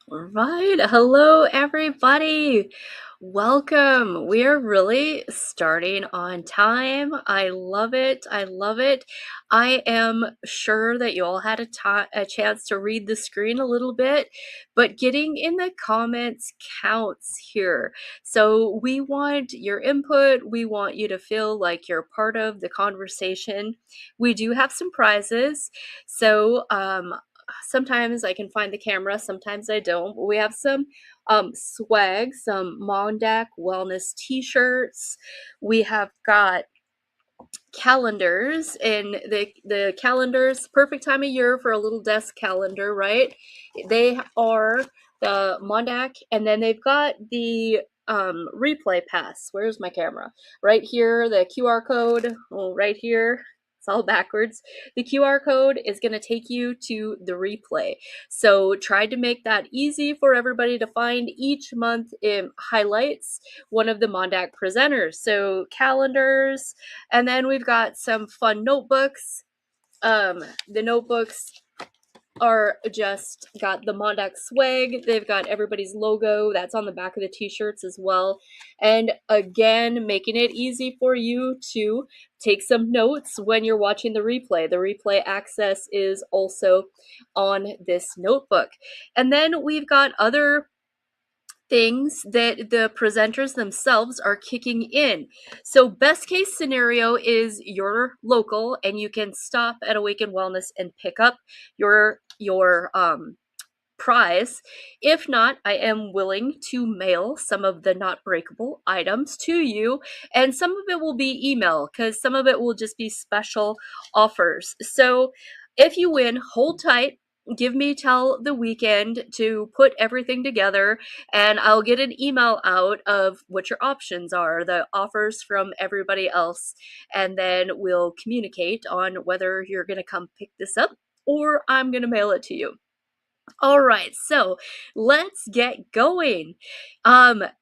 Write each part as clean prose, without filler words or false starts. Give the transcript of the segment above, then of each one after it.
Right. Hello, everybody. Welcome. We are really starting on time. I love it. I love it. I am sure that you all had a chance to read the screen a little bit, but getting in the comments counts here. So we want your input. We want you to feel like you're part of the conversation. We do have some prizes. So, sometimes I can find the camera, sometimes I don't. But we have some swag, some MonDak wellness t-shirts. We have got calendars, and the calendars, perfect time of year for a little desk calendar, right? They are the MonDak, and then they've got the replay pass. Where's my camera? Right here, the QR code. Oh, right here. It's all backwards. The QR code is going to take you to the replay. So tried to make that easy for everybody to find. Each month it highlights one of the MonDak presenters. So calendars, and then we've got some fun notebooks. The notebooks are just got the MonDak swag. They've got everybody's logo. That's on the back of the t-shirts as well. And again, making it easy for you to take some notes when you're watching the replay. The replay access is also on this notebook. And then we've got other things that the presenters themselves are kicking in. So best case scenario is you're local and you can stop at Awaken Wellness and pick up your prize. If not, I am willing to mail some of the not breakable items to you, and some of it will be email because some of it will just be special offers. So if you win, hold tight. Give me till the weekend to put everything together, and I'll get an email out of what your options are, the offers from everybody else, and then we'll communicate on whether you're going to come pick this up or I'm going to mail it to you. All right, so let's get going.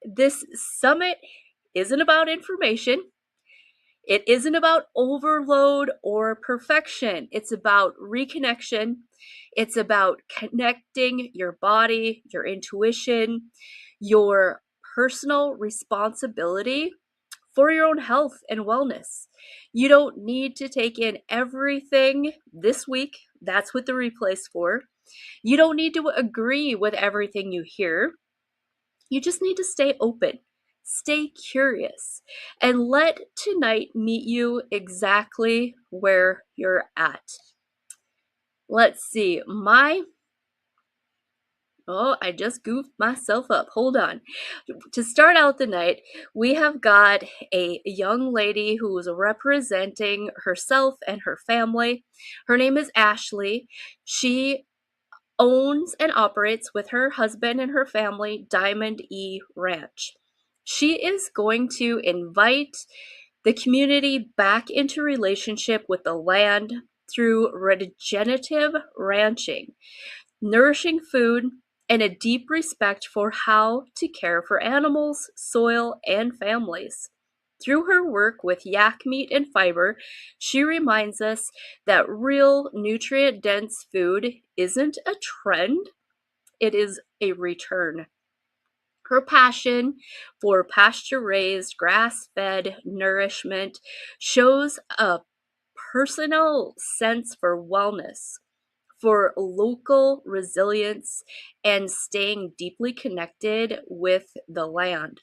This summit isn't about information. It isn't about overload or perfection. It's about reconnection. It's about connecting your body, your intuition, your personal responsibility for your own health and wellness. You don't need to take in everything this week. That's what the replay's for. You don't need to agree with everything you hear. You just need to stay open, stay curious, and let tonight meet you exactly where you're at. Let's see, I just goofed myself up. Hold on. To start out the night, we have got a young lady who is representing herself and her family. Her name is Ahshley. She owns and operates with her husband and her family Diamond E Ranch. She is going to invite the community back into relationship with the land through regenerative ranching, nourishing food, and a deep respect for how to care for animals, soil, and families. Through her work with yak meat and fiber, she reminds us that real nutrient-dense food isn't a trend, it is a return. Her passion for pasture-raised, grass-fed nourishment shows a personal sense for wellness, for local resilience, and staying deeply connected with the land.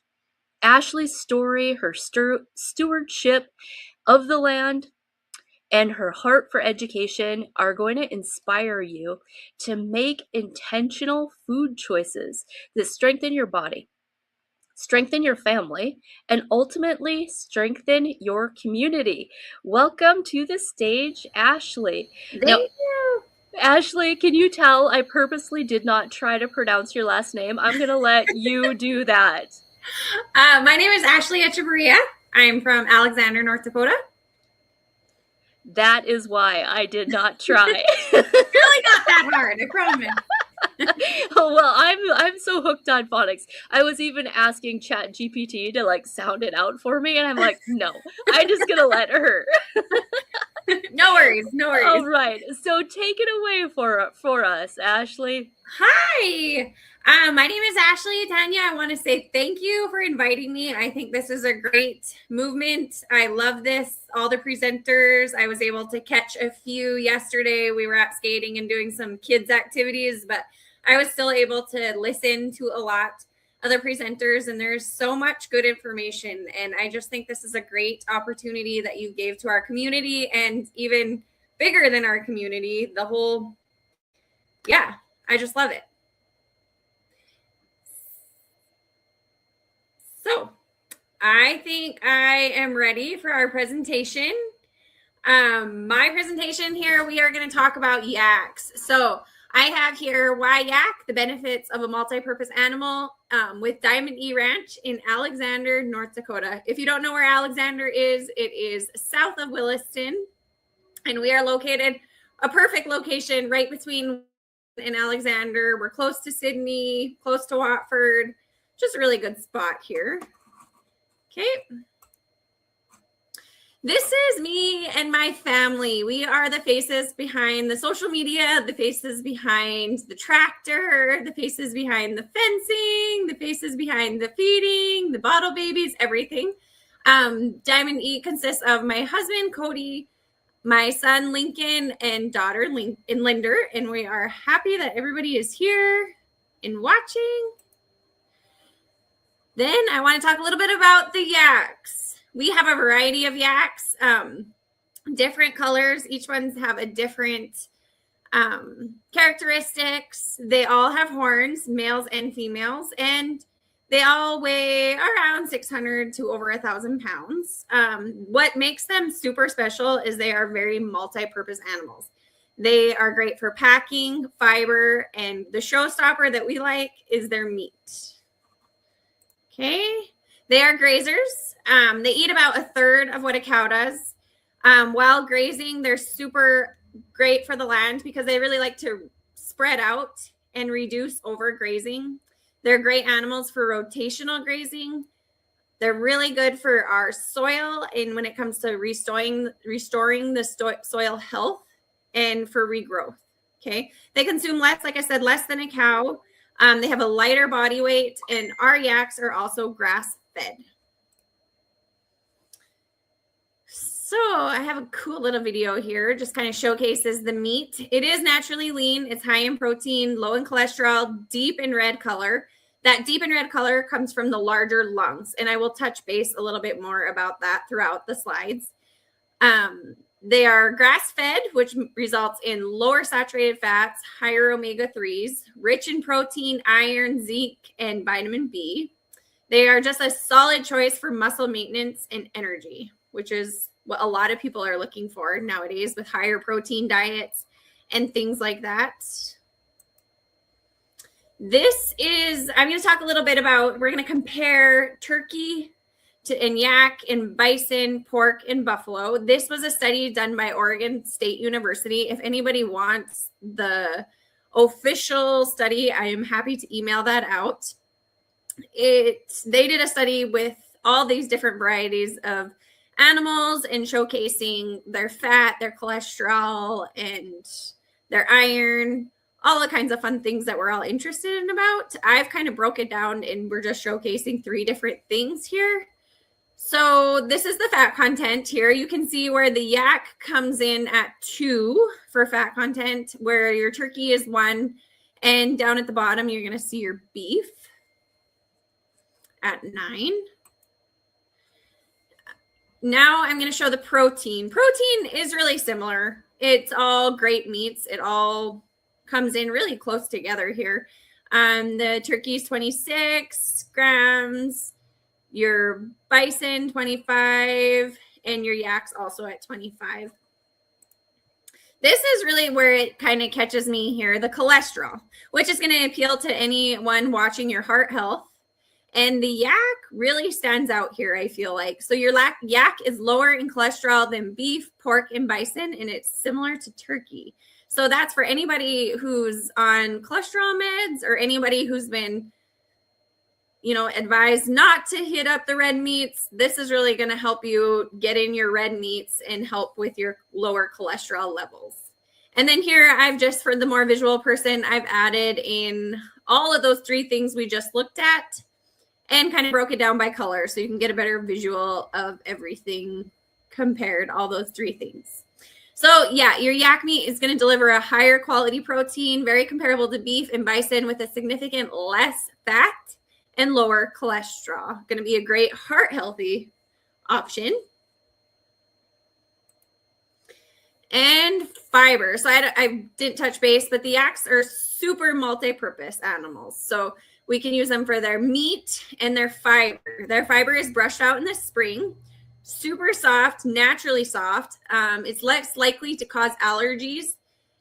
Ahshley's story, her stewardship of the land, and her heart for education are going to inspire you to make intentional food choices that strengthen your body, strengthen your family, and ultimately strengthen your community. Welcome to the stage, Ahshley. Now, Thank you. Ahshley, can you tell I purposely did not try to pronounce your last name? I'm going to let you do that. My name is Ahshley Echevarria. I'm from Alexander, North Dakota. That is why I did not try. Really not that hard, I promise. Oh well, I'm so hooked on phonics. I was even asking Chat GPT to like sound it out for me, and I'm like, no, I'm just gonna let her. No worries, no worries. All right, so take it away for us, Ahshley. Hi, my name is Ahshley. Tanya, I want to say thank you for inviting me. I think this is a great movement. I love this. All the presenters, I was able to catch a few yesterday. We were out skating and doing some kids activities, but I was still able to listen to a lot of the presenters, and there's so much good information. And I just think this is a great opportunity that you gave to our community, and even bigger than our community, the whole, yeah, I just love it. So I think I am ready for our presentation. My presentation here, we are going to talk about yaks. So I have here why yak, the benefits of a multi-purpose animal with Diamond E Ranch in Alexander, North Dakota. If you don't know where Alexander is, it is south of Williston, and we are located, a perfect location right between in Alexander. We're close to Sydney, close to Watford, just a really good spot here. Okay. This is me and my family. We are the faces behind the social media, the faces behind the tractor, the faces behind the fencing, the faces behind the feeding, the bottle babies, everything. Diamond E consists of my husband, Cody, my son, Lincoln, and daughter, Linder, and we are happy that everybody is here and watching. Then I want to talk a little bit about the yaks. We have a variety of yaks, different colors. Each ones have a different characteristics. They all have horns, males and females, and they all weigh around 600 to over 1,000 pounds. What makes them super special is they are very multi-purpose animals. They are great for packing, fiber, and the showstopper that we like is their meat. Okay, they are grazers. They eat about a third of what a cow does. While grazing, they're super great for the land because they really like to spread out and reduce overgrazing. They're great animals for rotational grazing. They're really good for our soil and when it comes to restoring the soil health and for regrowth. Okay, they consume less, like I said, less than a cow. They have a lighter body weight, and our yaks are also grass-fed. So I have a cool little video here, just kind of showcases the meat. It is naturally lean. It's high in protein, low in cholesterol, deep in red color. That deep in red color comes from the larger lungs, and I will touch base a little bit more about that throughout the slides. They are grass-fed, which results in lower saturated fats, higher omega-3s, rich in protein, iron, zinc, and vitamin B. They are just a solid choice for muscle maintenance and energy, which is what a lot of people are looking for nowadays with higher protein diets and things like that. This is, I'm going to talk a little bit about, we're going to compare turkey and yak and bison, pork, and buffalo. This was a study done by Oregon State University. If anybody wants the official study, I am happy to email that out. They did a study with all these different varieties of animals and showcasing their fat, their cholesterol, and their iron, all the kinds of fun things that we're all interested in about. I've kind of broke it down and we're just showcasing 3 different things here. So this is the fat content here. You can see where the yak comes in at 2 for fat content, where your turkey is 1, and down at the bottom, you're going to see your beef at 9. Now I'm going to show the protein. Protein is really similar. It's all great meats. It all comes in really close together here. The turkey is 26 grams, your bison 25, and your yaks also at 25. This is really where it kind of catches me here, the cholesterol, which is going to appeal to anyone watching your heart health. And the yak really stands out here, I feel like. So your yak is lower in cholesterol than beef, pork, and bison, and it's similar to turkey. So that's for anybody who's on cholesterol meds or anybody who's been advised not to hit up the red meats. This is really going to help you get in your red meats and help with your lower cholesterol levels. And then here I've just, for the more visual person, I've added in all of those 3 things we just looked at and kind of broke it down by color so you can get a better visual of everything compared, all those 3 things. So yeah, your yak meat is going to deliver a higher quality protein, very comparable to beef and bison, with a significant less fat and lower cholesterol. Going to be a great heart healthy option. And fiber. So I didn't touch base, but the yaks are super multi-purpose animals. So we can use them for their meat and their fiber. Their fiber is brushed out in the spring, super soft, naturally soft. It's less likely to cause allergies.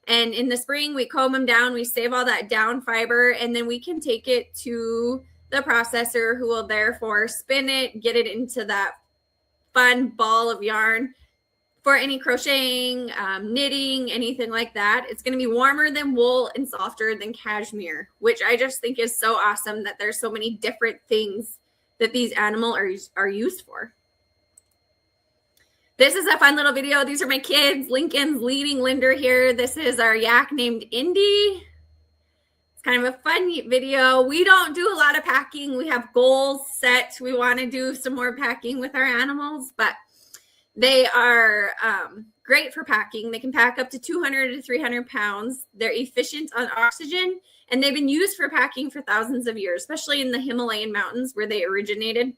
And in the spring, we comb them down, we save all that down fiber, and then we can take it to the processor, who will therefore spin it, get it into that fun ball of yarn for any crocheting, knitting, anything like that. It's going to be warmer than wool and softer than cashmere, which I just think is so awesome that there's so many different things that these animals are used for. This is a fun little video. These are my kids. Lincoln's leading Linder here. This is our yak named Indy. It's kind of a fun video. We don't do a lot of packing. We have goals set. We want to do some more packing with our animals, but they are great for packing. They can pack up to 200 to 300 pounds. They're efficient on oxygen, and they've been used for packing for thousands of years, especially in the Himalayan mountains where they originated.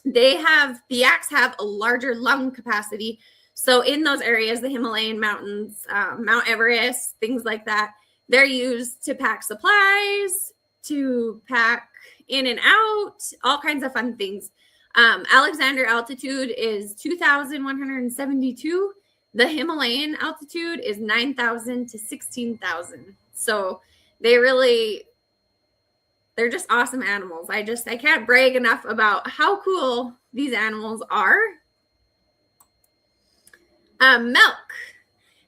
The yaks have a larger lung capacity. So in those areas, the Himalayan mountains, Mount Everest, things like that, they're used to pack supplies, to pack in and out, all kinds of fun things. Alexander altitude is 2,172. The Himalayan altitude is 9,000 to 16,000. So they're just awesome animals. I can't brag enough about how cool these animals are. Milk.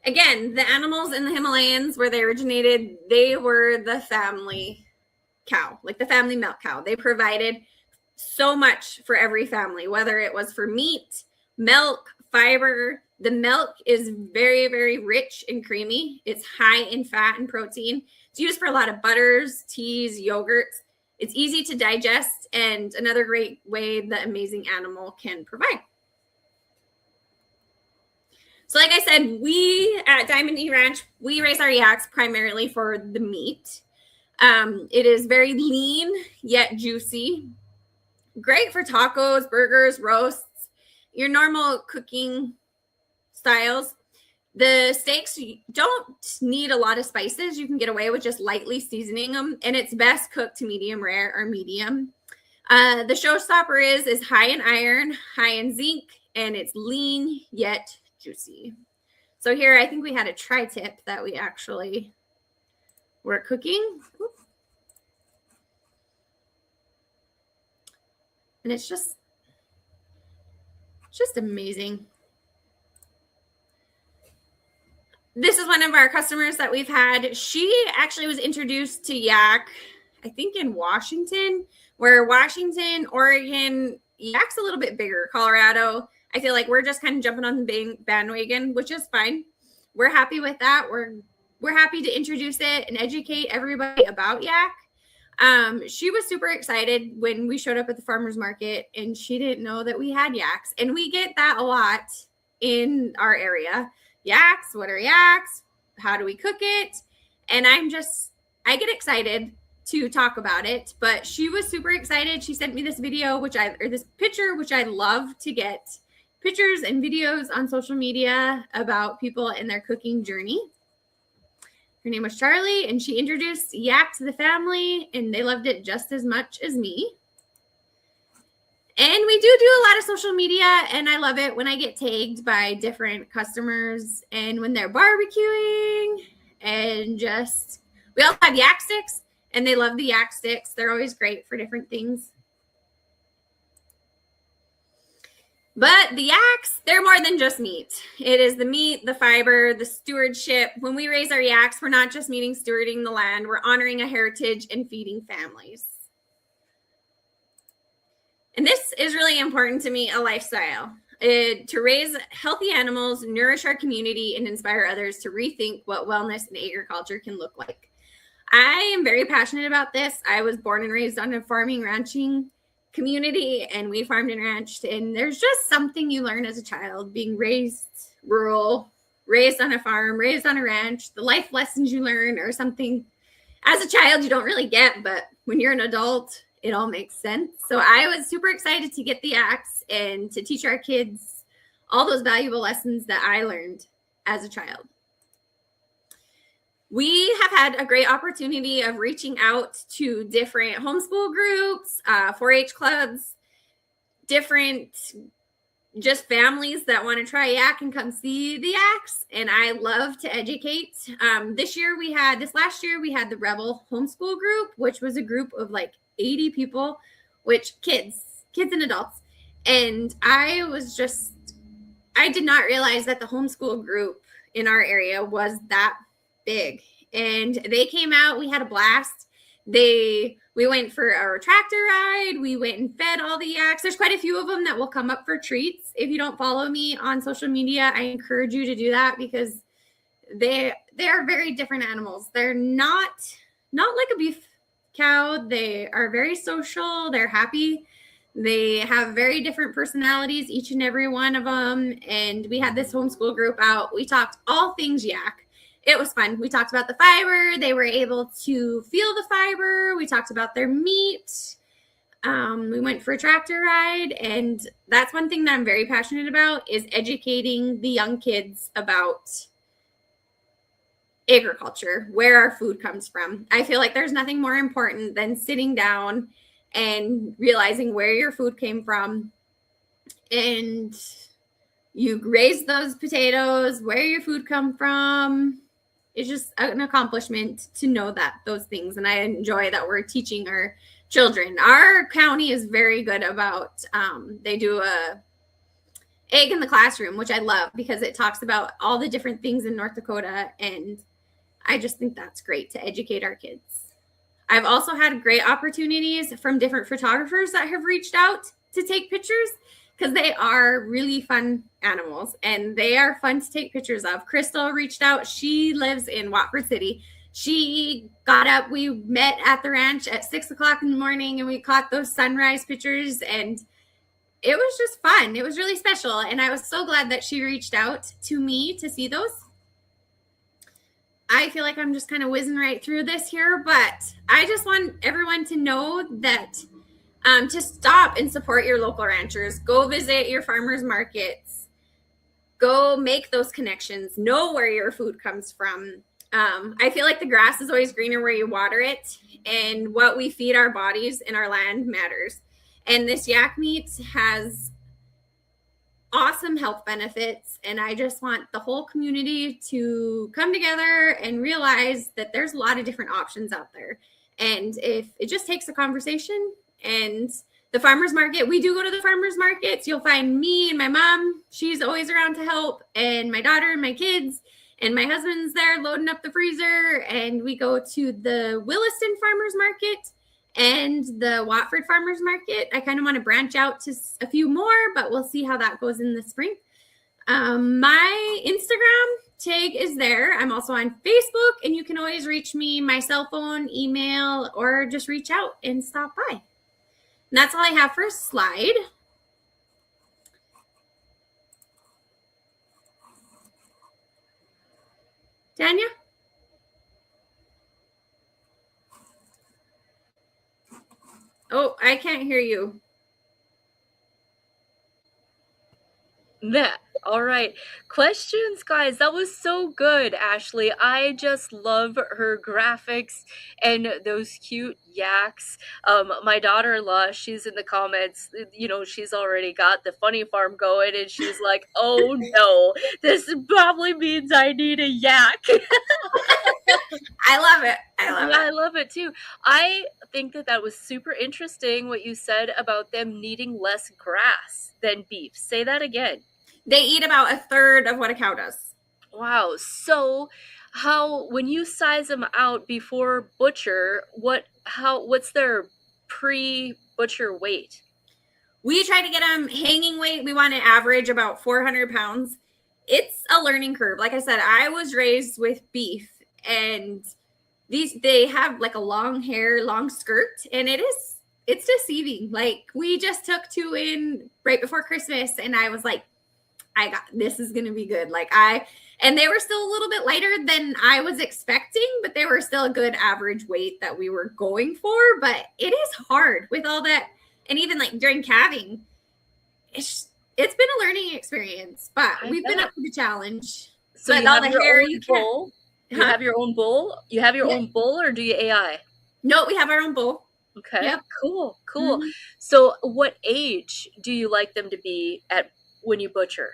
Again, the animals in the Himalayas where they originated, they were the family cow, like the family milk cow. They provided so much for every family, whether it was for meat, milk, fiber. The milk is very, very rich and creamy. It's high in fat and protein. It's used for a lot of butters, teas, yogurts. It's easy to digest, and another great way the amazing animal can provide. So like I said, we at Diamond E Ranch, we raise our yaks primarily for the meat. It is very lean, yet juicy. Great for tacos, burgers, roasts, your normal cooking styles. The steaks don't need a lot of spices. You can get away with just lightly seasoning them, and it's best cooked to medium rare or medium. The showstopper is high in iron, high in zinc, and it's lean yet juicy. So here, I think we had a tri-tip that we actually were cooking. And it's just amazing. This is one of our customers that we've had. She actually was introduced to yak, I think in Washington, where Washington, Oregon, yak's a little bit bigger. Colorado, I feel like we're just kind of jumping on the bandwagon, which is fine. We're happy with that. We're happy to introduce it and educate everybody about yak. She was super excited when we showed up at the farmer's market, and she didn't know that we had yaks. And we get that a lot in our area. Yaks, what are yaks? How do we cook it? And I get excited to talk about it, but she was super excited. She sent me this video, this picture, which I love to get pictures and videos on social media about people and their cooking journey. Her name was Charlie, and she introduced yak to the family, and they loved it just as much as me. And we do a lot of social media, and I love it when I get tagged by different customers and when they're barbecuing, and we all have yak sticks, and they love the yak sticks. They're always great for different things. But the yaks, they're more than just meat. It is the meat, the fiber, the stewardship. When we raise our yaks, we're not just stewarding the land. We're honoring a heritage and feeding families. And this is really important to me, a lifestyle. To raise healthy animals, nourish our community, and inspire others to rethink what wellness and agriculture can look like. I am very passionate about this. I was born and raised on a farming, ranching community, and we farmed and ranched. And there's just something you learn as a child, being raised rural, raised on a farm, raised on a ranch. The life lessons you learn are something as a child you don't really get, but when you're an adult, it all makes sense. So I was super excited to get the axe and to teach our kids all those valuable lessons that I learned as a child. We have had a great opportunity of reaching out to different homeschool groups, 4-H clubs, different just families that want to try yak and come see the yaks. And I love to educate. This last year we had the Rebel homeschool group, which was a group of like 80 people, which kids and adults. And I did not realize that the homeschool group in our area was that big. And they came out, we had a blast. We went for a tractor ride. We went and fed all the yaks. There's quite a few of them that will come up for treats. If you don't follow me on social media, I encourage you to do that because they are very different animals. They're not like a beef cow. They are very social. They're happy. They have very different personalities, each and every one of them. And we had this homeschool group out. We talked all things yak. It was fun. We talked about the fiber. They were able to feel the fiber. We talked about their meat. We went for a tractor ride. And that's one thing that I'm very passionate about is educating the young kids about agriculture, where our food comes from. I feel like there's nothing more important than sitting down and realizing where your food came from. And you raise those potatoes, where your food come from. It's just an accomplishment to know those things. And I enjoy that we're teaching our children. Our county is very good about, they do a egg in the classroom, which I love because it talks about all the different things in North Dakota. And I just think that's great to educate our kids. I've also had great opportunities from different photographers that have reached out to take pictures because they are really fun animals and they are fun to take pictures of. Crystal reached out. She lives in Watford City. She got up. We met at the ranch at 6:00 in the morning and we caught those sunrise pictures and it was just fun. It was really special. And I was so glad that she reached out to me to see those. I feel like I'm just kind of whizzing right through this here, but I just want everyone to know that to stop and support your local ranchers. Go visit your farmers markets. Go make those connections. Know where your food comes from. I feel like the grass is always greener where you water it, and what we feed our bodies and our land matters. And this yak meat has awesome health benefits, and I just want the whole community to come together and realize that there's a lot of different options out there. And if it just takes a conversation. And the farmers market, we do go to the farmers markets. You'll find me and my mom. She's always around to help. And my daughter and my kids. And my husband's there loading up the freezer. And we go to the Williston Farmers Market and the Watford Farmers Market. I kind of want to branch out to a few more, but we'll see how that goes in the spring. My Instagram tag is there. I'm also on Facebook. And you can always reach me, my cell phone, email, or just reach out and stop by. And that's all I have for a slide. Tanya? Oh, I can't hear you. Yeah. All right. Questions, guys. That was so good, Ahshley. I just love her graphics and those cute yaks. My daughter-in-law, she's in the comments, she's already got the funny farm going and she's like, oh no, this probably means I need a yak. I love it. I love it too. I think that was super interesting what you said about them needing less grass than beef. Say that again. They eat about a third of what a cow does. Wow. So when you size them out before butcher, what's their pre-butcher weight? We try to get them hanging weight. We want to average about 400 pounds. It's a learning curve. Like I said, I was raised with beef, and they have like a long hair, long skirt, and it's deceiving. Like, we just took 2 in right before Christmas, and I was like, this is gonna be good. And they were still a little bit lighter than I was expecting, but they were still a good average weight that we were going for. But it is hard with all that, and even like during calving, it's been a learning experience. But we've been up to the challenge. So but you all have the your hair, own bull. You have your own bull. You have your own bull, or do you AI? No, we have our own bull. Okay. Yep. Cool. Mm-hmm. So what age do you like them to be at when you butcher?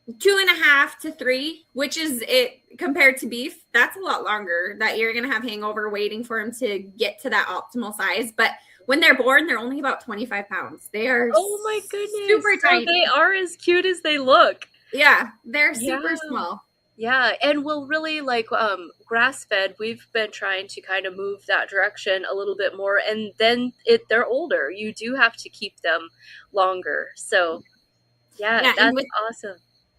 2.5 to 3, which is it compared to beef. That's a lot longer that you're going to have hangover waiting for them to get to that optimal size. But when they're born, they're only about 25 pounds. They are my goodness, super tiny. So they are as cute as they look. Yeah, they're super small. Yeah, and we'll really like grass-fed. We've been trying to kind of move that direction a little bit more, and then they're older. You do have to keep them longer. So yeah that's awesome.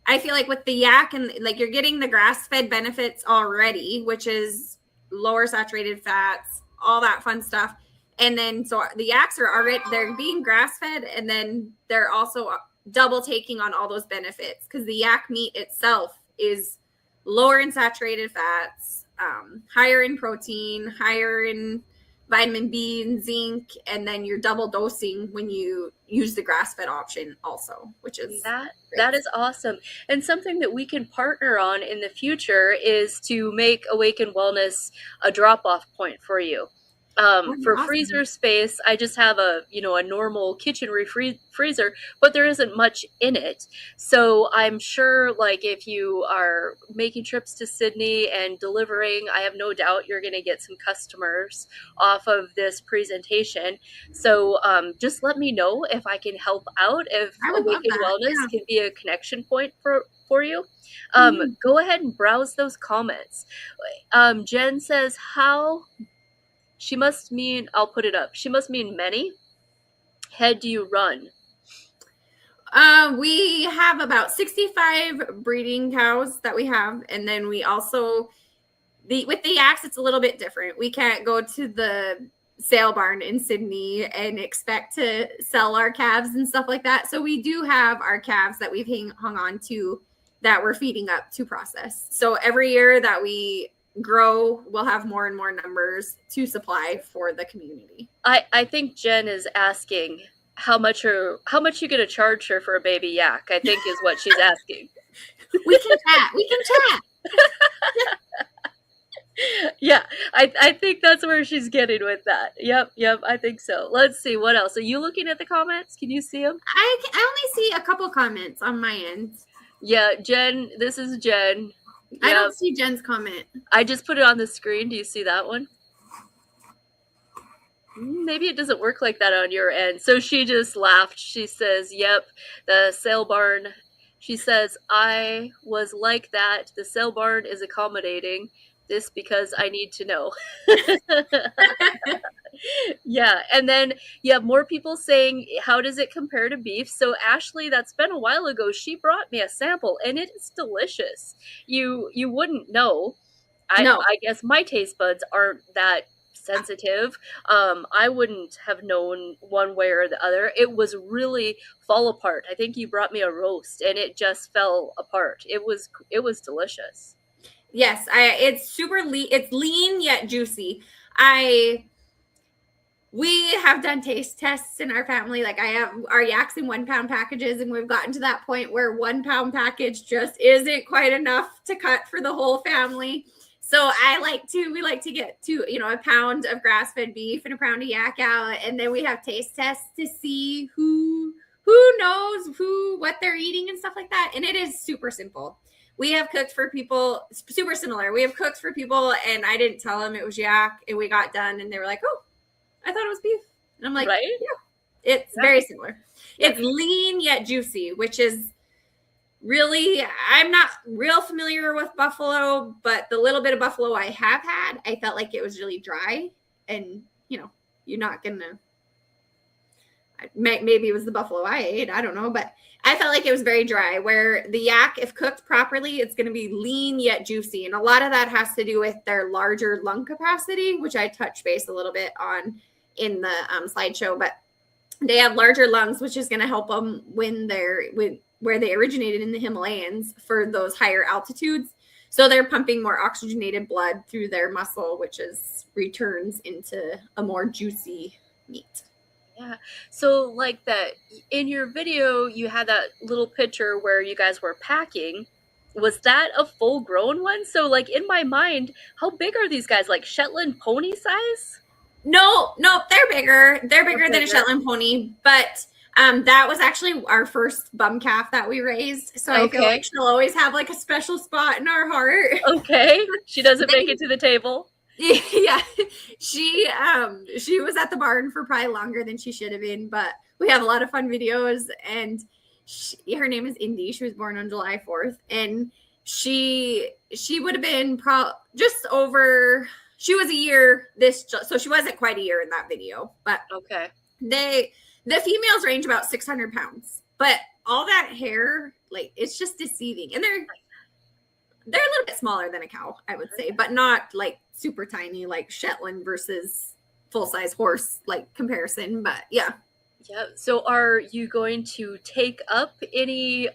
I feel like with the yak, and like you're getting the grass-fed benefits already, which is lower saturated fats, all that fun stuff. And then so the yaks are already, they're being grass-fed, and then they're also double taking on all those benefits, because the yak meat itself is lower in saturated fats, higher in protein, higher in vitamin B and zinc, and then you're double dosing when you use the grass-fed option also, which is that is awesome. And something that we can partner on in the future is to make Awaken Wellness a drop-off point for you. For awesome. Freezer space, I just have a normal kitchen freezer, but there isn't much in it. So I'm sure like if you are making trips to Sydney and delivering, I have no doubt you're going to get some customers off of this presentation. So just let me know if I can help out, if Awaken Wellness can be a connection point for you. Go ahead and browse those comments. Jen says, how... She must mean, I'll put it up. She must mean many. Head do you run? We have about 65 breeding cows that we have. And then we also, with the yaks, it's a little bit different. We can't go to the sale barn in Sydney and expect to sell our calves and stuff like that. So we do have our calves that we've hung on to that we're feeding up to process. So every year that we grow, we'll have more and more numbers to supply for the community. I think Jen is asking how much you gonna charge her for a baby yak, I think is what she's asking. We can chat. Yeah, I think that's where she's getting with that. Yep, I think so. Let's see, what else? Are you looking at the comments? Can you see them? I only see a couple comments on my end. Yeah, Jen, this is Jen. I don't see Jen's comment. I just put it on the screen. Do you see that one? Maybe it doesn't work like that on your end. So she just laughed. She says, yep, the sale barn. She says, I was like that. The sale barn is accommodating this because I need to know. Yeah. And then you have more people saying, how does it compare to beef? So Ahshley, that's been a while ago, she brought me a sample and it is delicious. You wouldn't know. No. I guess my taste buds aren't that sensitive. I wouldn't have known one way or the other. It was really fall apart. I think you brought me a roast and it just fell apart. It was delicious. Yes, it's super lean. It's lean yet juicy. We have done taste tests in our family. Like, I have our yaks in 1 pound packages, and we've gotten to that point where 1 pound package just isn't quite enough to cut for the whole family. So we like to get to, a pound of grass-fed beef and a pound of yak out. And then we have taste tests to see who knows what they're eating and stuff like that. And it is super simple. We have cooked for people, super similar. We have cooked for people, and I didn't tell them it was yak, and we got done and they were like, oh, I thought it was beef. And I'm like, right? Yeah, it's very similar. Yeah. It's lean yet juicy, which is really, I'm not real familiar with buffalo, but the little bit of buffalo I have had, I felt like it was really dry. And, you're not going to, maybe it was the buffalo I ate. I don't know, but I felt like it was very dry, where the yak, if cooked properly, it's going to be lean yet juicy. And a lot of that has to do with their larger lung capacity, which I touched base a little bit on in the slideshow. But they have larger lungs, which is going to help them when where they originated in the Himalayas for those higher altitudes. So they're pumping more oxygenated blood through their muscle, which returns into a more juicy meat. Yeah. So like that in your video, you had that little picture where you guys were packing. Was that a full grown one? So like in my mind, how big are these guys? Like Shetland pony size? No, they're bigger. They're bigger than a Shetland pony, but that was actually our first bum calf that we raised. So I feel like she'll always have like a special spot in our heart. Okay. She doesn't make it to the table. Yeah, she was at the barn for probably longer than she should have been, but we have a lot of fun videos. And her name is Indy. She was born on July 4th, and she would have been just over. She was a year so she wasn't quite a year in that video, but okay. The females range about 600 pounds, but all that hair, like, it's just deceiving, and they're a little bit smaller than a cow, I would say, but not like super tiny, like Shetland versus full-size horse, like comparison. But yeah. Yeah. So are you going to take up any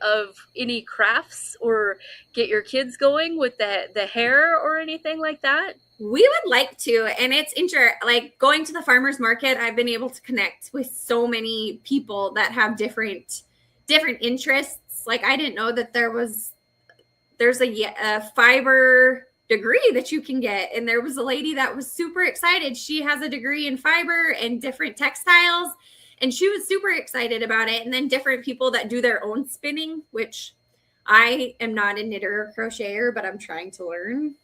crafts or get your kids going with the hair or anything like that? We would like to, and it's like going to the farmer's market, I've been able to connect with so many people that have different interests. Like, I didn't know that there's a fiber degree that you can get. And there was a lady that was super excited. She has a degree in fiber and different textiles, and she was super excited about it. And then different people that do their own spinning, which I am not a knitter or crocheter, but I'm trying to learn.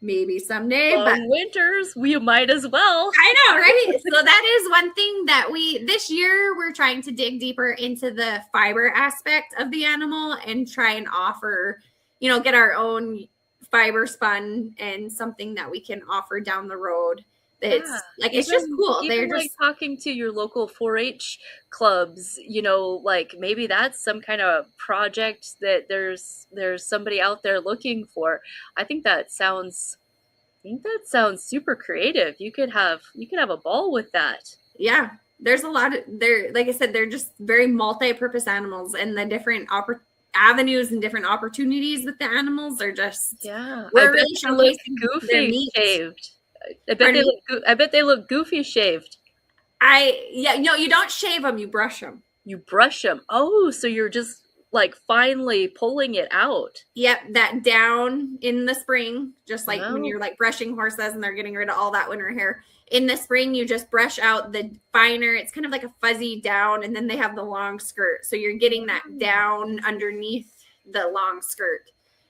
Maybe someday. But winters, we might as well. I know, right? So that is one thing that this year we're trying to dig deeper into the fiber aspect of the animal and try and offer, get our own fiber spun and something that we can offer down the road. It's it's just cool. They're just like talking to your local 4-H clubs, like maybe that's some kind of project that there's somebody out there looking for. I think that sounds super creative. You could have a ball with that. Yeah. There's a lot of like I said, they're just very multi-purpose animals, and the different avenues and different opportunities with the animals are just we're really showcasing their meat. Shaved. I bet they look goofy shaved. You don't shave them, you brush them. You brush them. Oh, so you're just like finally pulling it out. Yep, that down in the spring, just like when you're like brushing horses and they're getting rid of all that winter hair. In the spring, you just brush out the finer. It's kind of like a fuzzy down, and then they have the long skirt. So you're getting that down underneath the long skirt.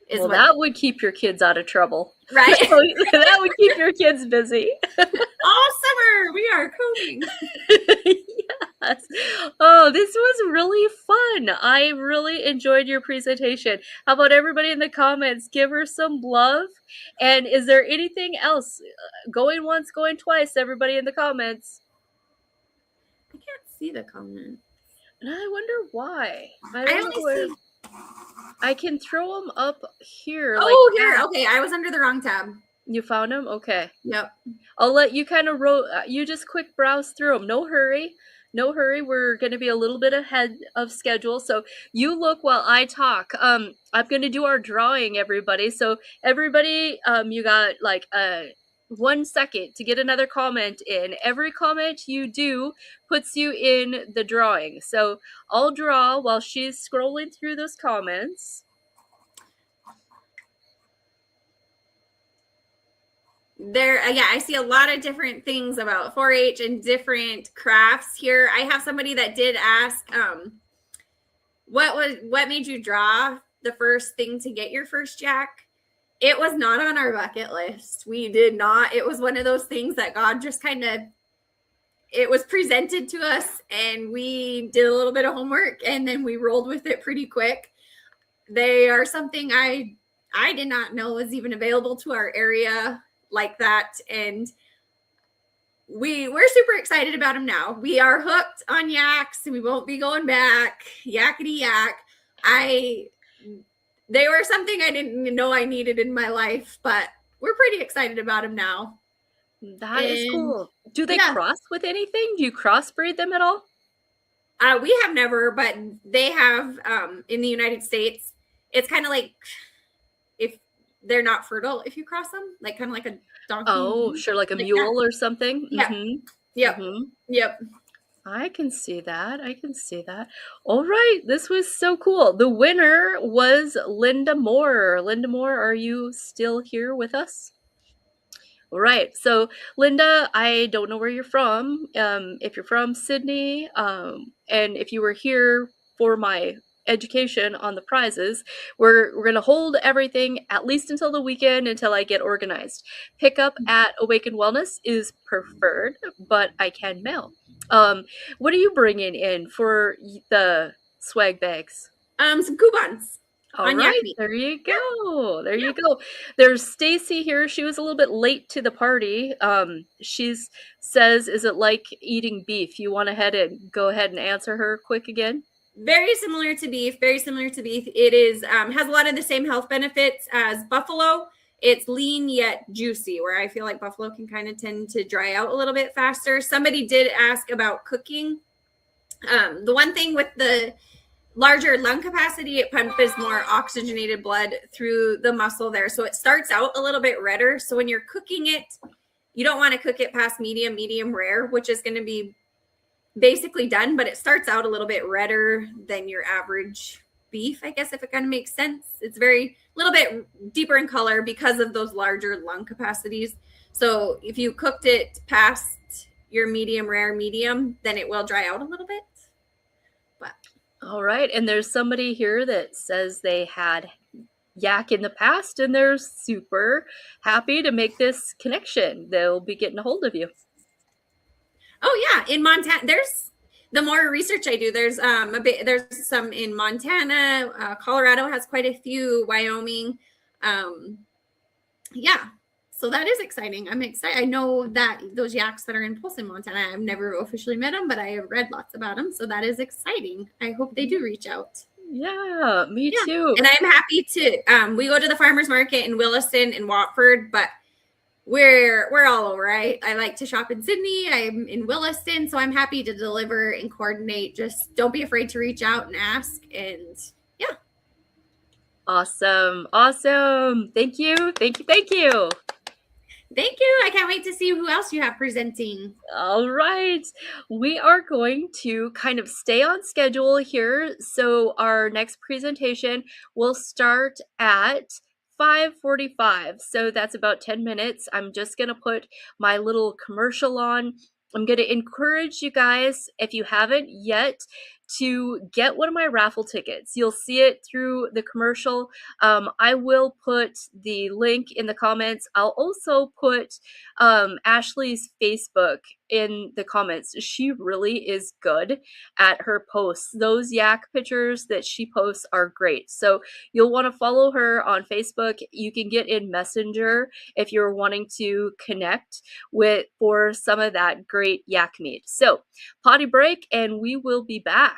That would keep your kids out of trouble. Right? That would keep your kids busy. All summer, we are combing. Yes. Oh, this was really fun. I really enjoyed your presentation. How about everybody in the comments? Give her some love. And is there anything else? Going once, going twice, everybody in the comments. I can't see the comment. And I wonder why. I can throw them up here. Oh, here. Okay, I was under the wrong tab. You found them? Okay. Yep. I'll let you kind of you just quick browse through them. No hurry. We're going to be a little bit ahead of schedule. So you look while I talk. I'm going to do our drawing, everybody. So everybody, you got like 1 second to get another comment in. Every comment you do puts you in the drawing. So I'll draw while she's scrolling through those comments. I see a lot of different things about 4-H and different crafts here. I have somebody that did ask, what made you draw the first thing to get your first jack? It was not on our bucket list. We did not. It was one of those things that God just it was presented to us, and we did a little bit of homework, and then we rolled with it pretty quick. They are something I did not know was even available to our area like that. And we're super excited about them now. We are hooked on yaks and we won't be going back. Yakety yak. They were something I didn't know I needed in my life, but we're pretty excited about them now. That is cool. Do they yeah. cross with anything? Do you crossbreed them at all? We have never, but they have in the United States. It's kind of like if they're not fertile, if you cross them, like kind of like a donkey. Oh, sure, like a mule or something. Yeah. Mm-hmm. Yep. Mm-hmm. Yep. I can see that. I can see that. All right, this was so cool. The winner was Linda Moore. Linda Moore, are you still here with us? All right. So, Linda, I don't know where you're from. If you're from Sydney, and if you were here for my education on the prizes, we're going to hold everything at least until the weekend until I get organized. Pickup at Awaken Wellness is preferred, but I can mail. What are you bringing in for the swag bags? Some coupons. All right, there you go. There you go. There's Stacy here. She was a little bit late to the party. She says, "Is it like eating beef?" You want to go ahead and answer her quick again? Very similar to beef. Very similar to beef. It is has a lot of the same health benefits as buffalo. It's lean yet juicy, where I feel like buffalo can kind of tend to dry out a little bit faster. Somebody did ask about cooking. The one thing with the larger lung capacity, it pumps more oxygenated blood through the muscle there. So it starts out a little bit redder. So when you're cooking it, you don't want to cook it past medium rare, which is going to be basically done, but it starts out a little bit redder than your average beef, I guess, if it kind of makes sense. It's very little bit deeper in color because of those larger lung capacities. So if you cooked it past your medium rare medium, then it will dry out a little bit. All right. And there's somebody here that says they had yak in the past and they're super happy to make this connection. They'll be getting a hold of you. Oh yeah, in Montana, there's the more research I do, there's there's some in Montana, Colorado has quite a few, Wyoming. Yeah. So that is exciting. I'm excited. I know that those yaks that are in Polson, Montana, I've never officially met them, but I have read lots about them. So that is exciting. I hope they do reach out. Yeah, me too. And I'm happy to, we go to the farmer's market in Williston and Watford, but we're all over. I like to shop in Sydney. I'm in Williston, so I'm happy to deliver and coordinate. Just don't be afraid to reach out and ask. And yeah. Awesome. Thank you. Thank you. I can't wait to see who else you have presenting. All right. We are going to kind of stay on schedule here. So our next presentation will start at 5:45. So that's about 10 minutes. I'm just going to put my little commercial on. I'm going to encourage you guys, if you haven't yet, to get one of my raffle tickets. You'll see it through the commercial. I will put the link in the comments. I'll also put Ahshley's Facebook in the comments. She really is good at her posts. Those yak pictures that she posts are great. So you'll want to follow her on Facebook. You can get in Messenger if you're wanting to connect with for some of that great yak meat. So potty break and we will be back.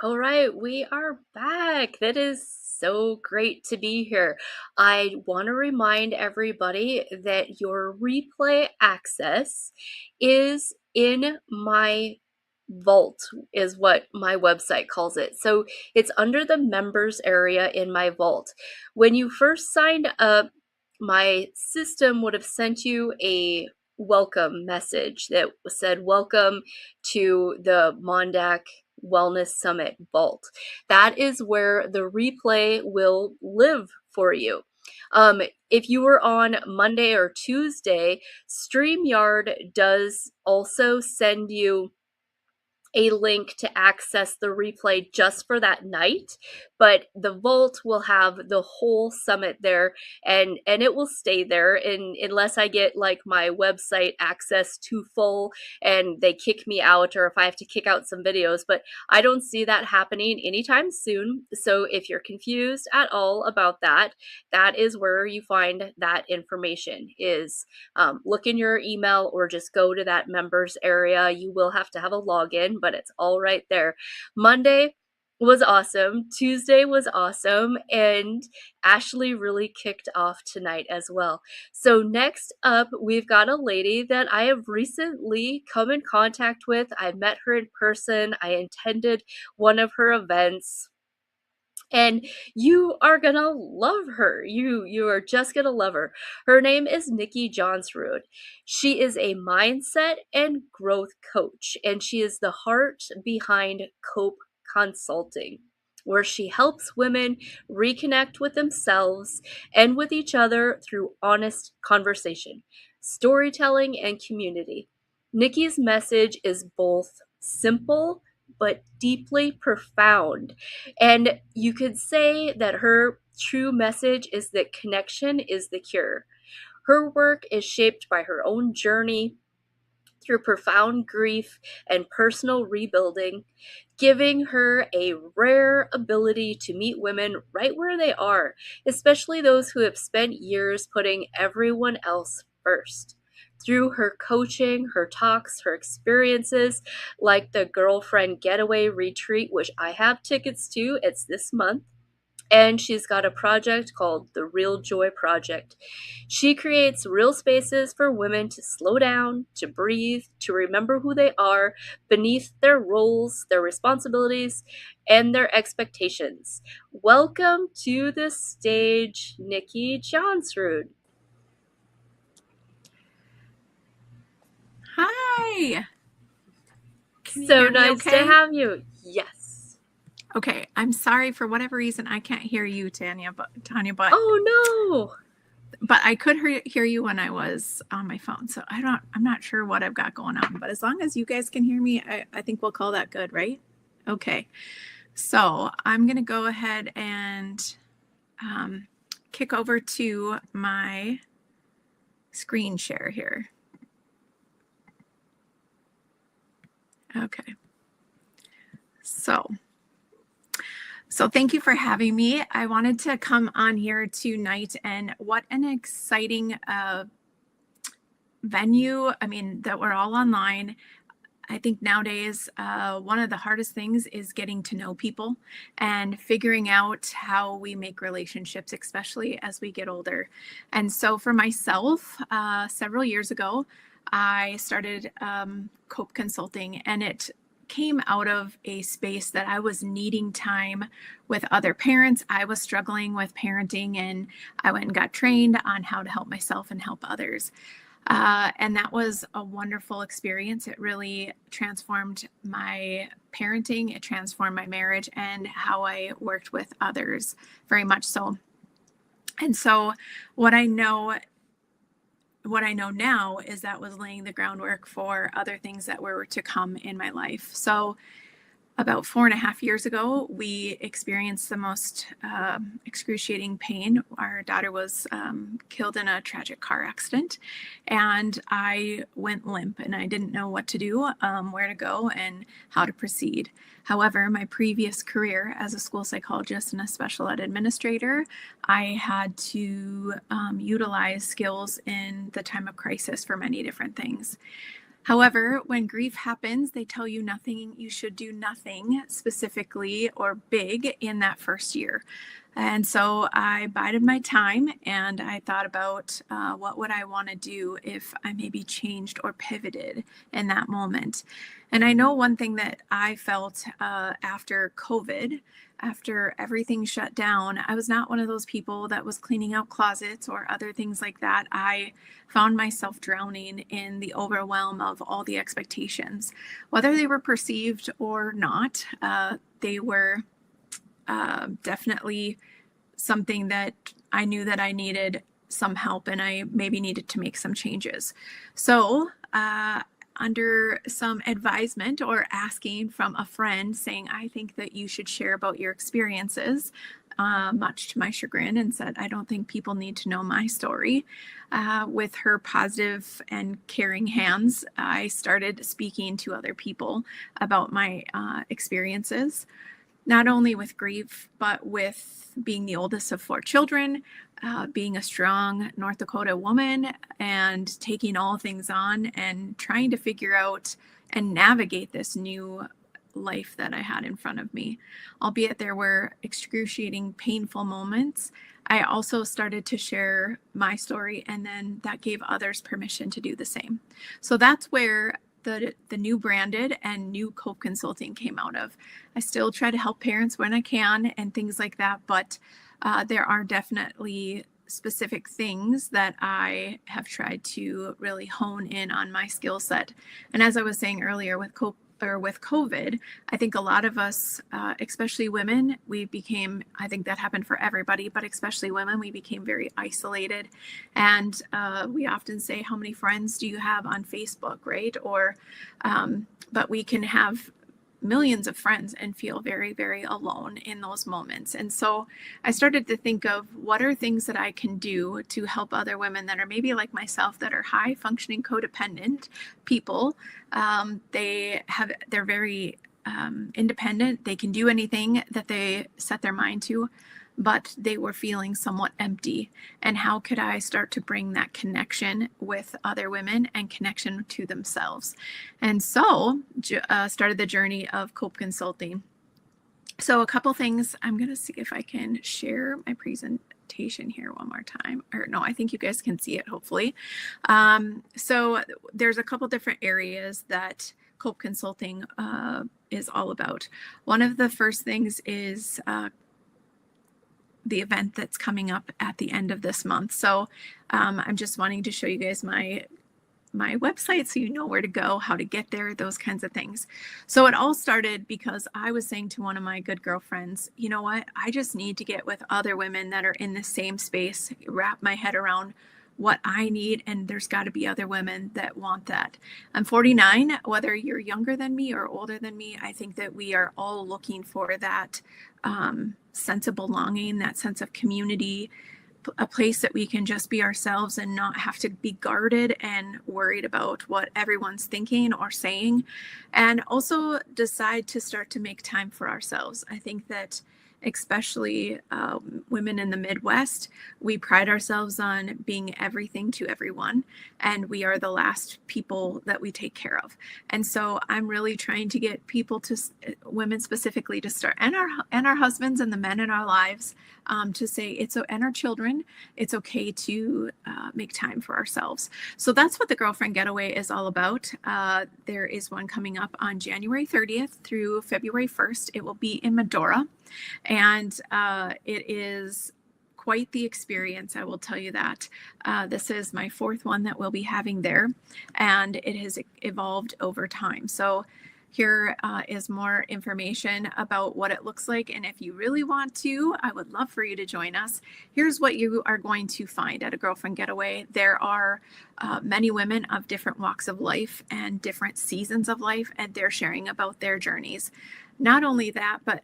All right, we are back. That is so great to be here. I want to remind everybody that your replay access is in my vault, is what my website calls it. So it's under the members area in my vault. When you first signed up, my system would have sent you a welcome message that said, "Welcome to the MonDak Wellness Summit vault." That is where the replay will live for you. If you were on Monday or Tuesday, StreamYard does also send you a link to access the replay just for that night, but the vault will have the whole summit there, and it will stay there unless I get like my website access too full and they kick me out, or if I have to kick out some videos. But I don't see that happening anytime soon. So if you're confused at all about that, that is where you find that information is. Look in your email or just go to that members area. You will have to have a login, but it's all right there. Monday was awesome. Tuesday was awesome. And Ahshley really kicked off tonight as well. So next up, we've got a lady that I have recently come in contact with. I met her in person. I attended one of her events. And you are gonna love her. You are just gonna love her. Her name is Nikki Johnsrud. She is a mindset and growth coach, and she is the heart behind Cope Consulting, where she helps women reconnect with themselves and with each other through honest conversation, storytelling, and community. Nikki's message is both simple but deeply profound. And you could say that her true message is that connection is the cure. Her work is shaped by her own journey through profound grief and personal rebuilding, giving her a rare ability to meet women right where they are, especially those who have spent years putting everyone else first. Through her coaching, her talks, her experiences, like the Girlfriend Getaway Retreat, which I have tickets to, it's this month. And she's got a project called the Real Joy Project. She creates real spaces for women to slow down, to breathe, to remember who they are beneath their roles, their responsibilities, and their expectations. Welcome to the stage, Nikki Johnsrud. Hi. So nice to have you. Yes. Okay, I'm sorry for whatever reason I can't hear you, Tanya. But oh no. But I could hear you when I was on my phone. So I'm not sure what I've got going on. But as long as you guys can hear me, I think we'll call that good, right? Okay. So I'm gonna go ahead and kick over to my screen share here. Okay. So thank you for having me. I wanted to come on here tonight, and what an exciting venue. I mean, that we're all online. I think nowadays, one of the hardest things is getting to know people and figuring out how we make relationships, especially as we get older. And so for myself, several years ago, I started Cope Consulting, and it came out of a space that I was needing time with other parents. I was struggling with parenting, and I went and got trained on how to help myself and help others. And that was a wonderful experience. It really transformed my parenting. It transformed my marriage and how I worked with others, very much so. And so what I know now is that was laying the groundwork for other things that were to come in my life. So about 4.5 years ago, we experienced the most excruciating pain. Our daughter was killed in a tragic car accident, and I went limp, and I didn't know what to do, where to go, and how to proceed. However, my previous career as a school psychologist and a special ed administrator, I had to utilize skills in the time of crisis for many different things. However, when grief happens, they tell you you should do nothing specifically or big in that first year. And so I bided my time and I thought about what would I want to do if I maybe changed or pivoted in that moment. And I know one thing that I felt after COVID, after everything shut down, I was not one of those people that was cleaning out closets or other things like that. I found myself drowning in the overwhelm of all the expectations, whether they were perceived or not. They were definitely something that I knew that I needed some help and I maybe needed to make some changes. So under some advisement or asking from a friend saying, I think that you should share about your experiences, much to my chagrin, and said, I don't think people need to know my story. With her positive and caring hands, I started speaking to other people about my experiences, not only with grief, but with being the oldest of 4 children, being a strong North Dakota woman and taking all things on and trying to figure out and navigate this new life that I had in front of me. Albeit there were excruciating, painful moments, I also started to share my story, and then that gave others permission to do the same. So that's where the new branded and new Cope Consulting came out of. I still try to help parents when I can and things like that, but there are definitely specific things that I have tried to really hone in on my skill set. And as I was saying earlier with COVID, I think a lot of us, especially women, I think that happened for everybody, but especially women, we became very isolated. And we often say, how many friends do you have on Facebook, right? But we can have millions of friends and feel very, very alone in those moments. And so I started to think of what are things that I can do to help other women that are maybe like myself, that are high functioning codependent people. They're very independent. They can do anything that they set their mind to, but they were feeling somewhat empty. And how could I start to bring that connection with other women and connection to themselves? And so started the journey of Cope Consulting. So a couple things, I'm going to see if I can share my presentation here one more time. Or no, I think you guys can see it, hopefully. So there's a couple different areas that Cope Consulting is all about. One of the first things is the event that's coming up at the end of this month. So I'm just wanting to show you guys my website so you know where to go, how to get there, those kinds of things. So it all started because I was saying to one of my good girlfriends, you know what, I just need to get with other women that are in the same space, wrap my head around what I need, and there's got to be other women that want that. I'm 49, whether you're younger than me or older than me, I think that we are all looking for that sense of belonging, that sense of community, a place that we can just be ourselves and not have to be guarded and worried about what everyone's thinking or saying, and also decide to start to make time for ourselves. I think that especially women in the Midwest, we pride ourselves on being everything to everyone, and we are the last people that we take care of. And so I'm really trying to get people women specifically, to start, and our husbands and the men in our lives, to say and our children, it's okay to make time for ourselves. So that's what the Girlfriend Getaway is all about. There is one coming up on January 30th through February 1st. It will be in Medora. And it is quite the experience, I will tell you that. This is my 4th one that we'll be having there, and it has evolved over time. So here is more information about what it looks like. And if you really want to, I would love for you to join us. Here's what you are going to find at a Girlfriend Getaway. There are many women of different walks of life and different seasons of life, and they're sharing about their journeys. Not only that, but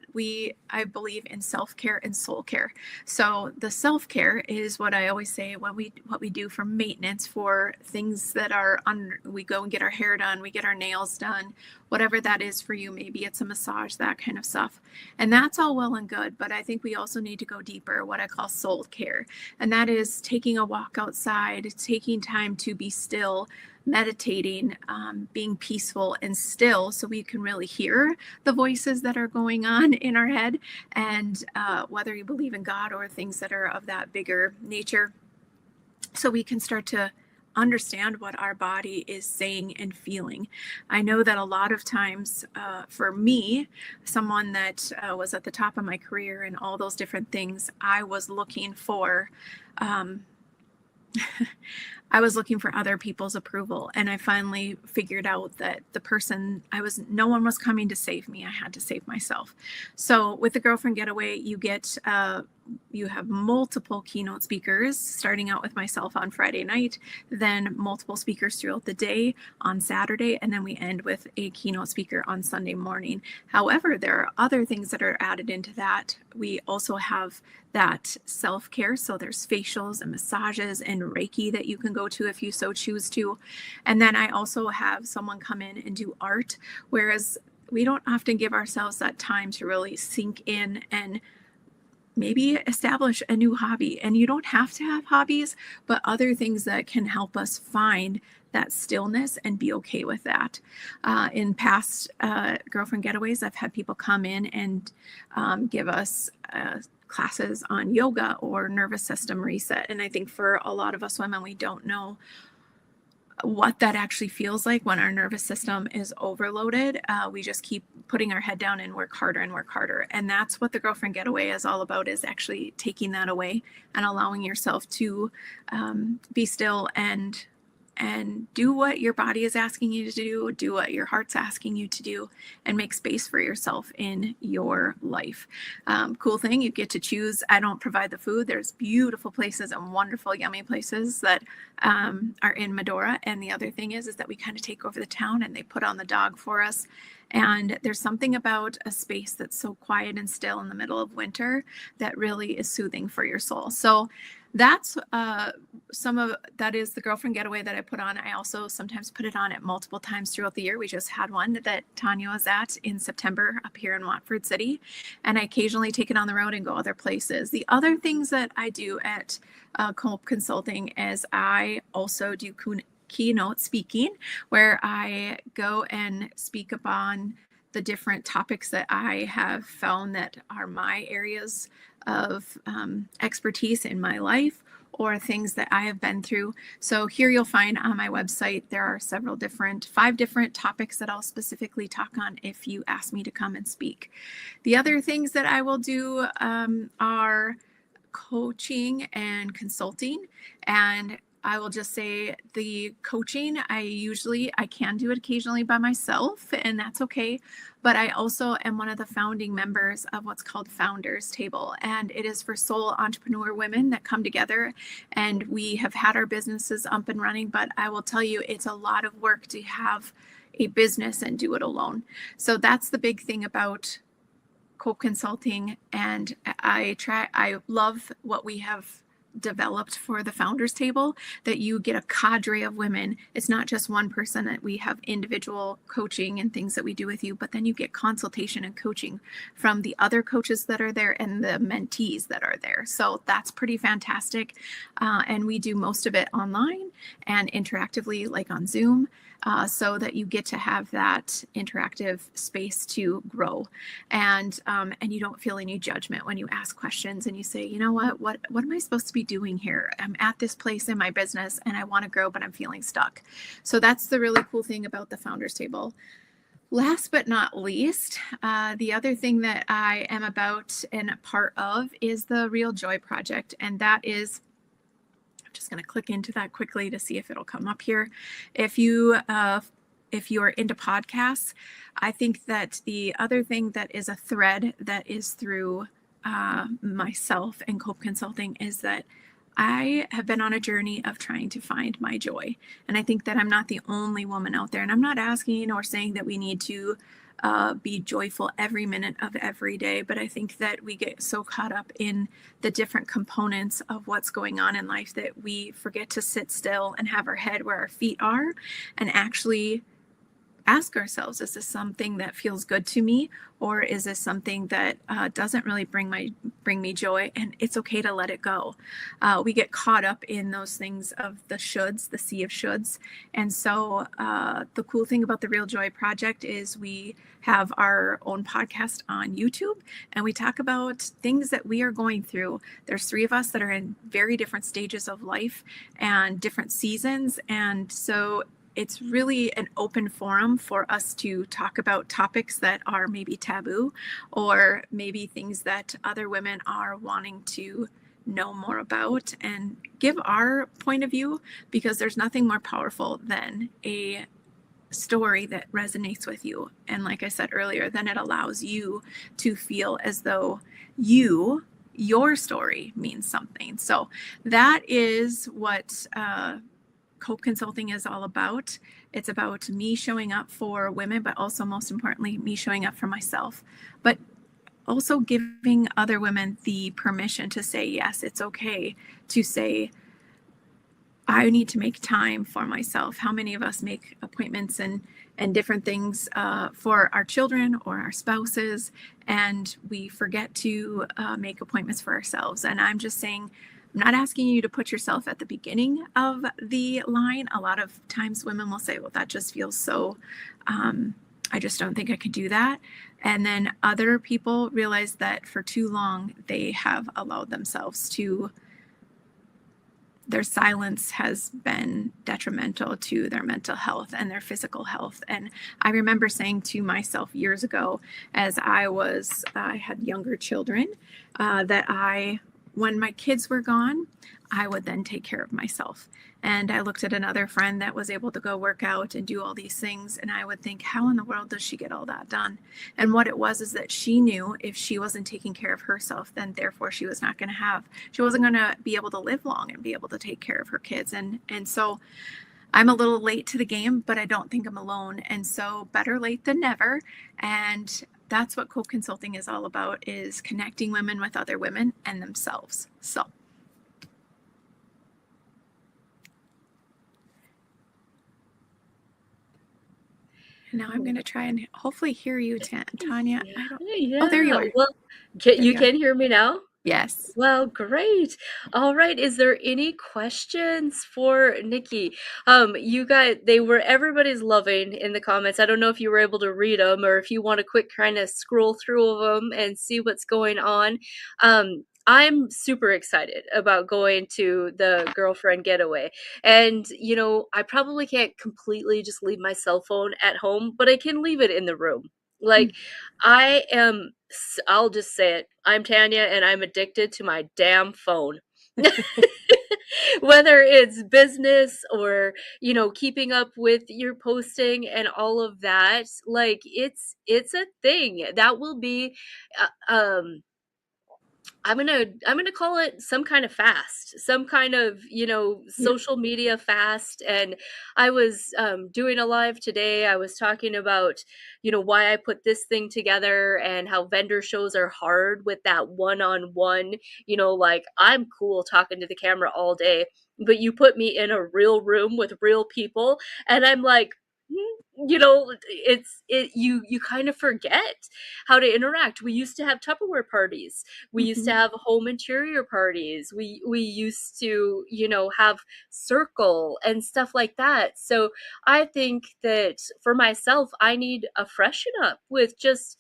I believe in self-care and soul care. So the self-care is what I always say, what we do for maintenance, for things that we go and get our hair done, we get our nails done, whatever that is for you. Maybe it's a massage, that kind of stuff. And that's all well and good, but I think we also need to go deeper, what I call soul care. And that is taking a walk outside, taking time to be still, meditating, being peaceful and still so we can really hear the voices that are going on in our head. And whether you believe in God or things that are of that bigger nature, so we can start to understand what our body is saying and feeling. I know that a lot of times for me, someone that was at the top of my career and all those different things, I was looking for I was looking for other people's approval. And I finally figured out that no one was coming to save me. I had to save myself. So with the Girlfriend Getaway, you have multiple keynote speakers, starting out with myself on Friday night, then multiple speakers throughout the day on Saturday, and then we end with a keynote speaker on Sunday morning. However, there are other things that are added into that. We also have that self-care. So there's facials and massages and Reiki that you can go to if you so choose to. And then I also have someone come in and do art, whereas we don't often give ourselves that time to really sink in and maybe establish a new hobby. And you don't have to have hobbies, but other things that can help us find that stillness and be okay with that. In past Girlfriend Getaways, I've had people come in and give us classes on yoga or nervous system reset. And I think for a lot of us women, we don't know what that actually feels like when our nervous system is overloaded. We just keep putting our head down and work harder and work harder. And that's what the Girlfriend Getaway is all about, is actually taking that away and allowing yourself to be still and do what your body is asking you to do what your heart's asking you to do, and make space for yourself in your life. Cool thing, you get to choose. I don't provide the food. There's beautiful places and wonderful, yummy places that are in Medora. And the other thing is that we kind of take over the town and they put on the dog for us. And there's something about a space that's so quiet and still in the middle of winter that really is soothing for your soul. So that's that is the Girlfriend Getaway that I put on. I also sometimes put it on at multiple times throughout the year. We just had one that Tanya was at in September up here in Watford City. And I occasionally take it on the road and go other places. The other things that I do at Cope Consulting is I also do keynote speaking, where I go and speak upon the different topics that I have found that are my areas of expertise in my life, or things that I have been through. So here you'll find on my website, there are 5 different topics that I'll specifically talk on if you ask me to come and speak. The other things that I will do are coaching and consulting. And I will just say the coaching, I can do it occasionally by myself, and that's okay. But I also am one of the founding members of what's called Founders Table. And it is for soul entrepreneur women that come together, and we have had our businesses up and running. But I will tell you, it's a lot of work to have a business and do it alone. So that's the big thing about Cope Consulting. And I love what we have developed for the Founders Table, that you get a cadre of women. It's not just one person, that we have individual coaching and things that we do with you, but then you get consultation and coaching from the other coaches that are there and the mentees that are there. So that's pretty fantastic. And we do most of it online and interactively, like on Zoom. So that you get to have that interactive space to grow, and you don't feel any judgment when you ask questions and you say, you know what am I supposed to be doing here? I'm at this place in my business and I want to grow, but I'm feeling stuck. So that's the really cool thing about the Founders Table. Last but not least, the other thing that I am about and a part of is the Real Joy Project, and that is, just going to click into that quickly to see if it'll come up here. If you are into podcasts, I think that the other thing that is a thread that is through myself and Cope Consulting is that I have been on a journey of trying to find my joy. And I think that I'm not the only woman out there. And I'm not asking or saying that we need to be joyful every minute of every day. But I think that we get so caught up in the different components of what's going on in life that we forget to sit still and have our head where our feet are and actually ask ourselves, is this something that feels good to me, or is this something that doesn't really bring me joy? And it's okay to let it go. We get caught up in those things of the shoulds, the sea of shoulds. And so the cool thing about the Real Joy Project is we have our own podcast on YouTube, and we talk about things that we are going through. There's 3 of us that are in very different stages of life and different seasons. And so it's really an open forum for us to talk about topics that are maybe taboo, or maybe things that other women are wanting to know more about, and give our point of view, because there's nothing more powerful than a story that resonates with you. And like I said earlier, then it allows you to feel as though your story means something. So that is what Cope Consulting is all about. It's about me showing up for women, but also most importantly, me showing up for myself, but also giving other women the permission to say, yes, it's okay to say, I need to make time for myself. How many of us make appointments and different things for our children or our spouses, and we forget to make appointments for ourselves? And I'm just saying, I'm not asking you to put yourself at the beginning of the line. A lot of times women will say, well, that just feels so, I just don't think I could do that. And then other people realize that for too long, they have allowed themselves to, their silence has been detrimental to their mental health and their physical health. And I remember saying to myself years ago, as I had younger children, that when my kids were gone, I would then take care of myself. And I looked at another friend that was able to go work out and do all these things, and I would think, how in the world does she get all that done? And what it was is that she knew if she wasn't taking care of herself, then therefore she wasn't going to be able to live long and be able to take care of her kids. And so I'm a little late to the game, but I don't think I'm alone. And so better late than never. And that's what Cope Consulting is all about, is connecting women with other women and themselves. So now I'm going to try and hopefully hear you, Tanya. Yeah. Oh, there you are. Well, you can hear me now? Yes. Well, great. All right. Is there any questions for Nikki? You guys, everybody's loving in the comments. I don't know if you were able to read them, or if you want to quick kind of scroll through them and see what's going on. I'm super excited about going to the girlfriend getaway. And, I probably can't completely just leave my cell phone at home, but I can leave it in the room. Like, I'll just say it. I'm Tanya, and I'm addicted to my damn phone. Whether it's business or, keeping up with your posting and all of that, like, it's a thing. That will be, I'm gonna call it some kind of fast, some kind of, social media fast. And I was doing a live today. I was talking about, why I put this thing together, and how vendor shows are hard with that one-on-one, like, I'm cool talking to the camera all day, but you put me in a real room with real people, and I'm like, you kind of forget how to interact. We used to have Tupperware parties. We used to have home interior parties. We used to, have circle and stuff like that. So I think that for myself, I need a freshen up with just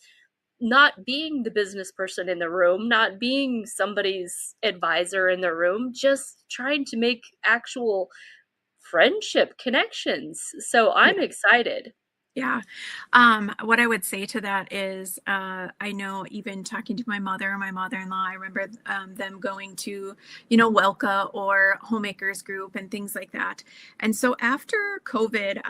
not being the business person in the room, not being somebody's advisor in the room, just trying to make actual friendship connections. So I'm excited. Yeah. What I would say to that is, I know even talking to my mother-in-law, I remember them going to, Welka or Homemakers Group and things like that. And so after COVID,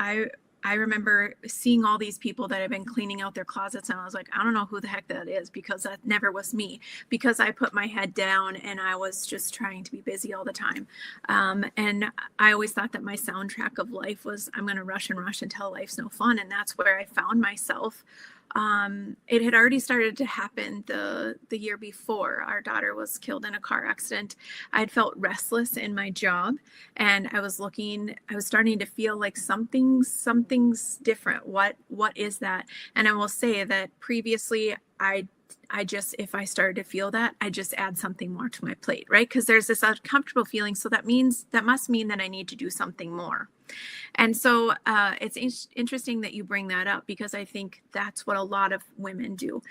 I remember seeing all these people that have been cleaning out their closets, and I was like, I don't know who the heck that is, because that never was me, because I put my head down and I was just trying to be busy all the time. And I always thought that my soundtrack of life was, I'm going to rush and rush until life's no fun. And that's where I found myself It had already started to happen the year before. Our daughter was killed in a car accident. I'd felt restless in my job, and I was starting to feel like something's different. What is that? And I will say that previously I just, if I started to feel that, I just add something more to my plate, right? Because there's this uncomfortable feeling. So that must mean that I need to do something more. And so it's interesting that you bring that up, because I think that's what a lot of women do.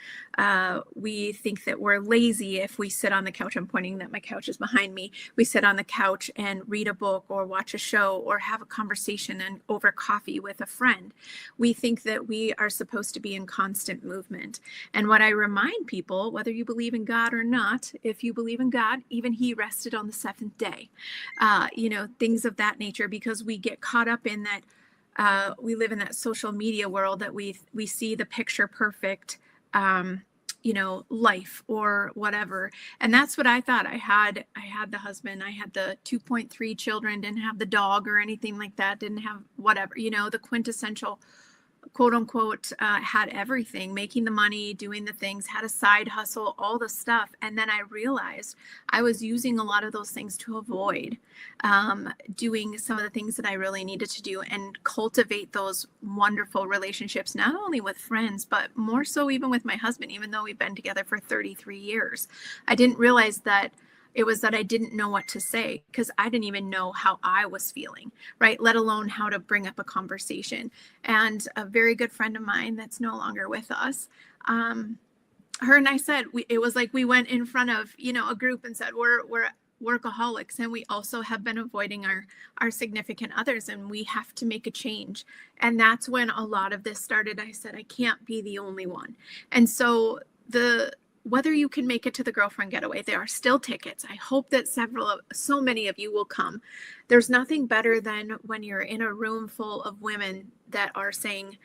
We think that we're lazy if we sit on the couch. I'm pointing that my couch is behind me. We sit on the couch and read a book or watch a show or have a conversation and over coffee with a friend. We think that we are supposed to be in constant movement. And what I remind people, whether you believe in God or not, if you believe in God, even he rested on the seventh day, things of that nature, because we get caught up in that. We live in that social media world that we see the picture perfect, life or whatever. And that's what I thought. I had the husband, I had the 2.3 children, didn't have the dog or anything like that, didn't have whatever, the quintessential quote unquote, had everything, making the money, doing the things, had a side hustle, all the stuff. And then I realized I was using a lot of those things to avoid doing some of the things that I really needed to do and cultivate those wonderful relationships, not only with friends, but more so even with my husband, even though we've been together for 33 years. I didn't realize that it was that I didn't know what to say, because I didn't even know how I was feeling, right? Let alone how to bring up a conversation. And a very good friend of mine that's no longer with us, her and I said, it was like we went in front of, a group and said, we're workaholics, and we also have been avoiding our significant others, and we have to make a change. And that's when a lot of this started. I said, I can't be the only one. And so whether you can make it to the girlfriend getaway, there are still tickets. I hope that so many of you will come. There's nothing better than when you're in a room full of women that are saying,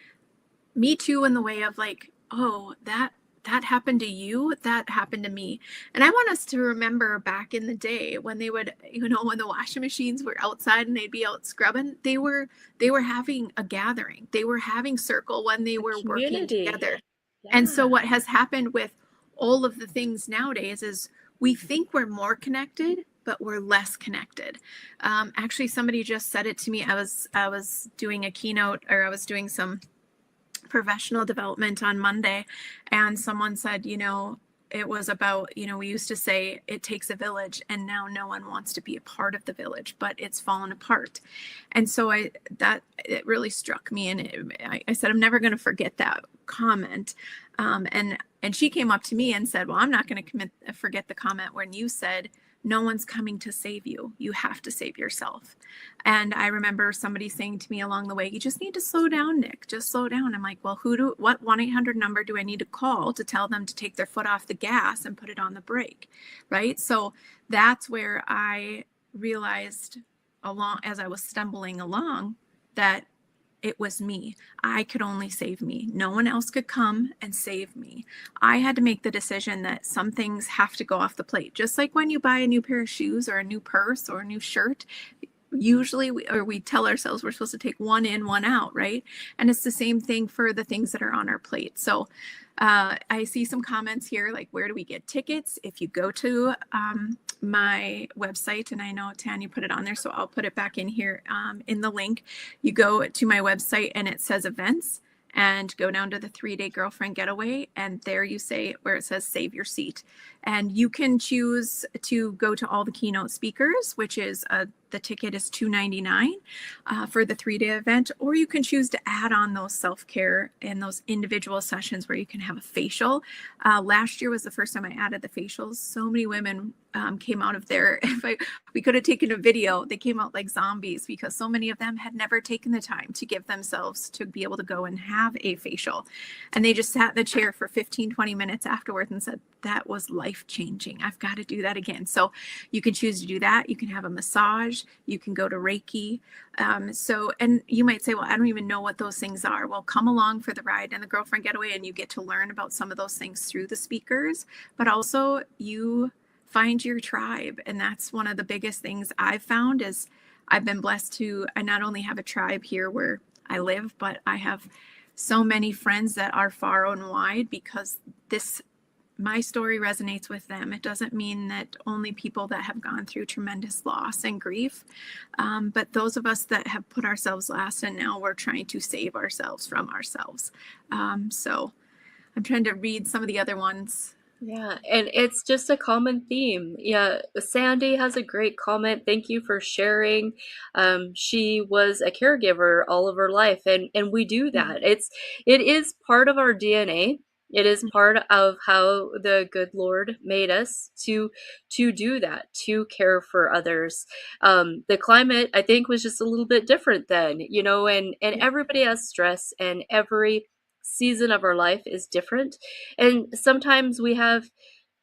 me too, in the way of like, oh, that happened to you, that happened to me. And I want us to remember back in the day when they would, when the washing machines were outside and they'd be out scrubbing, they were having a gathering. They were having circle when they were working together. Yeah. And so what has happened with all of the things nowadays is we think we're more connected, but we're less connected. Actually, somebody just said it to me. I was doing a keynote, or I was doing some professional development on Monday, and someone said, it was about, we used to say it takes a village, and now no one wants to be a part of the village, but it's fallen apart. And so it really struck me. And I said, I'm never going to forget that comment. And she came up to me and said, well, I'm not going to forget the comment when you said, no one's coming to save you. You have to save yourself. And I remember somebody saying to me along the way, you just need to slow down, Nick, just slow down. I'm like, well, what 1-800 number do I need to call to tell them to take their foot off the gas and put it on the brake? Right. So that's where I realized as I was stumbling along that it was me. I could only save me. No one else could come and save me. I had to make the decision that some things have to go off the plate. Just like when you buy a new pair of shoes or a new purse or a new shirt, usually we tell ourselves we're supposed to take one in, one out, right? And it's the same thing for the things that are on our plate. So I see some comments here, like, where do we get tickets? If you go to my website, and I know Tanya put it on there, so I'll put it back in here in the link. You go to my website and it says events, and go down to the 3-day girlfriend getaway, and there you say where it says save your seat. And you can choose to go to all the keynote speakers, which is the ticket is $299 for the 3-day event, or you can choose to add on those self-care and those individual sessions where you can have a facial. Last year was the first time I added the facials. So many women came out of there. We could have taken a video. They came out like zombies, because so many of them had never taken the time to give themselves to be able to go and have a facial. And they just sat in the chair for 15-20 minutes afterwards and said, that was life-changing. I've got to do that again. So you can choose to do that. You can have a massage. You can go to Reiki. And you might say, well, I don't even know what those things are. Well, come along for the ride and the girlfriend getaway, and you get to learn about some of those things through the speakers, but also you find your tribe. And that's one of the biggest things I've found is I've been blessed to, I not only have a tribe here where I live, but I have so many friends that are far and wide because my story resonates with them. It doesn't mean that only people that have gone through tremendous loss and grief, but those of us that have put ourselves last and now we're trying to save ourselves from ourselves. So I'm trying to read some of the other ones. Yeah, and it's just a common theme. Yeah, Sandy has a great comment. Thank you for sharing. She was a caregiver all of her life, and we do that. It is part of our DNA. It is part of how the good Lord made us to do that, to care for others. The climate, I think, was just a little bit different then, and everybody has stress, and every season of our life is different. And sometimes we have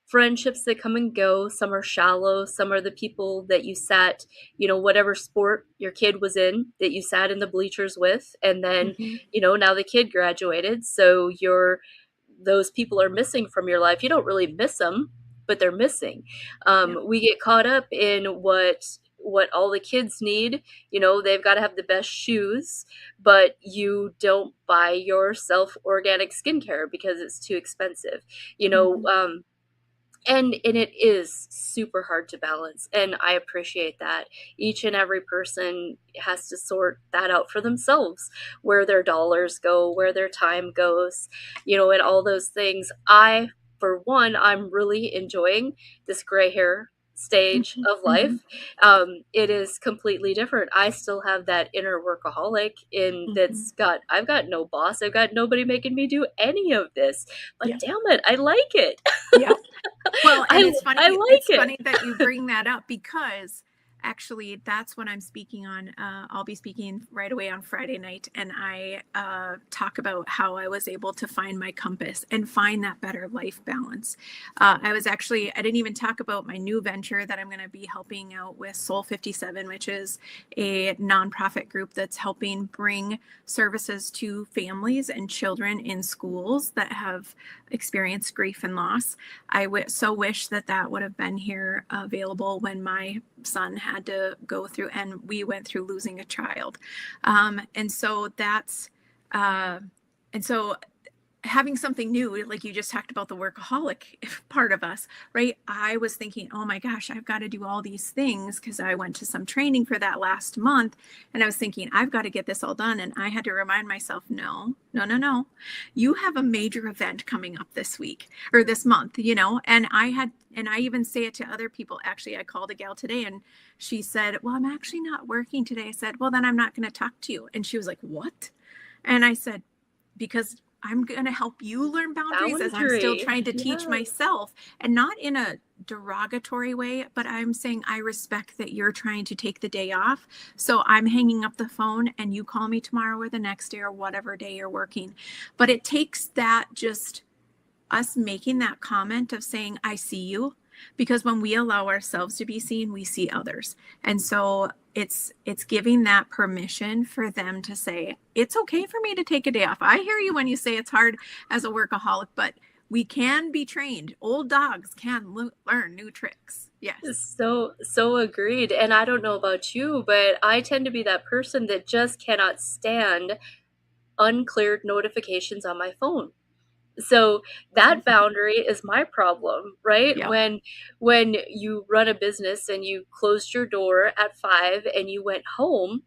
friendships that come and go. Some are shallow. Some are the people that you sat, whatever sport your kid was in, that you sat in the bleachers with. And then, now the kid graduated. So those people are missing from your life. You don't really miss them, but they're missing. We get caught up in what all the kids need. They've got to have the best shoes, but you don't buy yourself organic skincare because it's too expensive. And it is super hard to balance, and I appreciate that. Each and every person has to sort that out for themselves, where their dollars go, where their time goes, and all those things. For one, I'm really enjoying this gray hair stage of life. It is completely different. I still have that inner workaholic I've got no boss. I've got nobody making me do any of this, but damn it, I like it. Yeah. Well, and it's funny. It's funny that you bring that up because actually that's what I'm speaking on. I'll be speaking right away on Friday night, and I talk about how I was able to find my compass and find that better life balance. I didn't even talk about my new venture that I'm going to be helping out with, Soul 57, which is a nonprofit group that's helping bring services to families and children in schools that have experienced grief and loss. I so wish that would have been here available when my son had to go through, and we went through losing a child. And so having something new, like you just talked about the workaholic part of us, right? I was thinking, oh my gosh, I've got to do all these things because I went to some training for that last month. And I was thinking, I've got to get this all done. And I had to remind myself, no. You have a major event coming up this week or this month, and I even say it to other people. Actually, I called a gal today and she said, well, I'm actually not working today. I said, well, then I'm not going to talk to you. And she was like, what? And I said, because I'm going to help you learn boundaries as I'm still trying to teach myself, and not in a derogatory way, but I'm saying I respect that you're trying to take the day off. So I'm hanging up the phone and you call me tomorrow or the next day or whatever day you're working. But it takes that, just us making that comment of saying, I see you, because when we allow ourselves to be seen, we see others. And so it's giving that permission for them to say, it's okay for me to take a day off. I hear you when you say it's hard as a workaholic, but we can be trained. Old dogs can learn new tricks. Yes. So agreed. And I don't know about you, but I tend to be that person that just cannot stand uncleared notifications on my phone. So that boundary is my problem, right? Yeah. When you run a business and you closed your door at 5 and you went home,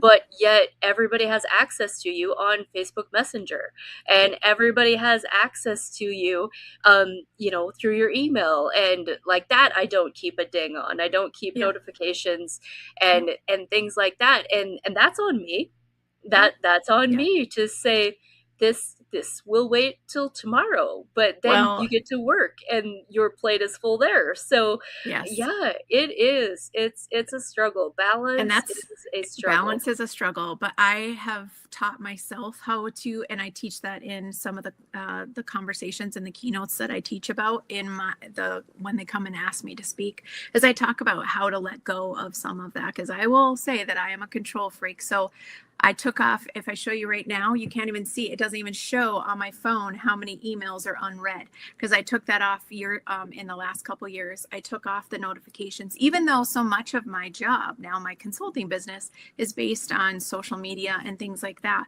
but yet everybody has access to you on Facebook Messenger, and everybody has access to you, through your email, and like that, I don't keep a ding on. I don't keep notifications and things like that, and that's on me. That's on me to say this will wait till tomorrow, but then you get to work and your plate is full there. So yeah, it is. It's a struggle. Balance is a struggle. Balance is a struggle, but I have taught myself how to, and I teach that in some of the conversations and the keynotes that I teach about when they come and ask me to speak, as I talk about how to let go of some of that, because I will say that I am a control freak. So I took off, if I show you right now, you can't even see, it doesn't even show on my phone how many emails are unread, because I took that off in the last couple of years. I took off the notifications, even though so much of my job now, my consulting business, is based on social media and things like that.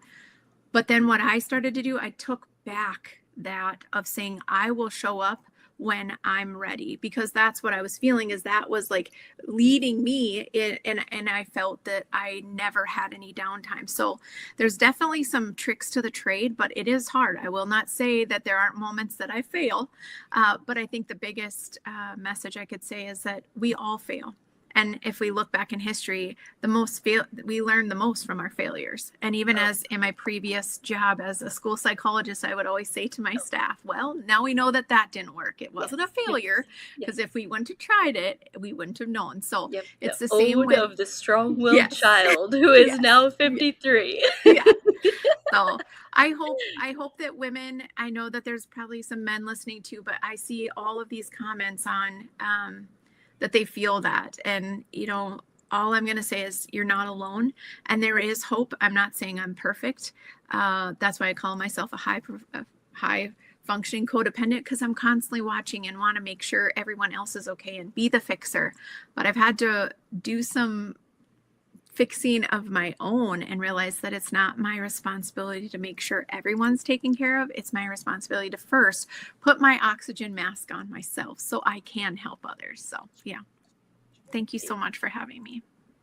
But then what I started to do, I took back that of saying, I will show up when I'm ready, because that's what I was feeling, is that was like leading me in, and I felt that I never had any downtime. So there's definitely some tricks to the trade, but it is hard. I will not say that there aren't moments that I fail, but I think the biggest message I could say is that we all fail. And if we look back in history, we learn the most from our failures. And even as in my previous job as a school psychologist, I would always say to my staff, well, now we know that didn't work. It wasn't a failure, because if we wouldn't have tried it, we wouldn't have known. So it's the same ode with of the strong-willed child who is now 53. So I hope that women, I know that there's probably some men listening too, but I see all of these comments on, that they feel that. And, all I'm going to say is you're not alone, and there is hope. I'm not saying I'm perfect. That's why I call myself a high functioning codependent, because I'm constantly watching and want to make sure everyone else is okay and be the fixer. But I've had to do some fixing of my own and realize that it's not my responsibility to make sure everyone's taken care of. It's my responsibility to first put my oxygen mask on myself so I can help others. So thank you so much for having me.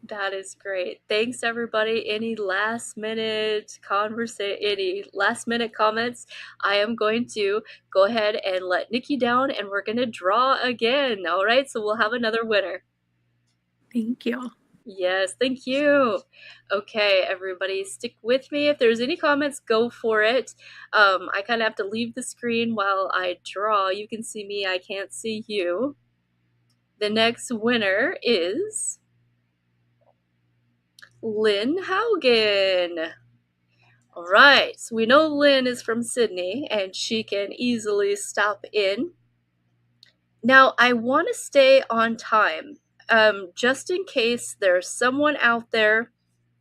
That is great. Thanks, everybody. Any last minute comments? I am going to go ahead and let Nikki down, and we're going to draw again. All right, so we'll have another winner. Thank you. Yes, thank you. Okay, everybody, stick with me. If there's any comments, go for it. I kind of have to leave the screen while I draw. You can see me, I can't see you. The next winner is Lynn Haugen. All right, so we know Lynn is from Sydney, and she can easily stop in. Now, I want to stay on time. Just in case there's someone out there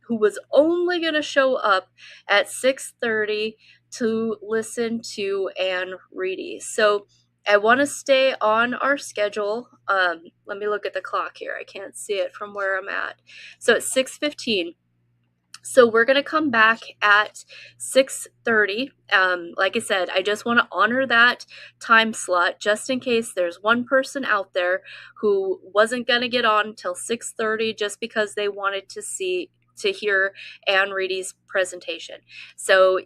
who was only going to show up at 6:30 to listen to Ann Riedy. So I want to stay on our schedule. Let me look at the clock here. I can't see it from where I'm at. So it's 6:15. So we're going to come back at 6:30. Like I said, I just want to honor that time slot just in case there's one person out there who wasn't going to get on until 6:30 just because they wanted to hear Ann Riegy's presentation. So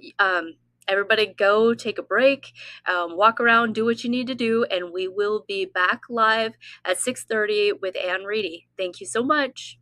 everybody go take a break, walk around, do what you need to do, and we will be back live at 6:30 with Ann Riedy. Thank you so much.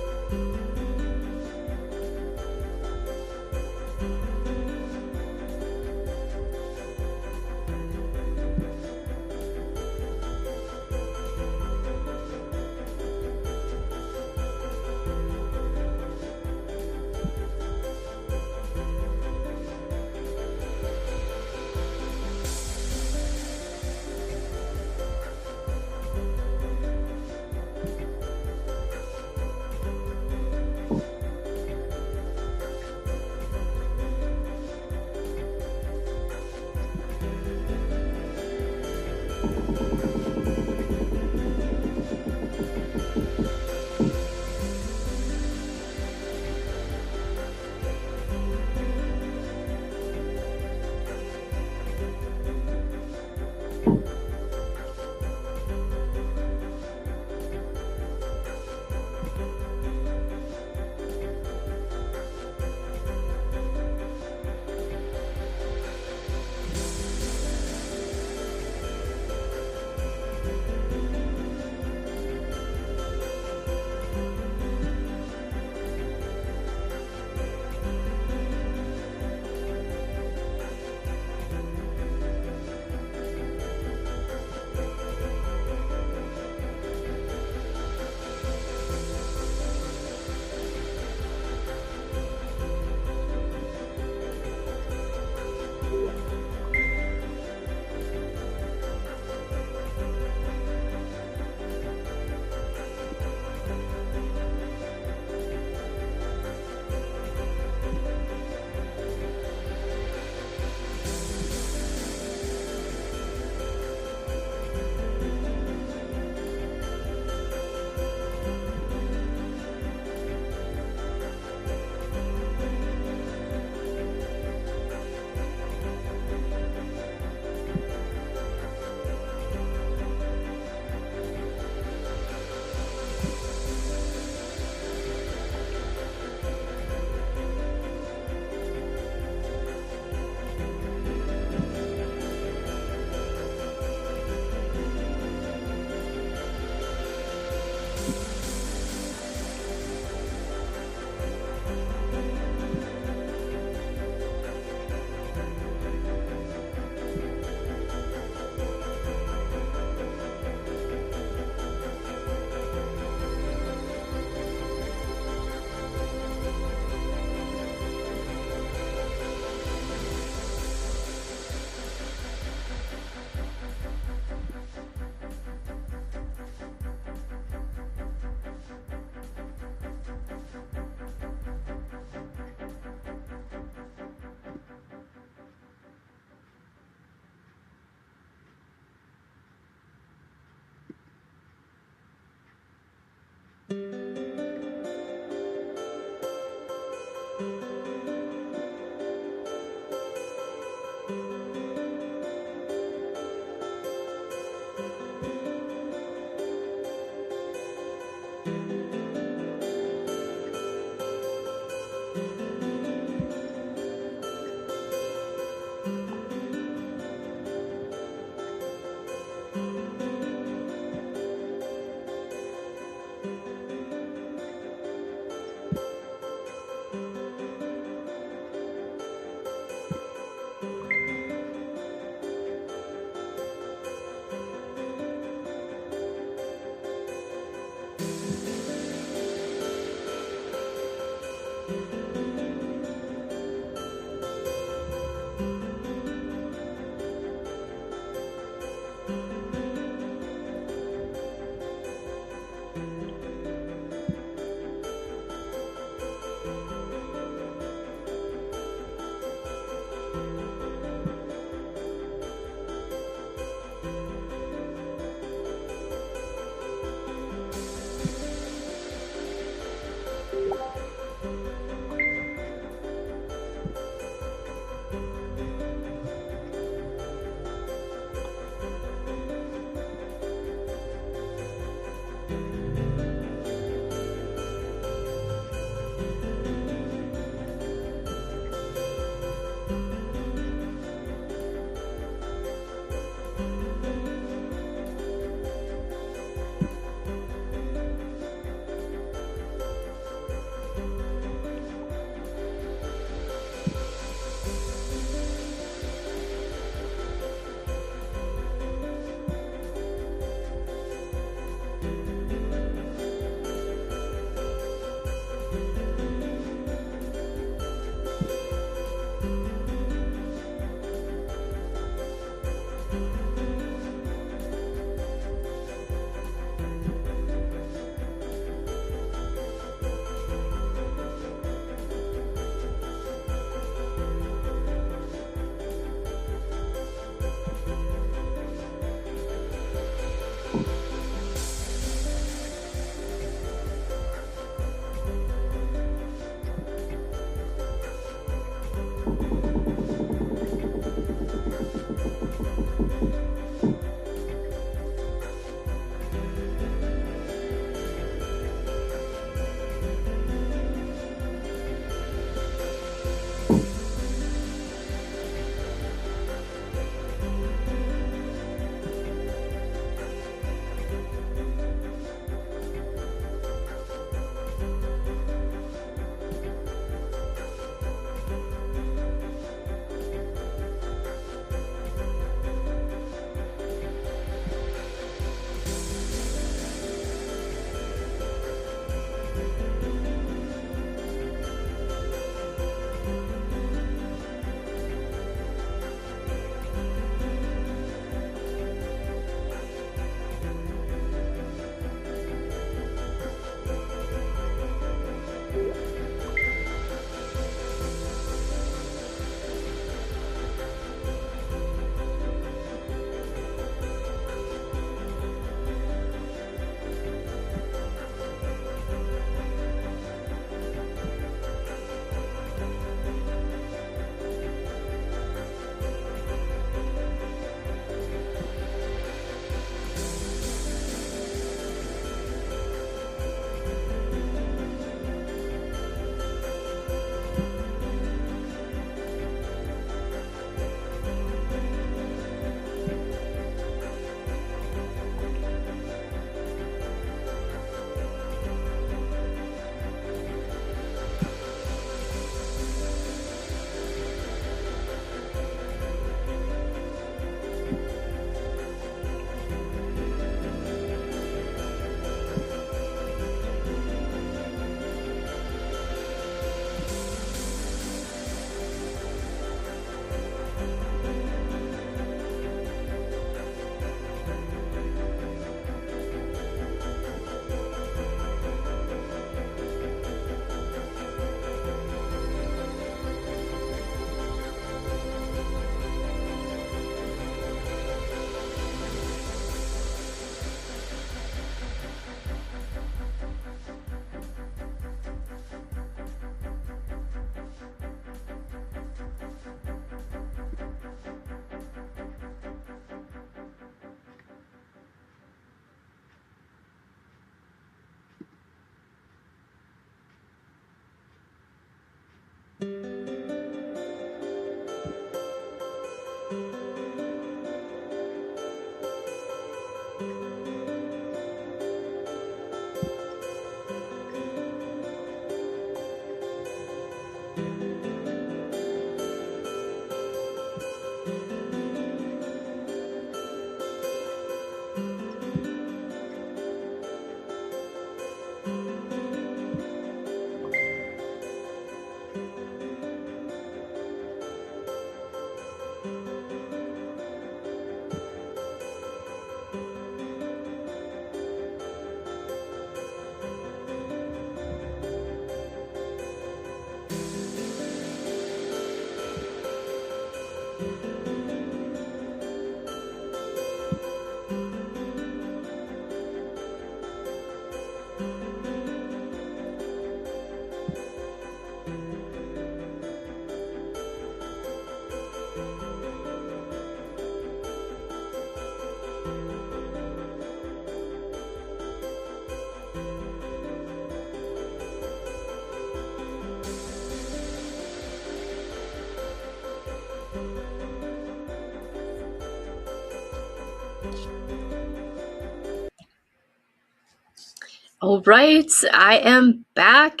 All right, I am back.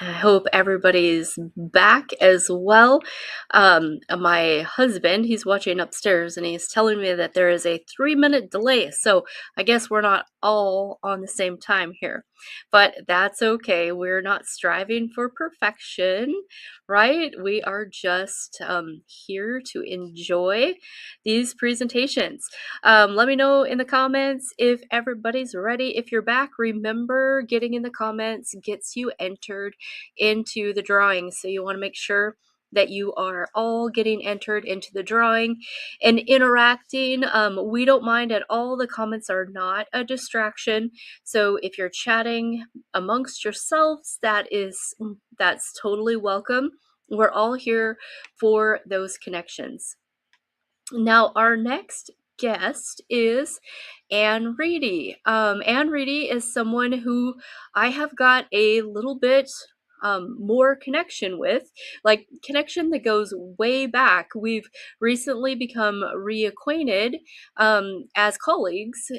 I hope everybody's back as well. My husband, he's watching upstairs and he's telling me that there is a 3-minute delay. So I guess we're not all on the same time here, but that's okay. We're not striving for perfection, right? We are just here to enjoy these presentations. Let me know in the comments if everybody's ready. If you're back, remember getting in the comments gets you entered into the drawing. So you want to make sure that you are all getting entered into the drawing and interacting. We don't mind at all. The comments are not a distraction. So if you're chatting amongst yourselves, that's totally welcome. We're all here for those connections. Now, our next guest is Ann Riedy. Ann Riedy is someone who I have got a little bit more connection with, like connection that goes way back. We've recently become reacquainted as colleagues,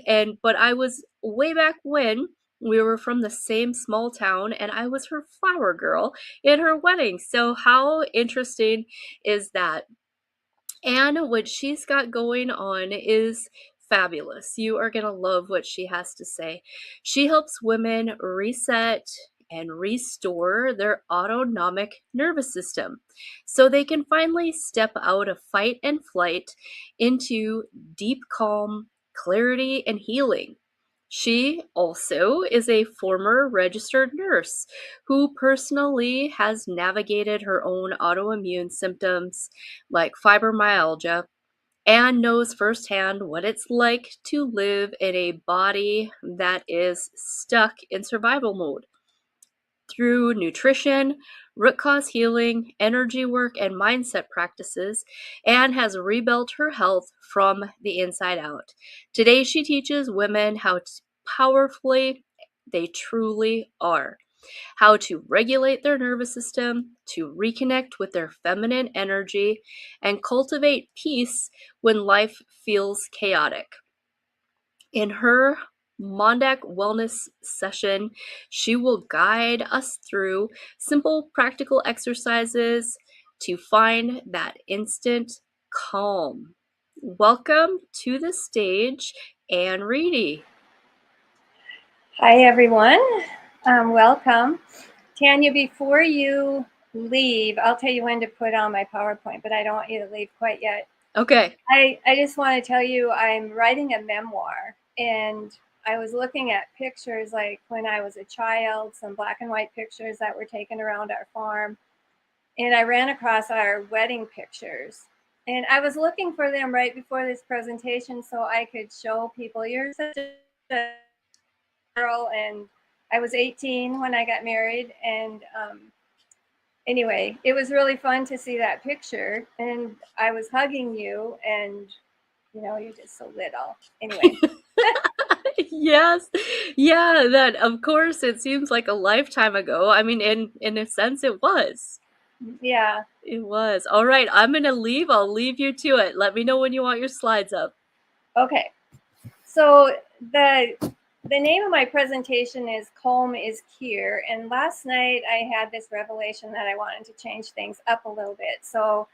but I was way back when we were from the same small town, and I was her flower girl in her wedding. So how interesting is that? And what she's got going on is fabulous. You are going to love what she has to say. She helps women reset and restore their autonomic nervous system so they can finally step out of fight and flight into deep calm, clarity, and healing. She also is a former registered nurse who personally has navigated her own autoimmune symptoms like fibromyalgia and knows firsthand what it's like to live in a body that is stuck in survival mode. Through nutrition, root cause healing, energy work, and mindset practices, Anne has rebuilt her health from the inside out. Today, she teaches women how powerfully they truly are, how to regulate their nervous system, to reconnect with their feminine energy, and cultivate peace when life feels chaotic. In her MonDak wellness session, she will guide us through simple practical exercises to find that instant calm. Welcome to the stage, Ann Riedy. Hi, everyone. Welcome. Tanya, before you leave, I'll tell you when to put on my PowerPoint, but I don't want you to leave quite yet. Okay. I just want to tell you I'm writing a memoir, and I was looking at pictures like when I was a child, some black and white pictures that were taken around our farm, and I ran across our wedding pictures. And I was looking for them right before this presentation so I could show people. You're such a girl, and I was 18 when I got married, and anyway, it was really fun to see that picture, and I was hugging you, and you're just so little. Anyway. Yes. Yeah, that of course it seems like a lifetime ago. I mean, in a sense it was. Yeah. It was. All right, I'm going to leave. I'll leave you to it. Let me know when you want your slides up. Okay. So the name of my presentation is Calm is Cure. And last night I had this revelation that I wanted to change things up a little bit. So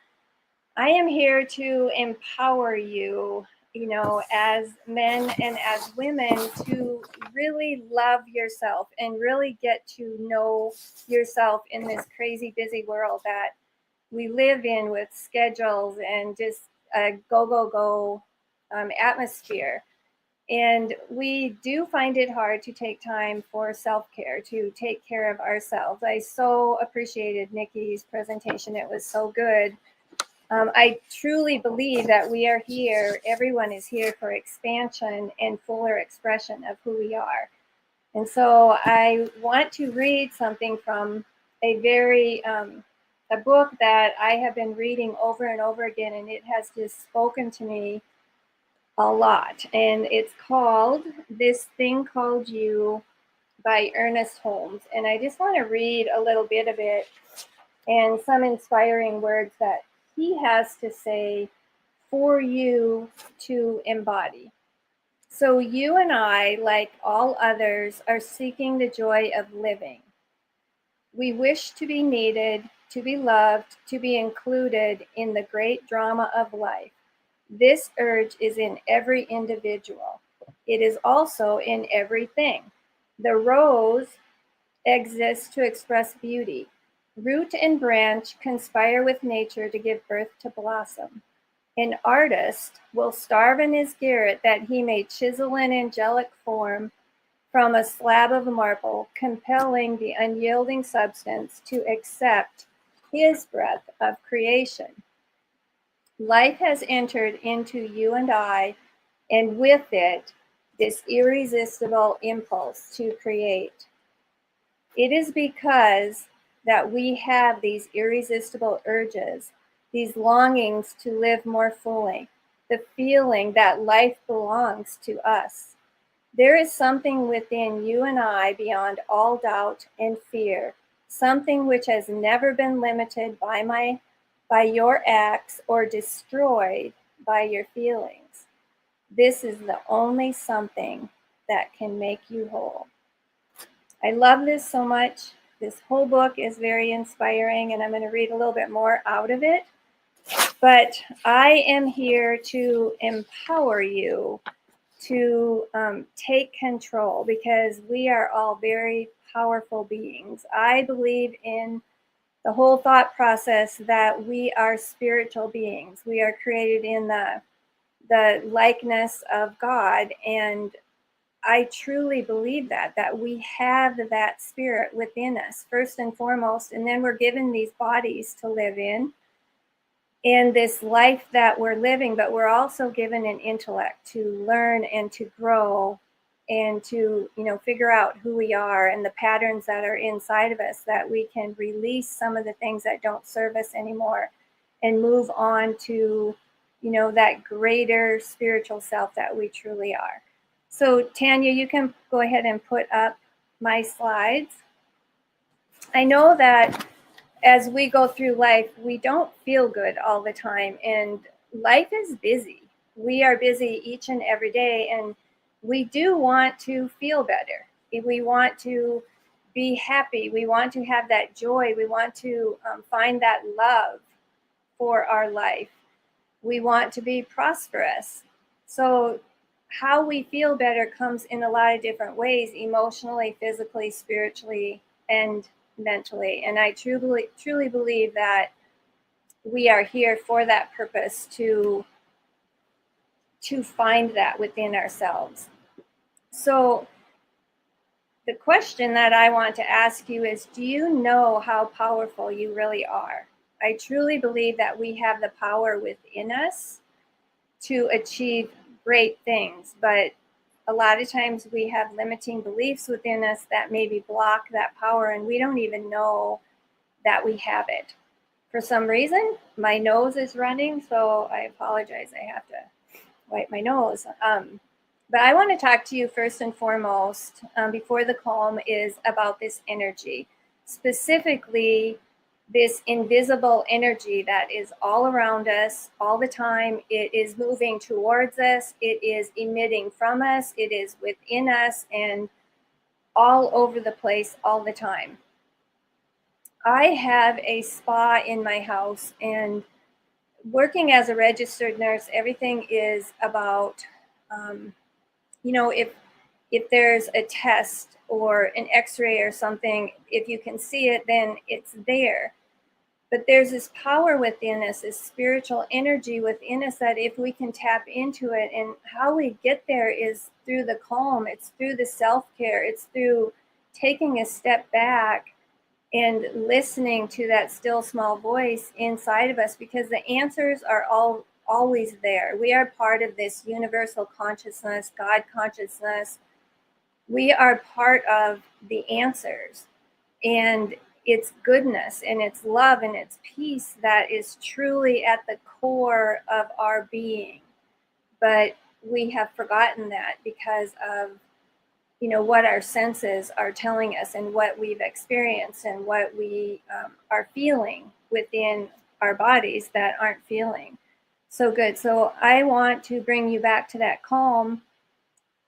I am here to empower you, as men and as women, to really love yourself and really get to know yourself in this crazy busy world that we live in with schedules and just a go atmosphere. And we do find it hard to take time for self-care, to take care of ourselves. I so appreciated Nikki's presentation. It was so good. I truly believe that we are here, everyone is here for expansion and fuller expression of who we are. And so I want to read something from a book that I have been reading over and over again, and it has just spoken to me a lot. And it's called This Thing Called You by Ernest Holmes. And I just want to read a little bit of it and some inspiring words that he has to say for you to embody. So you and I, like all others, are seeking the joy of living. We wish to be needed, to be loved, to be included in the great drama of life. This urge is in every individual. It is also in everything. The rose exists to express beauty. Root and branch conspire with nature to give birth to blossom. An artist will starve in his garret that he may chisel an angelic form from a slab of marble, compelling the unyielding substance to accept his breath of creation. Life has entered into you and I, and with it, this irresistible impulse to create. It is because that we have these irresistible urges, these longings to live more fully, the feeling that life belongs to us. There is something within you and I beyond all doubt and fear, something which has never been limited by your acts or destroyed by your feelings. This is the only something that can make you whole. I love this so much. This whole book is very inspiring, and I'm going to read a little bit more out of it. But I am here to empower you to take control, because we are all very powerful beings. I believe in the whole thought process that we are spiritual beings. We are created in the likeness of God, and I truly believe that we have that spirit within us, first and foremost, and then we're given these bodies to live in this life that we're living, but we're also given an intellect to learn and to grow and to, figure out who we are and the patterns that are inside of us, that we can release some of the things that don't serve us anymore and move on to, that greater spiritual self that we truly are. So Tanya, you can go ahead and put up my slides. I know that as we go through life, we don't feel good all the time, and life is busy. We are busy each and every day, and we do want to feel better. We want to be happy. We want to have that joy. We want to find that love for our life. We want to be prosperous. So how we feel better comes in a lot of different ways: emotionally, physically, spiritually, and mentally. And I truly believe that we are here for that purpose, to find that within ourselves. So the question that I want to ask you is, do you know how powerful you really are? I truly believe that we have the power within us to achieve great things, but a lot of times we have limiting beliefs within us that maybe block that power, and we don't even know that we have it. For some reason, my nose is running, so I apologize. I have to wipe my nose. But I want to talk to you first and foremost, before the calm, is about this energy, specifically this invisible energy that is all around us all the time. It is moving towards us. It is emitting from us. It is within us and all over the place all the time. I have a spa in my house, and working as a registered nurse, everything is about, if there's a test or an x-ray or something, if you can see it, then it's there. But there's this power within us, this spiritual energy within us, that if we can tap into it, and how we get there is through the calm, it's through the self-care, it's through taking a step back and listening to that still small voice inside of us, because the answers are always there. We are part of this universal consciousness, God consciousness. We are part of the answers, and it's goodness and it's love and it's peace that is truly at the core of our being. But we have forgotten that because of what our senses are telling us and what we've experienced and what we are feeling within our bodies that aren't feeling so good. So I want to bring you back to that calm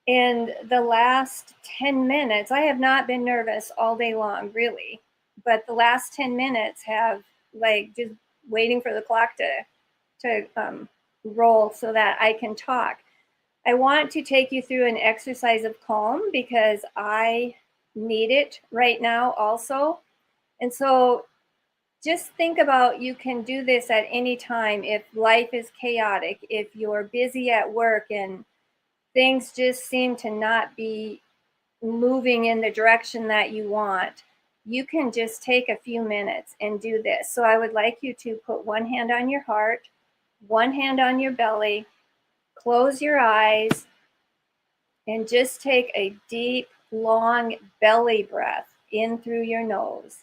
And the last 10 minutes, I have not been nervous all day long, really. But the last 10 minutes have like just waiting for the clock to roll so that I can talk. I want to take you through an exercise of calm because I need it right now also. And so just think about, you can do this at any time. If life is chaotic, if you're busy at work and things just seem to not be moving in the direction that you want, you can just take a few minutes and do this. So I would like you to put one hand on your heart, one hand on your belly, close your eyes, and just take a deep, long belly breath in through your nose.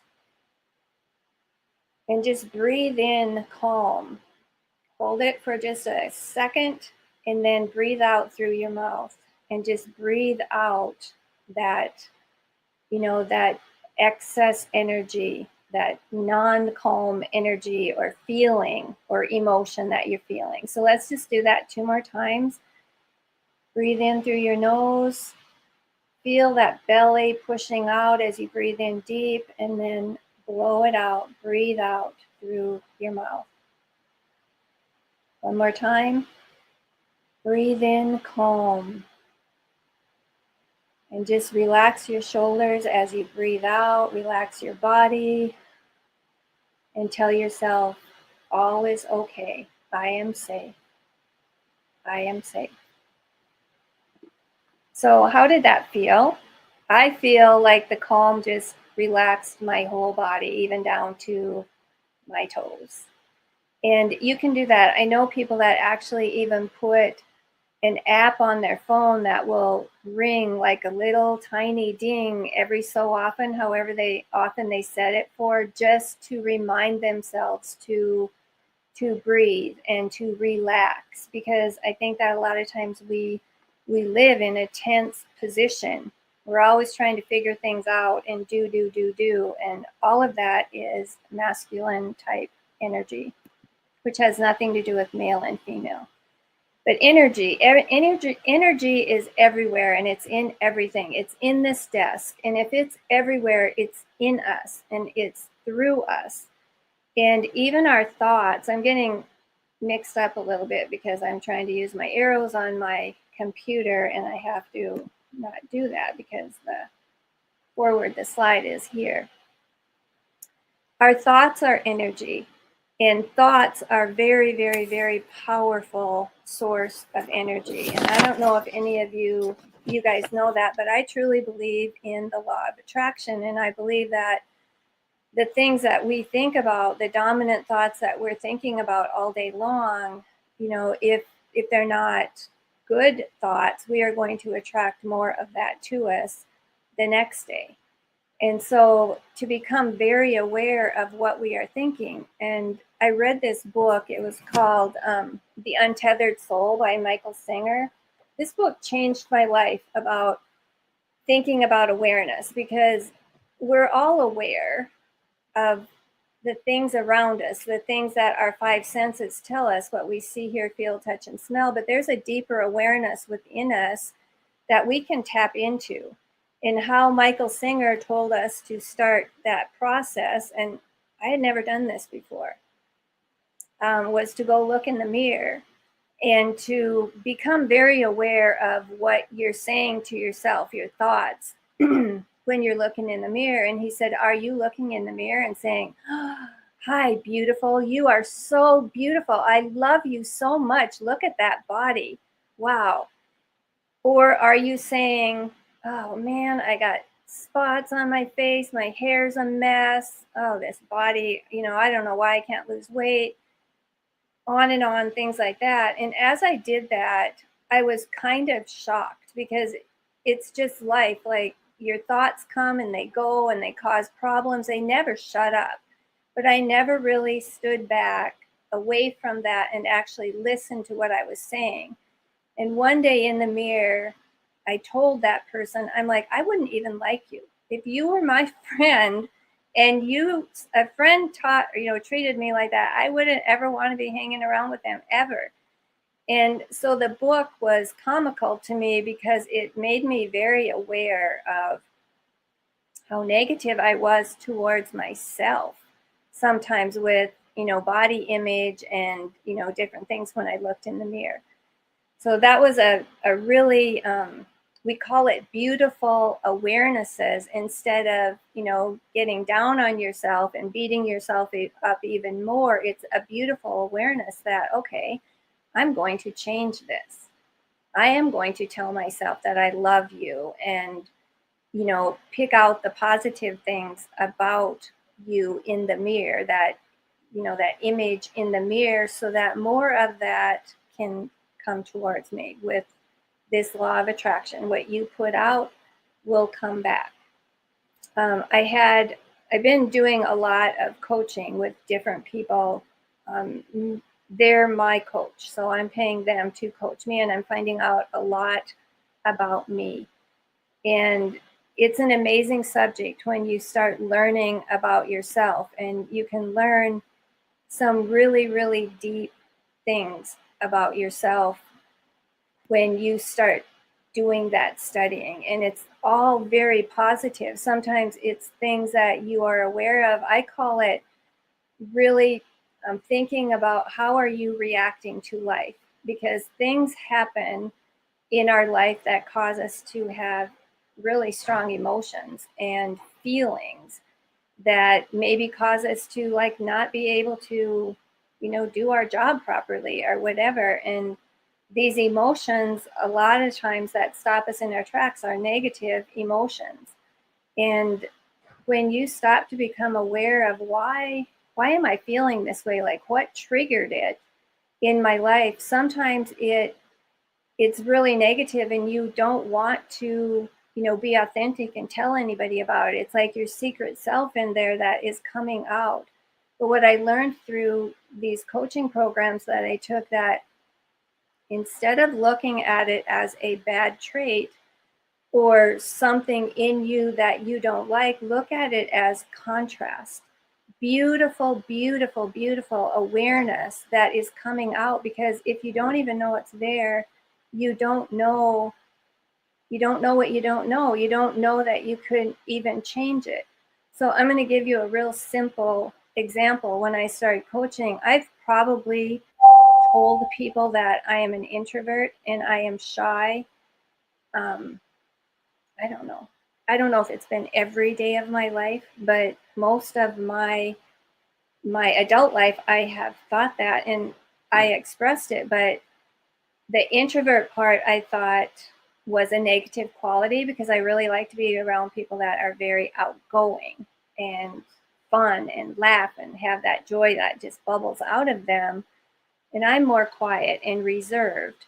And just breathe in calm. Hold it for just a second and then breathe out through your mouth. And just breathe out that, that excess energy, that non-calm energy or feeling or emotion that you're feeling. So let's just do that 2 more times. Breathe in through your nose. Feel that belly pushing out as you breathe in deep, and then blow it out. Breathe out through your mouth. One more time. Breathe in calm. And just relax your shoulders as you breathe out. Relax your body. And tell yourself, all is okay. I am safe. I am safe. So how did that feel? I feel like the calm just relaxed my whole body, even down to my toes. And you can do that. I know people that actually even put an app on their phone that will ring like a little tiny ding every so often, however often they set it for, just to remind themselves to breathe and to relax. Because I think that a lot of times we live in a tense position. We're always trying to figure things out and do. And all of that is masculine type energy, which has nothing to do with male and female. But energy is everywhere, and it's in everything. It's in this desk. And if it's everywhere, it's in us and it's through us. And even our thoughts, I'm getting mixed up a little bit because I'm trying to use my arrows on my computer, and I have to not do that because the slide is here. Our thoughts are energy, and thoughts are very, very, very powerful source of energy. And I don't know if any of you guys know that, but I truly believe in the law of attraction, and I believe that the things that we think about, the dominant thoughts that we're thinking about all day long, if they're not good thoughts, we are going to attract more of that to us the next day. And so to become very aware of what we are thinking. And I read this book, it was called The Untethered Soul by Michael Singer. This book changed my life about thinking about awareness, because we're all aware of the things around us, the things that our 5 senses tell us, what we see, hear, feel, touch, and smell. But there's a deeper awareness within us that we can tap into. And how Michael Singer told us to start that process, and I had never done this before, was to go look in the mirror and to become very aware of what you're saying to yourself, your thoughts, when you're looking in the mirror. And he said, are you looking in the mirror and saying, hi, beautiful, you are so beautiful, I love you so much, look at that body, wow? Or are you saying, oh man, I got spots on my face, my hair's a mess, oh, this body, I don't know why I can't lose weight, on and on, things like that. And as I did that, I was kind of shocked, because it's just life. Like, your thoughts come and they go and they cause problems. They never shut up. But I never really stood back away from that and actually listened to what I was saying. And one day in the mirror, I told that person, I'm like, I wouldn't even like you. If you were my friend and a friend treated me like that, I wouldn't ever want to be hanging around with them ever. And so the book was comical to me because it made me very aware of how negative I was towards myself, sometimes with, body image and, different things when I looked in the mirror. So that was a really, we call it beautiful awarenesses instead of, getting down on yourself and beating yourself up even more. It's a beautiful awareness that, okay, I'm going to change this. I am going to tell myself that I love you and, pick out the positive things about you in the mirror, that, that image in the mirror, so that more of that can come towards me with this law of attraction. What you put out will come back. I've been doing a lot of coaching with different people. They're my coach, so I'm paying them to coach me, and I'm finding out a lot about me. And it's an amazing subject when you start learning about yourself, and you can learn some really, really deep things about yourself when you start doing that studying. And it's all very positive. Sometimes it's things that you are aware of. I call it really thinking about how are you reacting to life, because things happen in our life that cause us to have really strong emotions and feelings that maybe cause us to like not be able to, do our job properly or whatever. And these emotions, a lot of times that stop us in our tracks, are negative emotions. And when you stop to become aware of why am I feeling this way? Like, what triggered it in my life? Sometimes it's really negative and you don't want to, be authentic and tell anybody about it. It's like your secret self in there that is coming out. But what I learned through these coaching programs that I took, that instead of looking at it as a bad trait or something in you that you don't like, look at it as contrast. Beautiful, beautiful, beautiful awareness that is coming out, because if you don't even know it's there, you don't know what you don't know. You don't know that you could even change it. So I'm going to give you a real simple example. When I started coaching, I've probably told people that I am an introvert and I am shy. I don't know. I don't know if it's been every day of my life, but most of my adult life, I have thought that and I expressed it. But the introvert part, I thought, was a negative quality, because I really like to be around people that are very outgoing and fun and laugh and have that joy that just bubbles out of them. And I'm more quiet and reserved.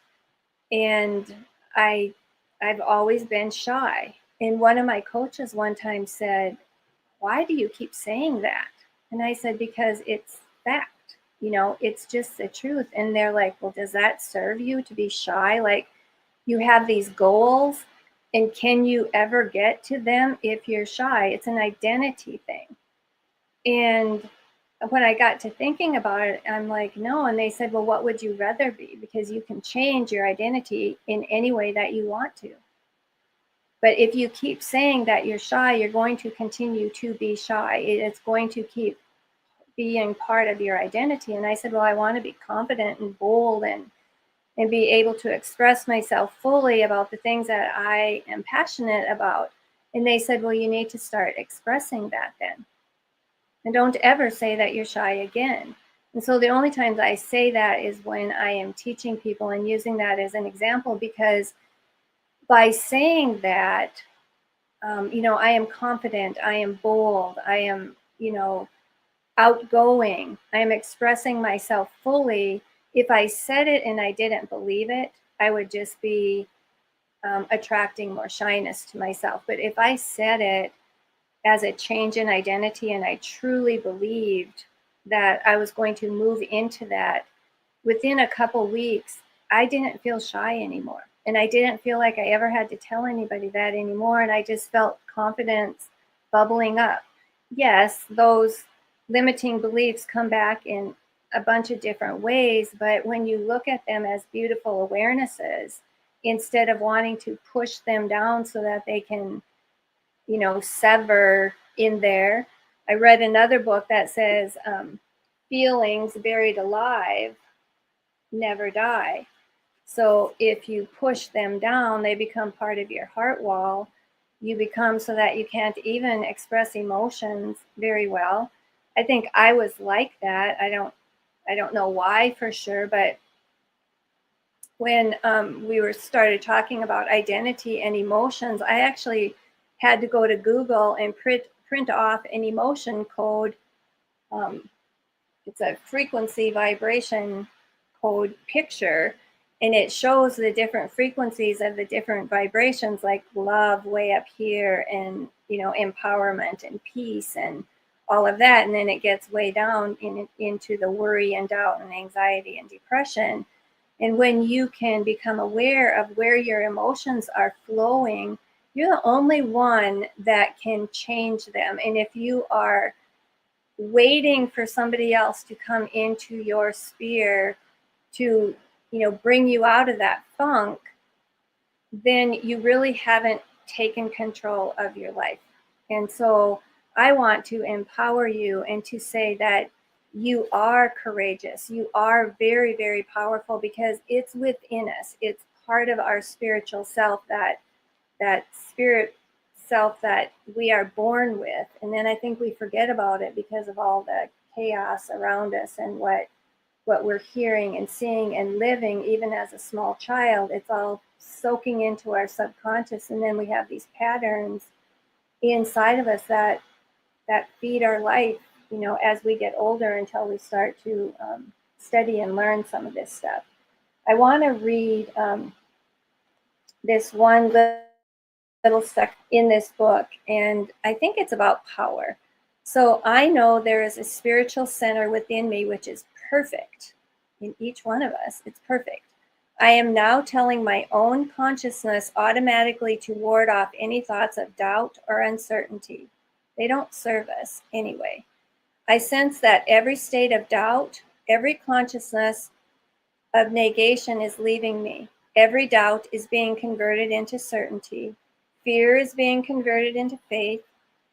And I've always been shy. And one of my coaches one time said, "Why do you keep saying that?" And I said, "Because it's fact. It's just the truth." And they're like, "Well, does that serve you to be shy? Like, you have these goals, and can you ever get to them if you're shy? It's an identity thing." And when I got to thinking about it, I'm like, no. And they said, "Well, what would you rather be? Because you can change your identity in any way that you want to. But if you keep saying that you're shy, you're going to continue to be shy. It's going to keep being part of your identity." And I said, "Well, I want to be confident and bold and be able to express myself fully about the things that I am passionate about." And they said, "Well, you need to start expressing that then. And don't ever say that you're shy again." And so the only times I say that is when I am teaching people and using that as an example, because by saying that, I am confident, I am bold, I am, outgoing, I am expressing myself fully. If I said it and I didn't believe it, I would just be attracting more shyness to myself. But if I said it as a change in identity and I truly believed that I was going to move into that, within a couple weeks, I didn't feel shy anymore. And I didn't feel like I ever had to tell anybody that anymore. And I just felt confidence bubbling up. Yes, those limiting beliefs come back in a bunch of different ways, but when you look at them as beautiful awarenesses, instead of wanting to push them down so that they can, you know, sever in there. I read another book that says feelings buried alive never die. So if you push them down, they become part of your heart wall. You become so that you can't even express emotions very well. I think I was like that. I don't know why for sure, but when we were started talking about identity and emotions, I actually had to go to Google and print off an emotion code. It's a frequency vibration code picture, and it shows the different frequencies of the different vibrations, like love way up here, and you know, empowerment and peace and all of that, and then it gets way down into the worry and doubt and anxiety and depression. And when you can become aware of where your emotions are flowing, you're the only one that can change them. And if you are waiting for somebody else to come into your sphere to, you know, bring you out of that funk, then you really haven't taken control of your life. And so I want to empower you and to say that you are courageous. You are very, very powerful, because it's within us. It's part of our spiritual self, that spirit self that we are born with. And then I think we forget about it because of all the chaos around us and what we're hearing and seeing and living, even as a small child. It's all soaking into our subconscious, and then we have these patterns inside of us that feed our life, you know, as we get older, until we start to study and learn some of this stuff. I want to read this one little section in this book, and I think it's about power. So I know there is a spiritual center within me which is perfect. In each one of us, it's perfect. I am now telling my own consciousness automatically to ward off any thoughts of doubt or uncertainty. They don't serve us anyway. I sense that every state of doubt, every consciousness of negation is leaving me. Every doubt is being converted into certainty. Fear is being converted into faith.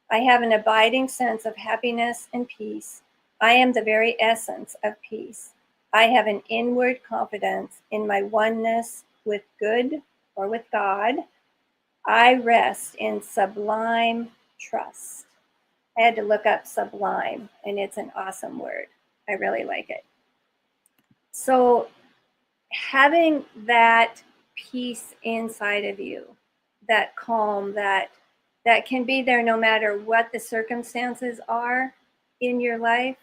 I have an abiding sense of happiness and peace. I am the very essence of peace. I have an inward confidence in my oneness with good, or with God. I rest in sublime trust. I had to look up sublime, and it's an awesome word. I really like it. So having that peace inside of you, that calm, that can be there no matter what the circumstances are in your life,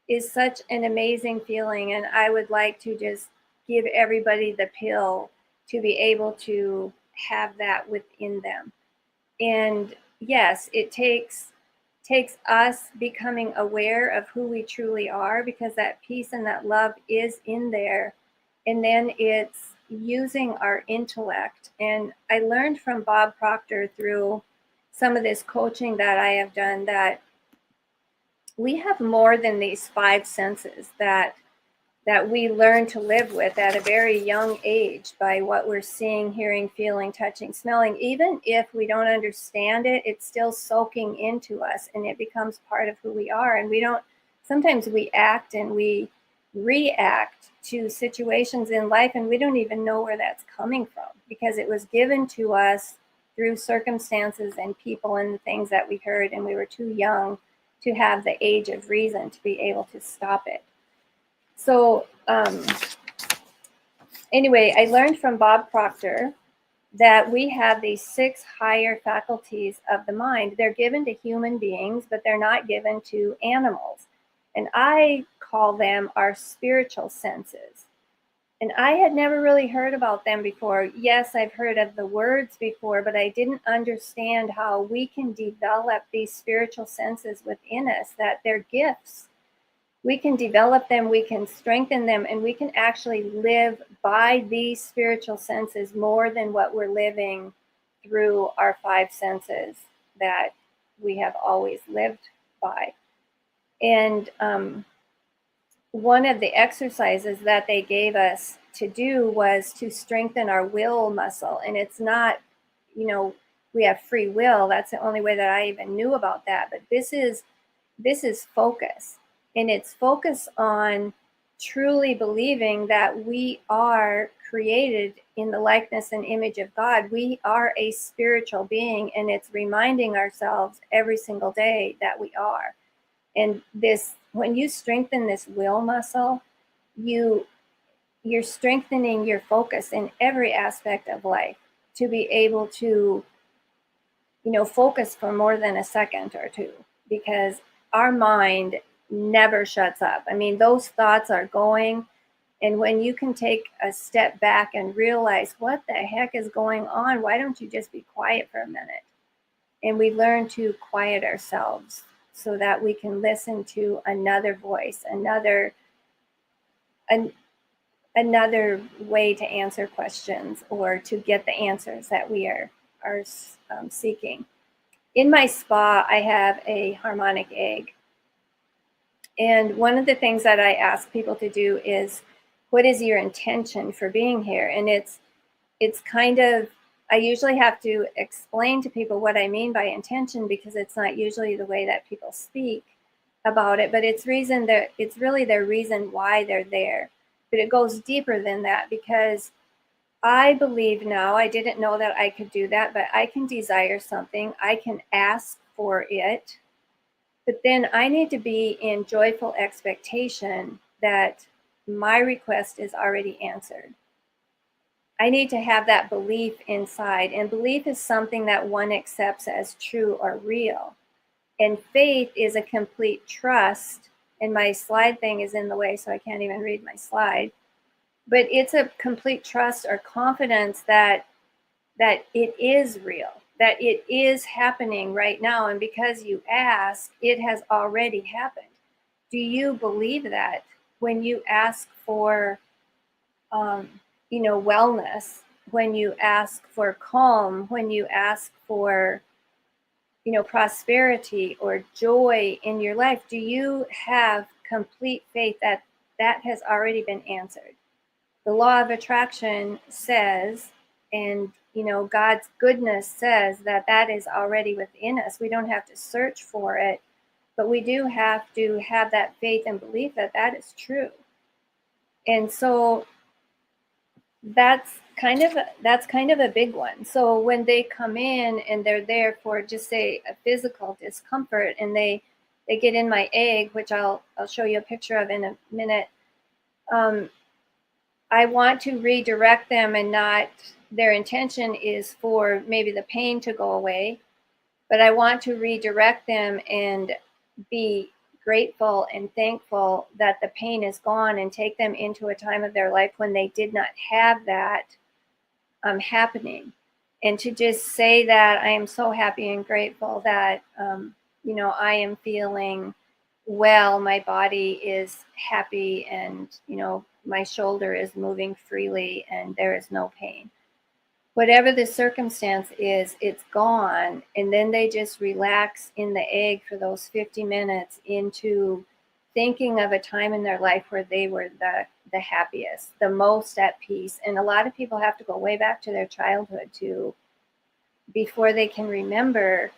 is such an amazing feeling. And I would like to just give everybody the pill to be able to have that within them. And yes, it takes us becoming aware of who we truly are, because that peace and that love is in there. And then it's using our intellect. And I learned from Bob Proctor through some of this coaching that I have done that we have more than these five senses that we learn to live with at a very young age, by what we're seeing, hearing, feeling, touching, smelling. Even if we don't understand it, it's still soaking into us, and it becomes part of who we are. And sometimes we act and we react to situations in life, and we don't even know where that's coming from, because it was given to us through circumstances and people and the things that we heard, and we were too young to have the age of reason to be able to stop it. So anyway, I learned from Bob Proctor that we have these 6 higher faculties of the mind. They're given to human beings, but they're not given to animals. And I call them our spiritual senses. And I had never really heard about them before. Yes, I've heard of the words before, but I didn't understand how we can develop these spiritual senses within us, that they're gifts. We can develop them, we can strengthen them, and we can actually live by these spiritual senses more than what we're living through our 5 senses that we have always lived by. And one of the exercises that they gave us to do was to strengthen our will muscle. And it's not, we have free will. That's the only way that I even knew about that. But this is focus. And it's focus on truly believing that we are created in the likeness and image of God. We are a spiritual being, and it's reminding ourselves every single day that we are. And this, when you strengthen this will muscle, you're strengthening your focus in every aspect of life to be able to, focus for more than a second or two, because our mind never shuts up. I mean, those thoughts are going. And when you can take a step back and realize what the heck is going on, why don't you just be quiet for a minute? And we learn to quiet ourselves so that we can listen to another voice, another way to answer questions or to get the answers that we are seeking. In my spa, I have a harmonic egg. And one of the things that I ask people to do is, what is your intention for being here? And it's kind of, I usually have to explain to people what I mean by intention, because it's not usually the way that people speak about it, but it's really their reason why they're there. But it goes deeper than that, because I believe now, I didn't know that I could do that, but I can desire something, I can ask for it, but then I need to be in joyful expectation that my request is already answered. I need to have that belief inside, and belief is something that one accepts as true or real. And faith is a complete trust, and my slide thing is in the way, so I can't even read my slide. But it's a complete trust or confidence that it is real, that it is happening right now. And because you ask, it has already happened. Do you believe that when you ask for, wellness, when you ask for calm, when you ask for, prosperity or joy in your life, do you have complete faith that that has already been answered? The law of attraction says, and God's goodness says that that is already within us. We don't have to search for it, but we do have to have that faith and belief that that is true. And so that's kind of a big one. So when they come in and they're there for just say a physical discomfort, and they get in my egg, which I'll show you a picture of in a minute, I want to redirect them, and not, their intention is for maybe the pain to go away, but I want to redirect them and be grateful and thankful that the pain is gone, and take them into a time of their life when they did not have that happening. And to just say that I am so happy and grateful that, I am feeling well, my body is happy, and, my shoulder is moving freely, and there is no pain. Whatever the circumstance is, it's gone. And then they just relax in the egg for those 50 minutes into thinking of a time in their life where they were the happiest, the most at peace. And a lot of people have to go way back to their childhood before they can remember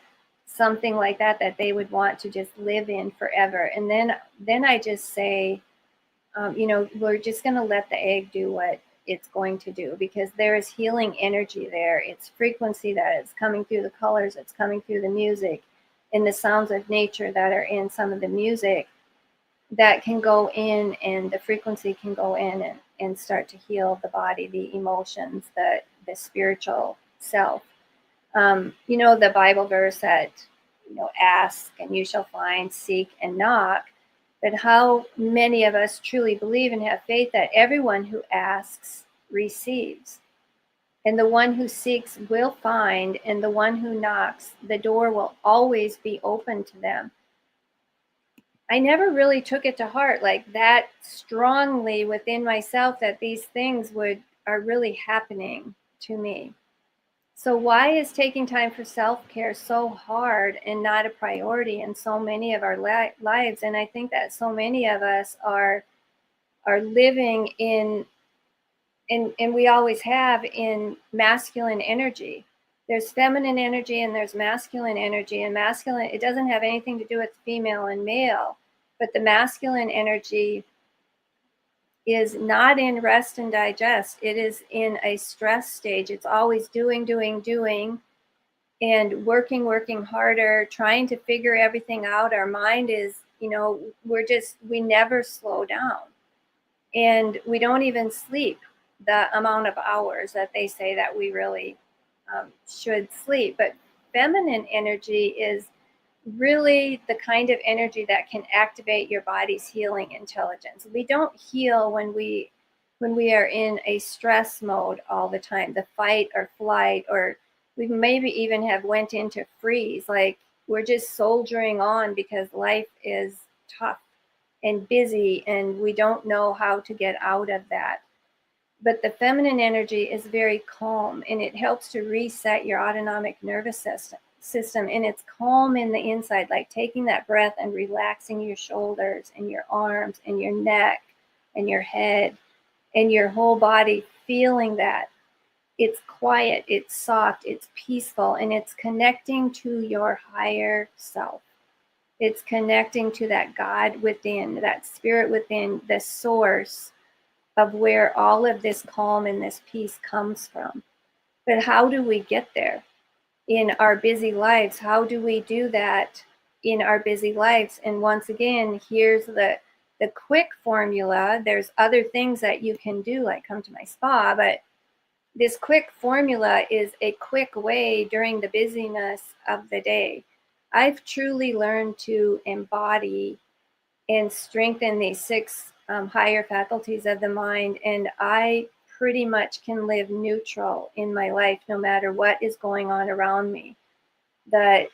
something like that they would want to just live in forever. And then I just say, we're just going to let the egg do what it's going to do, because there is healing energy there. It's frequency that is coming through the colors, it's coming through the music, and the sounds of nature that are in some of the music that can go in, and the frequency can go in and start to heal the body, the emotions, the spiritual self. The Bible verse that, ask and you shall find, seek and knock. But how many of us truly believe and have faith that everyone who asks receives, and the one who seeks will find, and the one who knocks, the door will always be open to them? I never really took it to heart like that strongly within myself, that these things are really happening to me. So why is taking time for self-care so hard and not a priority in so many of our lives? And I think that so many of us are are living in, and we always have, in masculine energy. There's feminine energy and there's masculine energy, and masculine, it doesn't have anything to do with female and male, but the masculine energy is not in rest and digest. It is in a stress stage. It's always doing, and working harder, trying to figure everything out. Our mind is, we never slow down. And we don't even sleep the amount of hours that they say that we really should sleep. But feminine energy is really the kind of energy that can activate your body's healing intelligence. We don't heal when we are in a stress mode all the time, the fight or flight, or we maybe even have went into freeze, like we're just soldiering on because life is tough and busy and we don't know how to get out of that. But the feminine energy is very calm, and it helps to reset your autonomic nervous system, and it's calm in the inside, like taking that breath and relaxing your shoulders and your arms and your neck and your head and your whole body, feeling that. It's quiet, it's soft, it's peaceful, and it's connecting to your higher self. It's connecting to that God within, that spirit within, the source of where all of this calm and this peace comes from. But how do we get there in our busy lives? How do we do that in our busy lives? And once again, here's the quick formula. There's other things that you can do, like come to my spa, but this quick formula is a quick way during the busyness of the day. I've truly learned to embody and strengthen these 6 higher faculties of the mind, and I pretty much can live neutral in my life no matter what is going on around me. The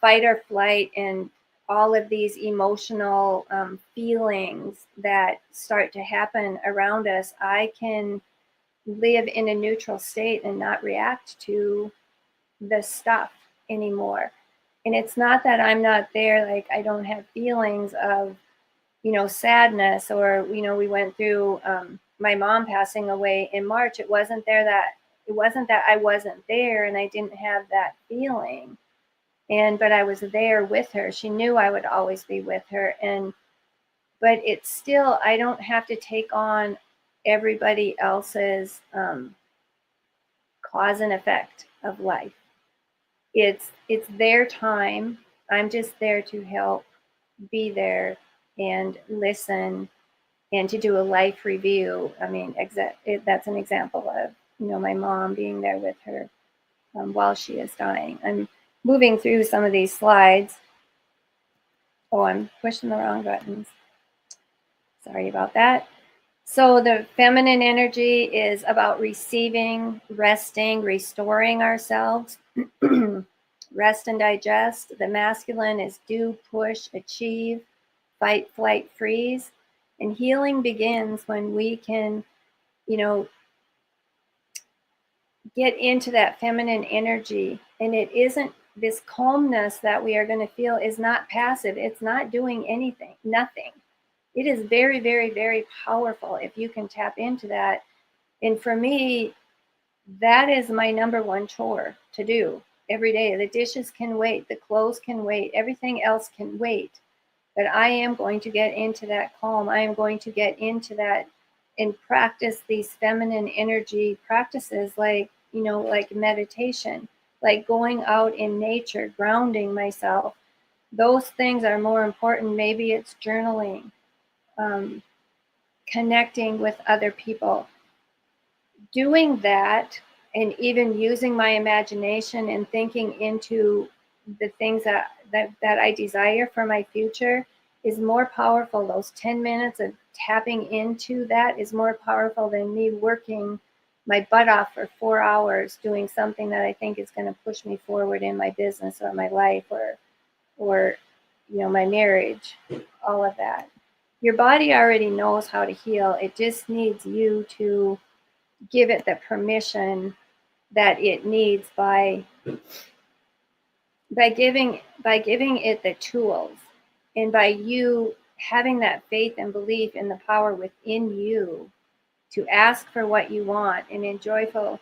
fight or flight and all of these emotional feelings that start to happen around us, I can live in a neutral state and not react to the stuff anymore. And it's not that I'm not there, like I don't have feelings of, sadness, or, we went through my mom passing away in March. It wasn't that I wasn't there and I didn't have that feeling. But I was there with her. She knew I would always be with her. But it's still, I don't have to take on everybody else's cause and effect of life. It's their time. I'm just there to help, be there, and listen, and to do a life review. I mean, that's an example of, my mom being there with her while she is dying. I'm moving through some of these slides. Oh, I'm pushing the wrong buttons. Sorry about that. So the feminine energy is about receiving, resting, restoring ourselves. Rest and digest. The masculine is do, push, achieve, fight, flight, freeze. And healing begins when we can, get into that feminine energy. And it isn't, this calmness that we are going to feel is not passive. It's not doing anything, nothing. It is very, very, very powerful if you can tap into that. And for me, that is my number one chore to do every day. The dishes can wait, the clothes can wait, everything else can wait. But I am going to get into that calm. I am going to get into that and practice these feminine energy practices, like, like meditation, like going out in nature, grounding myself. Those things are more important. Maybe it's journaling, connecting with other people. Doing that, and even using my imagination and thinking into the things that I desire for my future is more powerful. Those 10 minutes of tapping into that is more powerful than me working my butt off for 4 hours doing something that I think is going to push me forward in my business or my life or my marriage, all of that. Your body already knows how to heal. It just needs you to give it the permission that it needs by giving it the tools, and by you having that faith and belief in the power within you to ask for what you want and in joyful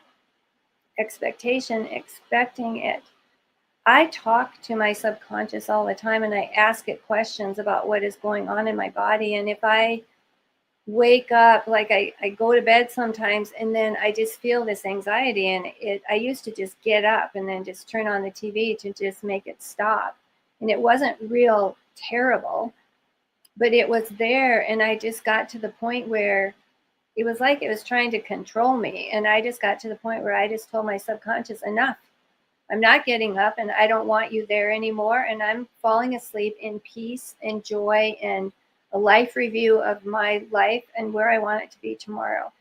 expectation, expecting it. I talk to my subconscious all the time and I ask it questions about what is going on in my body. And if I wake up, like I go to bed sometimes and then I just feel this anxiety, and I used to just get up and then just turn on the TV to just make it stop. And it wasn't real terrible, but it was there. And I just got to the point where it was like it was trying to control me. And I just got to the point where I just told my subconscious, enough. I'm not getting up and I don't want you there anymore. And I'm falling asleep in peace and joy and a life review of my life and where I want it to be tomorrow.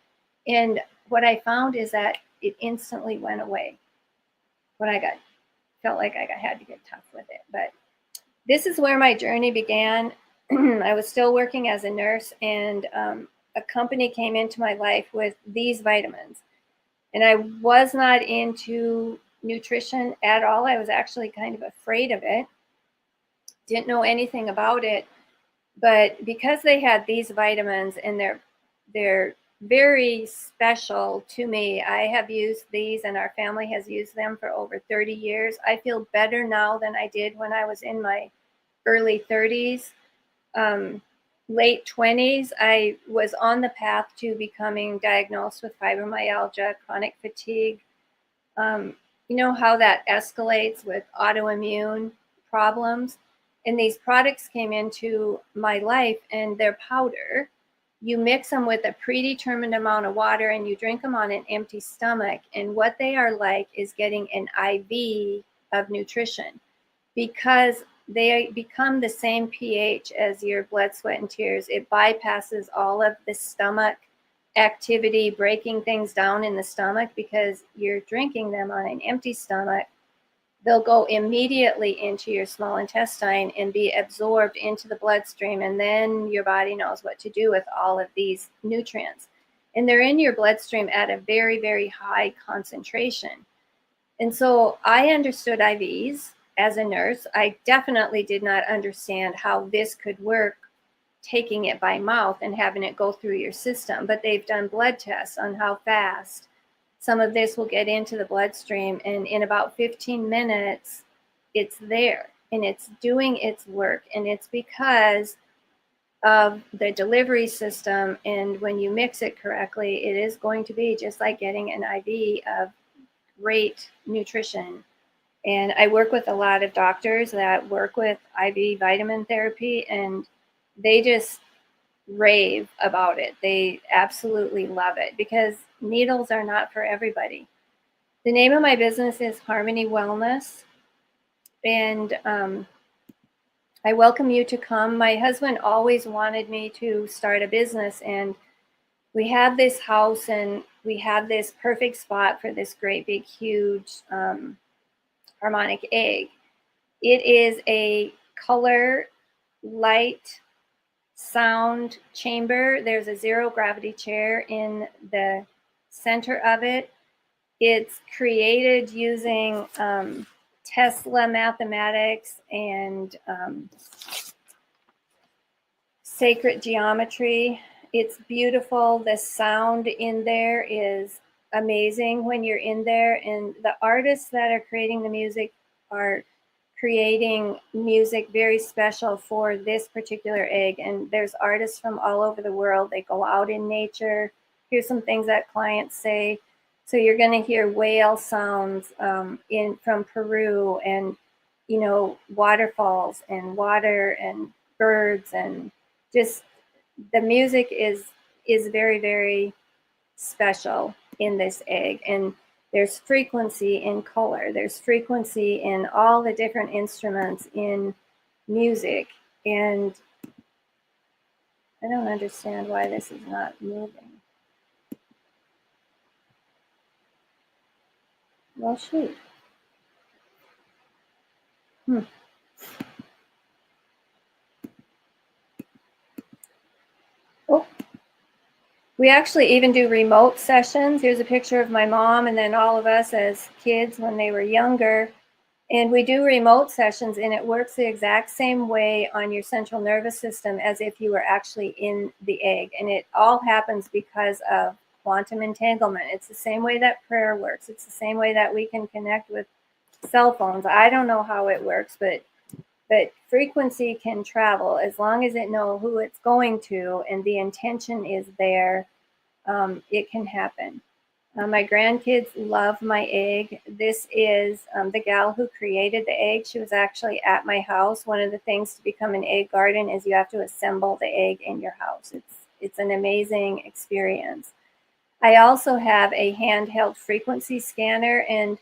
And what I found is that it instantly went away when I felt like I had to get tough with it. But this is where my journey began. I was still working as a nurse, and a company came into my life with these vitamins. And I was not into nutrition at all. I was actually kind of afraid of it. Didn't know anything about it. But because they had these vitamins and they're very special to me, I have used these and our family has used them for over 30 years. I feel better now than I did when I was in my early 30s. Late 20s, I was on the path to becoming diagnosed with fibromyalgia, chronic fatigue. You know how that escalates with autoimmune problems? And these products came into my life, and they're powder. You mix them with a predetermined amount of water and you drink them on an empty stomach. And what they are like is getting an IV of nutrition, because they become the same pH as your blood, sweat, and tears. It bypasses all of the stomach activity, breaking things down in the stomach, because you're drinking them on an empty stomach. They'll go immediately into your small intestine and be absorbed into the bloodstream. And then your body knows what to do with all of these nutrients. And they're in your bloodstream at a very, very high concentration. And so I understood IVs as a nurse. I definitely did not understand how this could work, taking it by mouth and having it go through your system. But they've done blood tests on how fast some of this will get into the bloodstream, and in about 15 minutes, it's there and it's doing its work. And it's because of the delivery system. And when you mix it correctly, it is going to be just like getting an IV of great nutrition. And I work with a lot of doctors that work with IV vitamin therapy, and they just rave about it. They absolutely love it, because needles are not for everybody. The name of my business is Harmony Wellness, and I welcome you to come. My husband always wanted me to start a business, and we had this house and we had this perfect spot for this great big huge harmonic egg. It is a color, light, sound chamber. There's a zero gravity chair in the center of it. It's created using Tesla mathematics and sacred geometry. It's beautiful. The sound in there is amazing when you're in there, and the artists that are creating the music are creating music very special for this particular egg. And there's artists from all over the world. They go out in nature. Here's some things that clients say. So you're going to hear whale sounds from Peru, and waterfalls and water and birds, and just the music is very, very special in this egg. And there's frequency in color. There's frequency in all the different instruments in music. And I don't understand why this is not moving. Well, shoot. Oh. We actually even do remote sessions. Here's a picture of my mom and then all of us as kids when they were younger. And we do remote sessions, and it works the exact same way on your central nervous system as if you were actually in the egg. And it all happens because of quantum entanglement. It's the same way that prayer works. It's the same way that we can connect with cell phones. I don't know how it works, but frequency can travel as long as it knows who it's going to and the intention is there. It can happen. My grandkids love my egg. This is the gal who created the egg. She was actually at my house. One of the things to become an egg garden is you have to assemble the egg in your house. It's an amazing experience. I also have a handheld frequency scanner, and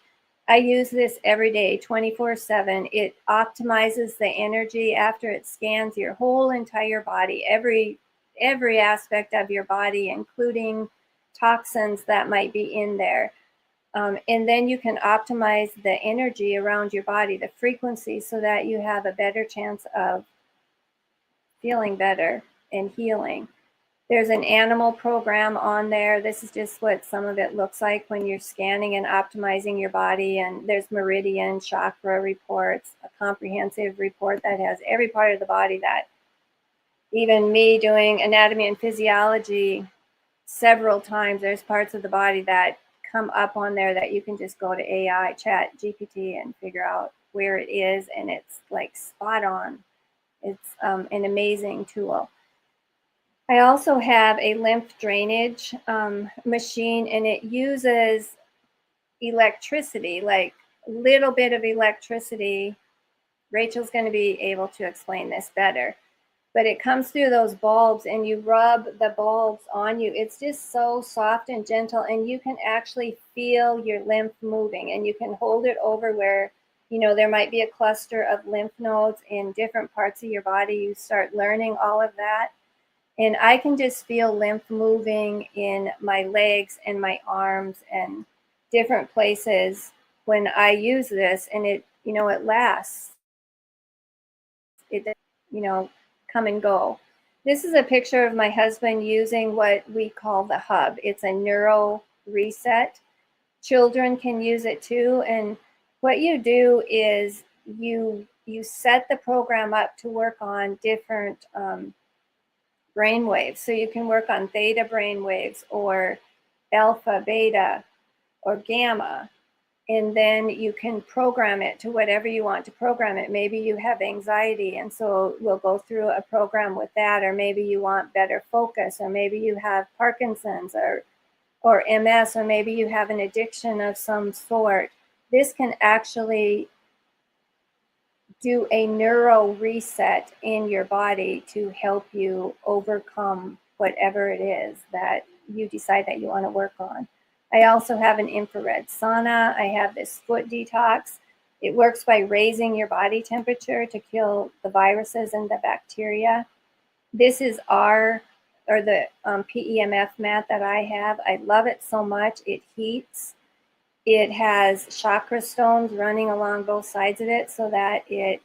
I use this every day, 24/7. It optimizes the energy after it scans your whole entire body, every aspect of your body, including toxins that might be in there. And then you can optimize the energy around your body, the frequency, so that you have a better chance of feeling better and healing. There's an animal program on there. This is just what some of it looks like when you're scanning and optimizing your body. And there's meridian chakra reports, a comprehensive report that has every part of the body that even me doing anatomy and physiology several times, there's parts of the body that come up on there that you can just go to AI, chat, GPT, and figure out where it is. And it's like spot on. It's an amazing tool. I also have a lymph drainage machine, and it uses electricity, like a little bit of electricity. Rachel's going to be able to explain this better. But it comes through those bulbs, and you rub the bulbs on you. It's just so soft and gentle, and you can actually feel your lymph moving, and you can hold it over where, you know, there might be a cluster of lymph nodes in different parts of your body. You start learning all of that. And I can just feel lymph moving in my legs and my arms and different places when I use this, and it, you know, it lasts. It, you know, come and go. This is a picture of my husband using what we call the hub. It's a neuro reset. Children can use it too. And what you do is you set the program up to work on different brain waves. So you can work on theta brain waves or alpha, beta, or gamma. And then you can program it to whatever you want to program it. Maybe you have anxiety, and so we'll go through a program with that. Or maybe you want better focus, or maybe you have Parkinson's or MS, or maybe you have an addiction of some sort. This can actually do a neuro reset in your body to help you overcome whatever it is that you decide that you want to work on. I also have an infrared sauna. I have this foot detox. It works by raising your body temperature to kill the viruses and the bacteria. This is the PEMF mat that I have. I love it so much. It heats. It has chakra stones running along both sides of it so that it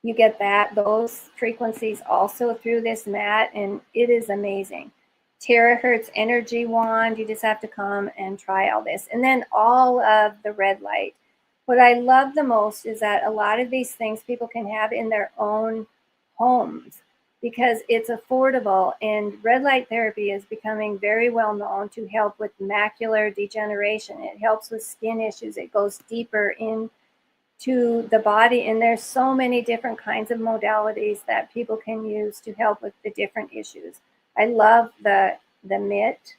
you get those frequencies also through this mat, and it is amazing. Terahertz energy wand. You just have to come and try all this. And then all of the red light. What I love the most is that a lot of these things people can have in their own homes because it's affordable, and red light therapy is becoming very well known to help with macular degeneration. It helps with skin issues. It goes deeper into the body, and there's so many different kinds of modalities that people can use to help with the different issues. I love the mitt.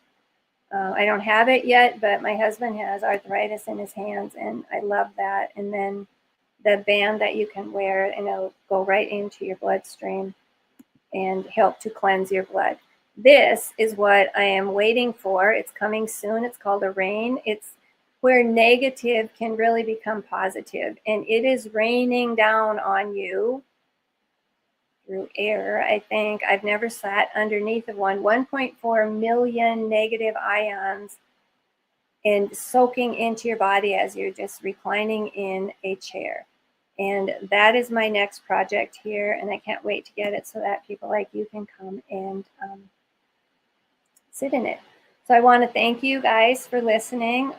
I don't have it yet, but my husband has arthritis in his hands, and I love that. And then the band that you can wear, and it'll go right into your bloodstream and help to cleanse your blood. This is what I am waiting for. It's coming soon. It's called a rain. It's where negative can really become positive, and it is raining down on you through air. I think I've never sat underneath of 1.4 million negative ions and soaking into your body as you're just reclining in a chair. And that is my next project here, and I can't wait to get it so that people like you can come and sit in it. So I want to thank you guys for listening.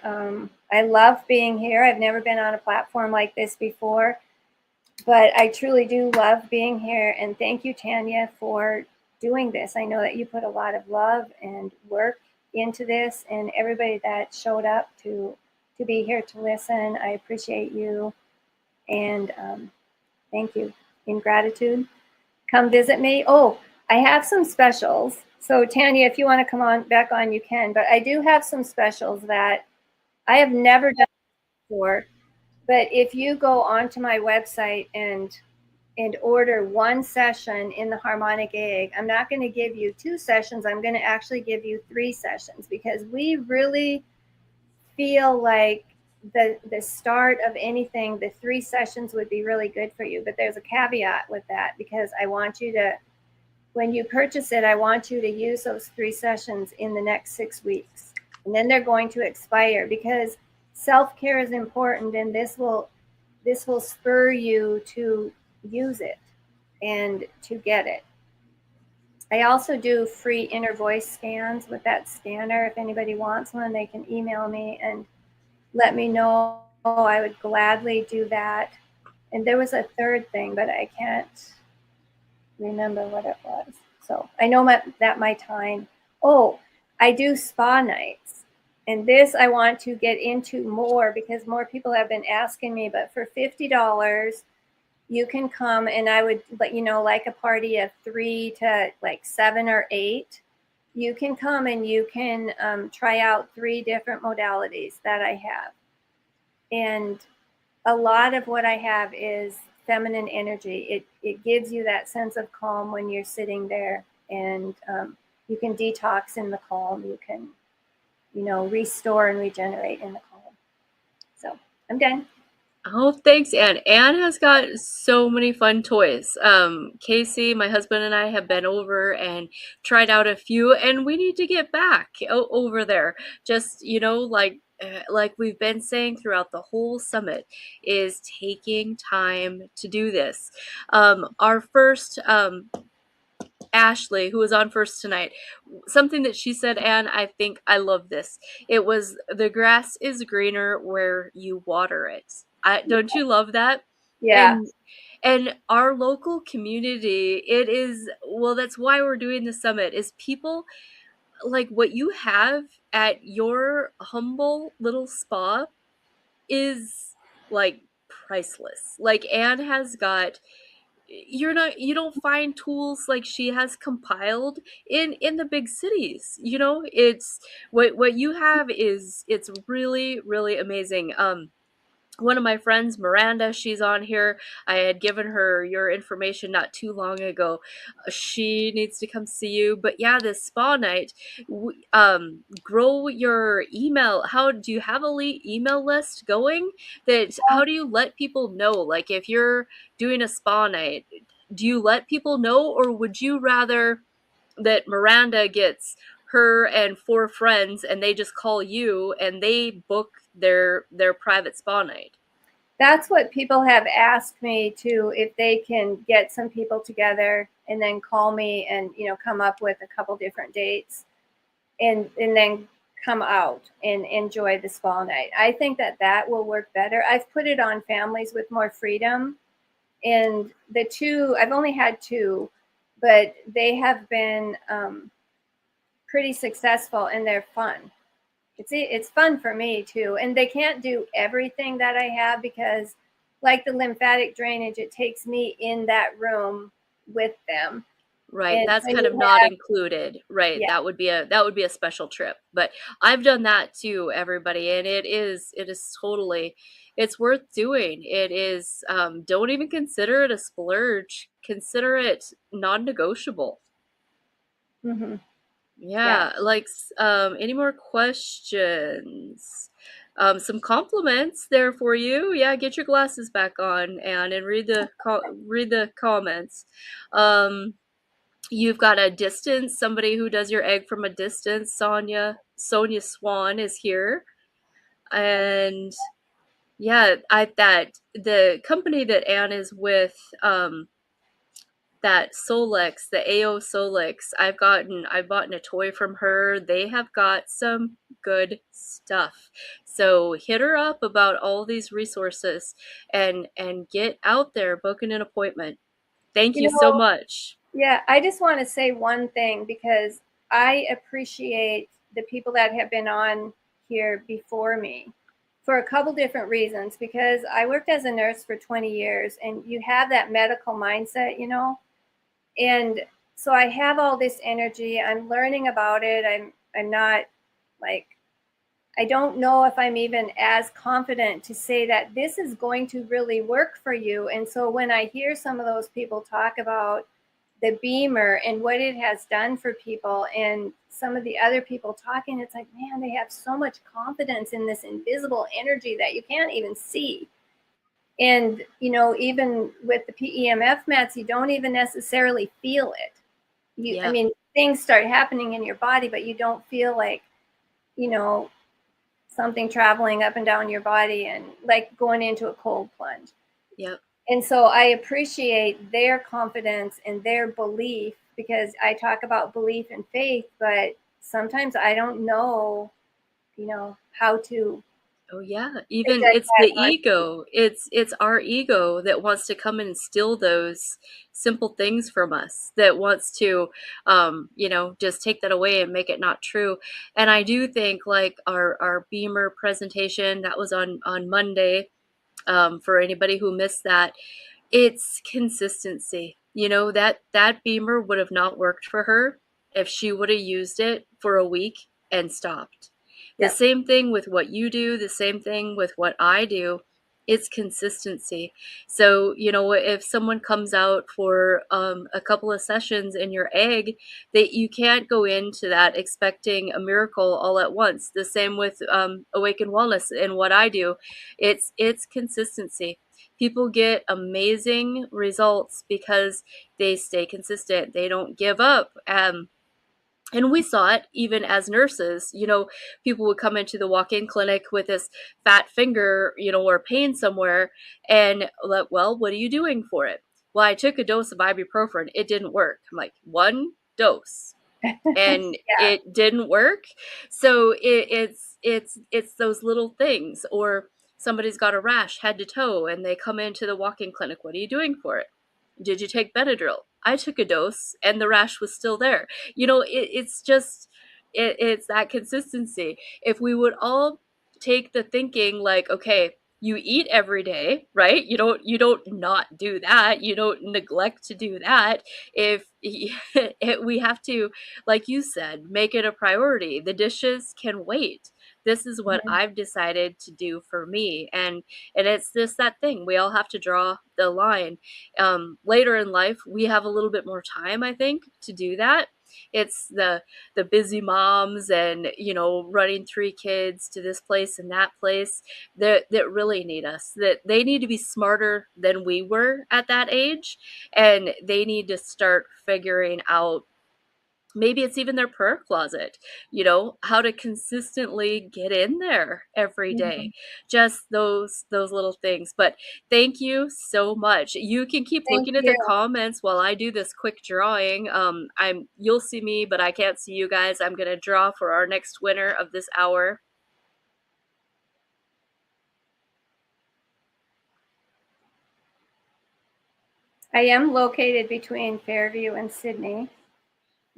I love being here. I've never been on a platform like this before, but I truly do love being here. And thank you, Tanya, for doing this. I know that you put a lot of love and work into this, and everybody that showed up to be here to listen. I appreciate you, and thank you. In gratitude, come visit me. Oh, I have some specials. So Tanya, if you want to come on back on, you can. But I do have some specials that I have never done before. But if you go onto my website and order one session in the harmonic egg, I'm not going to give you 2 sessions. I'm going to actually give you 3 sessions, because we really feel like the start of anything, the 3 sessions would be really good for you. But there's a caveat with that, because I want you to, when you purchase it, I want you to use those 3 sessions in the next 6 weeks. And then they're going to expire, because self-care is important, and this will spur you to use it and to get it. I also do free inner voice scans with that scanner. If anybody wants one, they can email me and let me know. I would gladly do that. And there was a third thing, but I can't remember what it was. So I know that my time. Oh, I do spa nights. And this I want to get into more, because more people have been asking me. But for $50, you can come, and I would let you know, like a party of 3 to like 7 or 8. You can come and you can try out 3 different modalities that I have. And a lot of what I have is feminine energy. It gives you that sense of calm when you're sitting there, and you can detox in the calm. You can, restore and regenerate in the calm. So I'm done. Oh, thanks, Anne. Anne has got so many fun toys. Casey, my husband, and I have been over and tried out a few, and we need to get back over there. Just, like we've been saying throughout the whole summit, is taking time to do this. Our first Ahshley, who was on first tonight, something that she said, and I think I love this. It was, the grass is greener where you water it. Don't you love that? Yeah. And our local community, it is, well, that's why we're doing the summit, is people like what you have at your humble little spa is like priceless. Like Anne has got, you don't find tools like she has compiled in the big cities. It's what you have is, it's really, really amazing. One of my friends, Miranda, she's on here. I had given her your information not too long ago. She needs to come see you. But yeah, this spa night, grow your email. How do you have a email list going? How do you let people know? Like, if you're doing a spa night, do you let people know, or would you rather that Miranda gets her and 4 friends and they just call you and they book their private spa night? That's what people have asked me to, if they can get some people together and then call me and, come up with a couple different dates and then come out and enjoy the spa night. I think that will work better. I've put it on families with more freedom, and the 2, I've only had 2, but they have been pretty successful, and they're fun. It's fun for me too. And they can't do everything that I have, because like the lymphatic drainage, it takes me in that room with them. Right, And that's kind of not included. Right, Yeah. that would be a special trip. But I've done that too, everybody, and it is totally, it's worth doing. It is, don't even consider it a splurge. Consider it non-negotiable. Mm-hmm. Yeah, like, any more questions? Some compliments there for you. Yeah, get your glasses back on, and read the comments. You've got a distance, somebody who does your egg from a distance. Sonia Swan is here. And yeah, that the company that Anne is with, that Solex, the AO Solex, I've bought a toy from her. They have got some good stuff. So hit her up about all these resources and get out there, booking an appointment. Thank you so much. Yeah, I just want to say one thing, because I appreciate the people that have been on here before me for a couple different reasons. Because I worked as a nurse for 20 years, and you have that medical mindset, and so I have all this energy. I'm learning about it. I'm not like, I don't know if I'm even as confident to say that this is going to really work for you. And so when I hear some of those people talk about the beamer and what it has done for people, and some of the other people talking, it's like, man, they have so much confidence in this invisible energy that you can't even see. And, even with the PEMF mats, you don't even necessarily feel it. I mean, things start happening in your body, but you don't feel like, something traveling up and down your body and like going into a cold plunge. Yep. And so I appreciate their confidence and their belief, because I talk about belief and faith, but sometimes I don't know, how to. Oh yeah, even it's the ego. It's our ego that wants to come and steal those simple things from us, that wants to just take that away and make it not true. And I do think, like, our beamer presentation that was on Monday, for anybody who missed that, it's consistency. That beamer would have not worked for her if she would have used it for a week and stopped. The same thing with what you do, the same thing with what I do. It's consistency. So, if someone comes out for a couple of sessions in your egg, that you can't go into that expecting a miracle all at once. The same with Awaken Wellness and what I do. It's consistency. People get amazing results because they stay consistent. They don't give up. And we saw it even as nurses. People would come into the walk-in clinic with this fat finger, or pain somewhere, and like, well, what are you doing for it? Well, I took a dose of ibuprofen. It didn't work. I'm like, one dose, and it didn't work. So it's those little things. Or somebody's got a rash head to toe, and they come into the walk-in clinic. What are you doing for it? Did you take Benadryl? I took a dose and the rash was still there. It's just, it's that consistency. If we would all take the thinking like, okay, you eat every day, right? You don't not do that. You don't neglect to do that. If we have to, like you said, make it a priority. The dishes can wait. This is what I've decided to do for me. And it's that thing. We all have to draw the line. Later in life, we have a little bit more time, I think, to do that. It's the busy moms and, running 3 kids to this place and that place that really need us, that they need to be smarter than we were at that age. And they need to start figuring out, maybe it's even their prayer closet, how to consistently get in there every day. Just those little things. But thank you so much. You can keep looking at the comments while I do this quick drawing. You'll see me, but I can't see you guys. I'm going to draw for our next winner of this hour. I am located between Fairview and Sydney.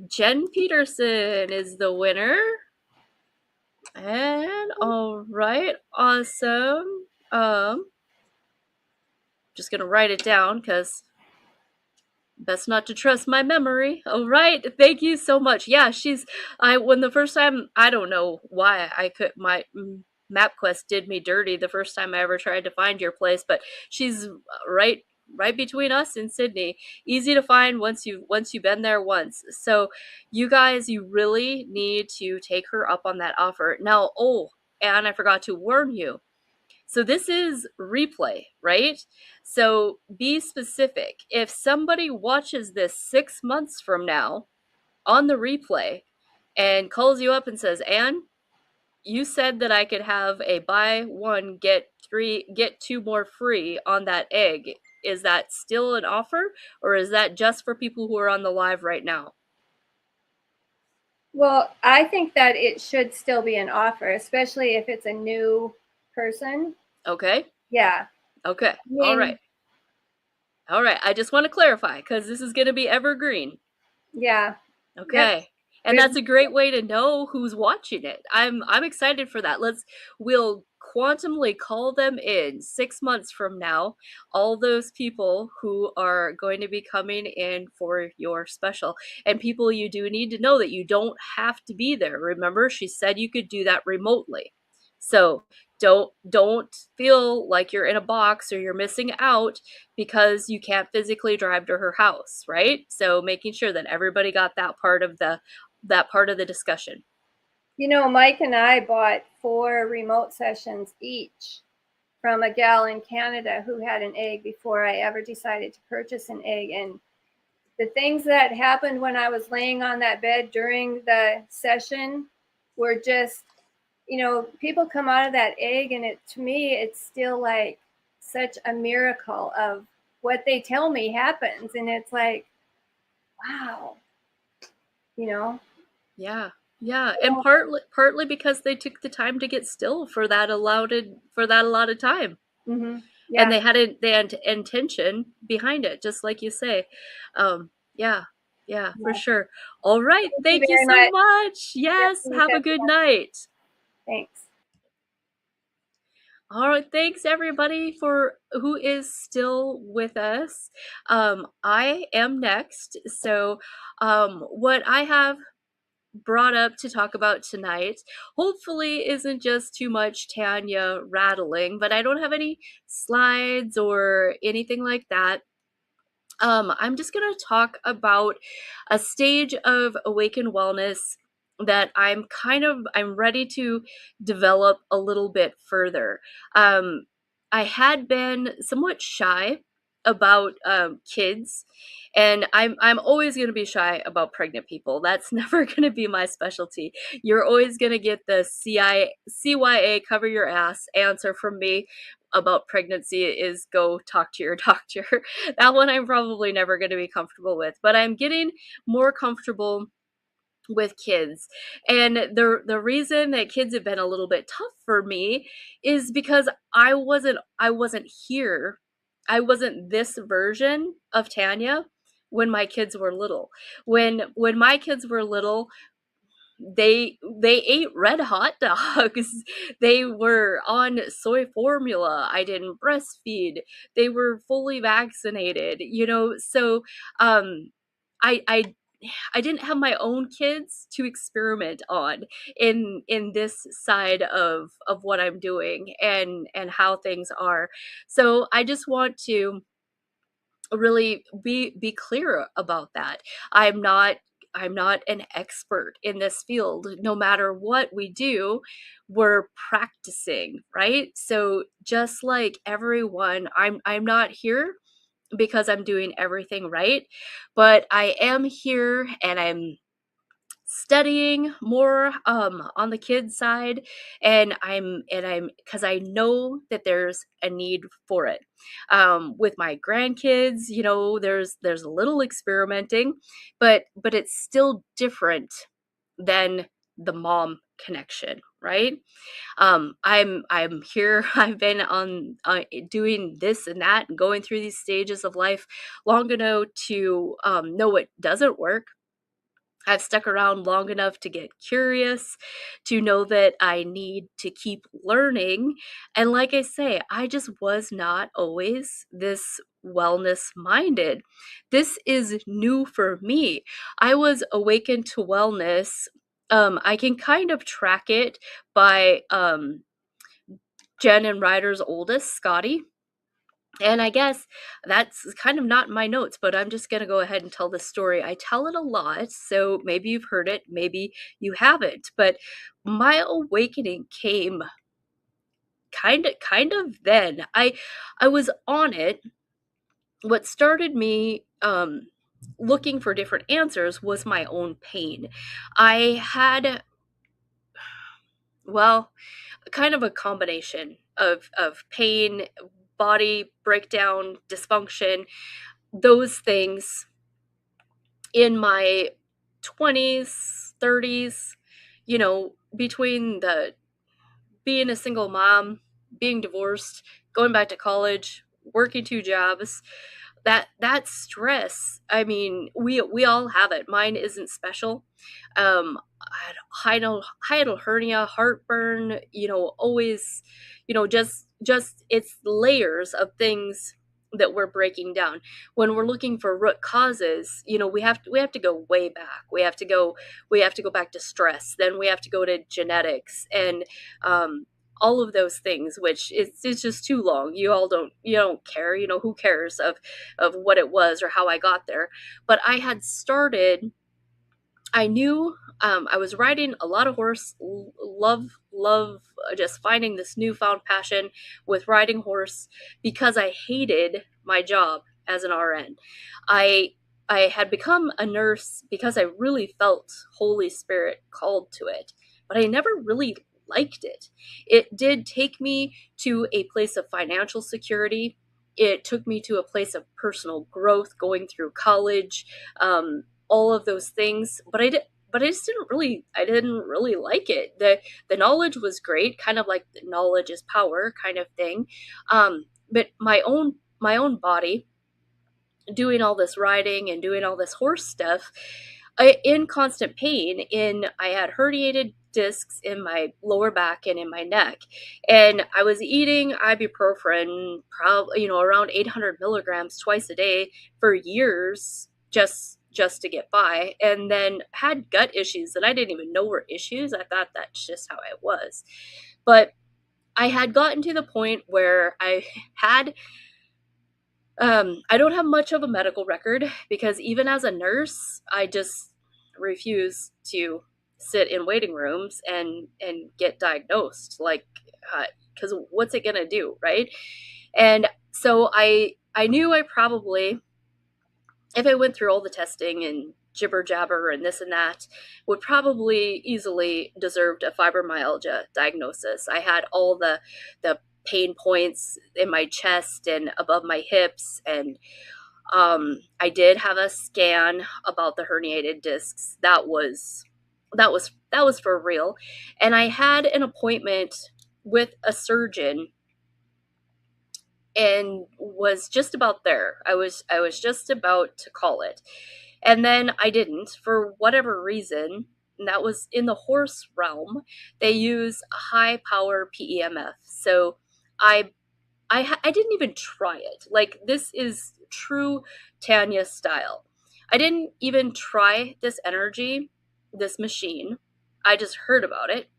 Jen Peterson is the winner. And all right, awesome. Just gonna write it down because best not to trust my memory. All right, thank you so much. Yeah, when the first time, I don't know why my MapQuest did me dirty the first time I ever tried to find your place, but she's right between us in Sydney. Easy to find once you've been there once. So you guys, you really need to take her up on that offer. Now, and I forgot to warn you. So this is replay, right? So be specific. If somebody watches this 6 months from now on the replay and calls you up and says, Anne, you said that I could have a buy one, get 2 more free on that egg. Is that still an offer, or is that just for people who are on the live right now? Well, I think that it should still be an offer, especially if it's a new person. Okay. Yeah. Okay. I mean, All right. All right. I just want to clarify because this is going to be evergreen. Yeah. Okay. Yep. And that's a great way to know who's watching it. I'm excited for that. We'll quantumly call them in 6 months from now, all those people who are going to be coming in for your special. And people, you do need to know that you don't have to be there. Remember, she said you could do that remotely. So don't feel like you're in a box or you're missing out because you can't physically drive to her house, right? So making sure that everybody got that part of the discussion. You know, Mike and I bought 4 remote sessions each from a gal in Canada who had an egg before I ever decided to purchase an egg. And the things that happened when I was laying on that bed during the session were just, you know, people come out of that egg, and to me, it's still like such a miracle of what they tell me happens. And it's like, wow, you know? Yeah. Yeah, and partly because they took the time to get still for that allotted time. Mm-hmm. Yeah. And they had intention behind it, just like you say. Yeah, for sure. All right, thank you so much. Yes, have a good night. Thanks. All right, thanks everybody for who is still with us. I am next. So what I have brought up to talk about tonight hopefully isn't just too much Tanya rattling, but I don't have any slides or anything like that. I'm just going to talk about a stage of awakened wellness that I'm ready to develop a little bit further. I had been somewhat shy about kids, and I'm always going to be shy about pregnant people. That's never going to be my specialty. You're always going to get the CYA cover your ass answer from me about pregnancy is go talk to your doctor. That one I'm probably never going to be comfortable with, but I'm getting more comfortable with kids. And the reason that kids have been a little bit tough for me is because I wasn't here. I wasn't this version of Tanya when my kids were little. When my kids were little, they ate red hot dogs. They were on soy formula. I didn't breastfeed. They were fully vaccinated, you know. So I didn't have my own kids to experiment on in this side of what I'm doing and how things are. So I just want to really be clear about that. I'm not an expert in this field. No matter what we do, we're practicing, right? So just like everyone, I'm not here because I'm doing everything right, but I am here and I'm studying more on the kids side, and I'm because I know that there's a need for it. With my grandkids, you know, there's a little experimenting, but it's still different than the mom connection, right? I'm here. I've been on doing this and that and going through these stages of life long enough to know what doesn't work. I've stuck around long enough to get curious, to know that I need to keep learning. And like I say, I just was not always this wellness minded. This is new for me. I was awakened to wellness. I can kind of track it by Jen and Ryder's oldest, Scotty. And I guess that's kind of not in my notes, but I'm just going to go ahead and tell this story. I tell it a lot, so maybe you've heard it, maybe you haven't. But my awakening came kind of then. I was on it. What started me looking for different answers was my own pain. I had, well, kind of a combination of pain, body breakdown, dysfunction, those things in my 20s, 30s, between the being a single mom, being divorced, going back to college, working 2 jobs, that stress, I mean, we all have it. Mine isn't special. I had hiatal hernia, heartburn, always, just it's layers of things that we're breaking down. When we're looking for root causes, we have to go way back. We have to go back to stress. Then we have to go to genetics and all of those things, which it's just too long. You don't care, who cares of what it was or how I got there. But I knew I was riding a lot of horse, love just finding this newfound passion with riding horse because I hated my job as an RN. I had become a nurse because I really felt Holy Spirit called to it, but I never really liked it. It did take me to a place of financial security. It took me to a place of personal growth, going through college, all of those things. But I just didn't really like it. The knowledge was great, kind of like the knowledge is power kind of thing. But my own body, doing all this riding and doing all this horse stuff, in constant pain. I had herniated discs in my lower back and in my neck, and I was eating ibuprofen, probably around 800 milligrams twice a day for years, just to get by, and then had gut issues that I didn't even know were issues. I thought that's just how I was. But I had gotten to the point where I don't have much of a medical record, because even as a nurse, I just refuse to sit in waiting rooms and get diagnosed, like, because what's it gonna do, right? And so I knew I probably, if I went through all the testing and jibber jabber and this and that, would probably easily deserved a fibromyalgia diagnosis. I had all the pain points in my chest and above my hips, and I did have a scan about the herniated discs. That was for real, and I had an appointment with a surgeon and was just about there. I was just about to call it, and then I didn't, for whatever reason. And that was in the horse realm. They use a high power PEMF, so I didn't even try it. Like, this is true Tanya style. I didn't even try this energy, this machine. I just heard about it,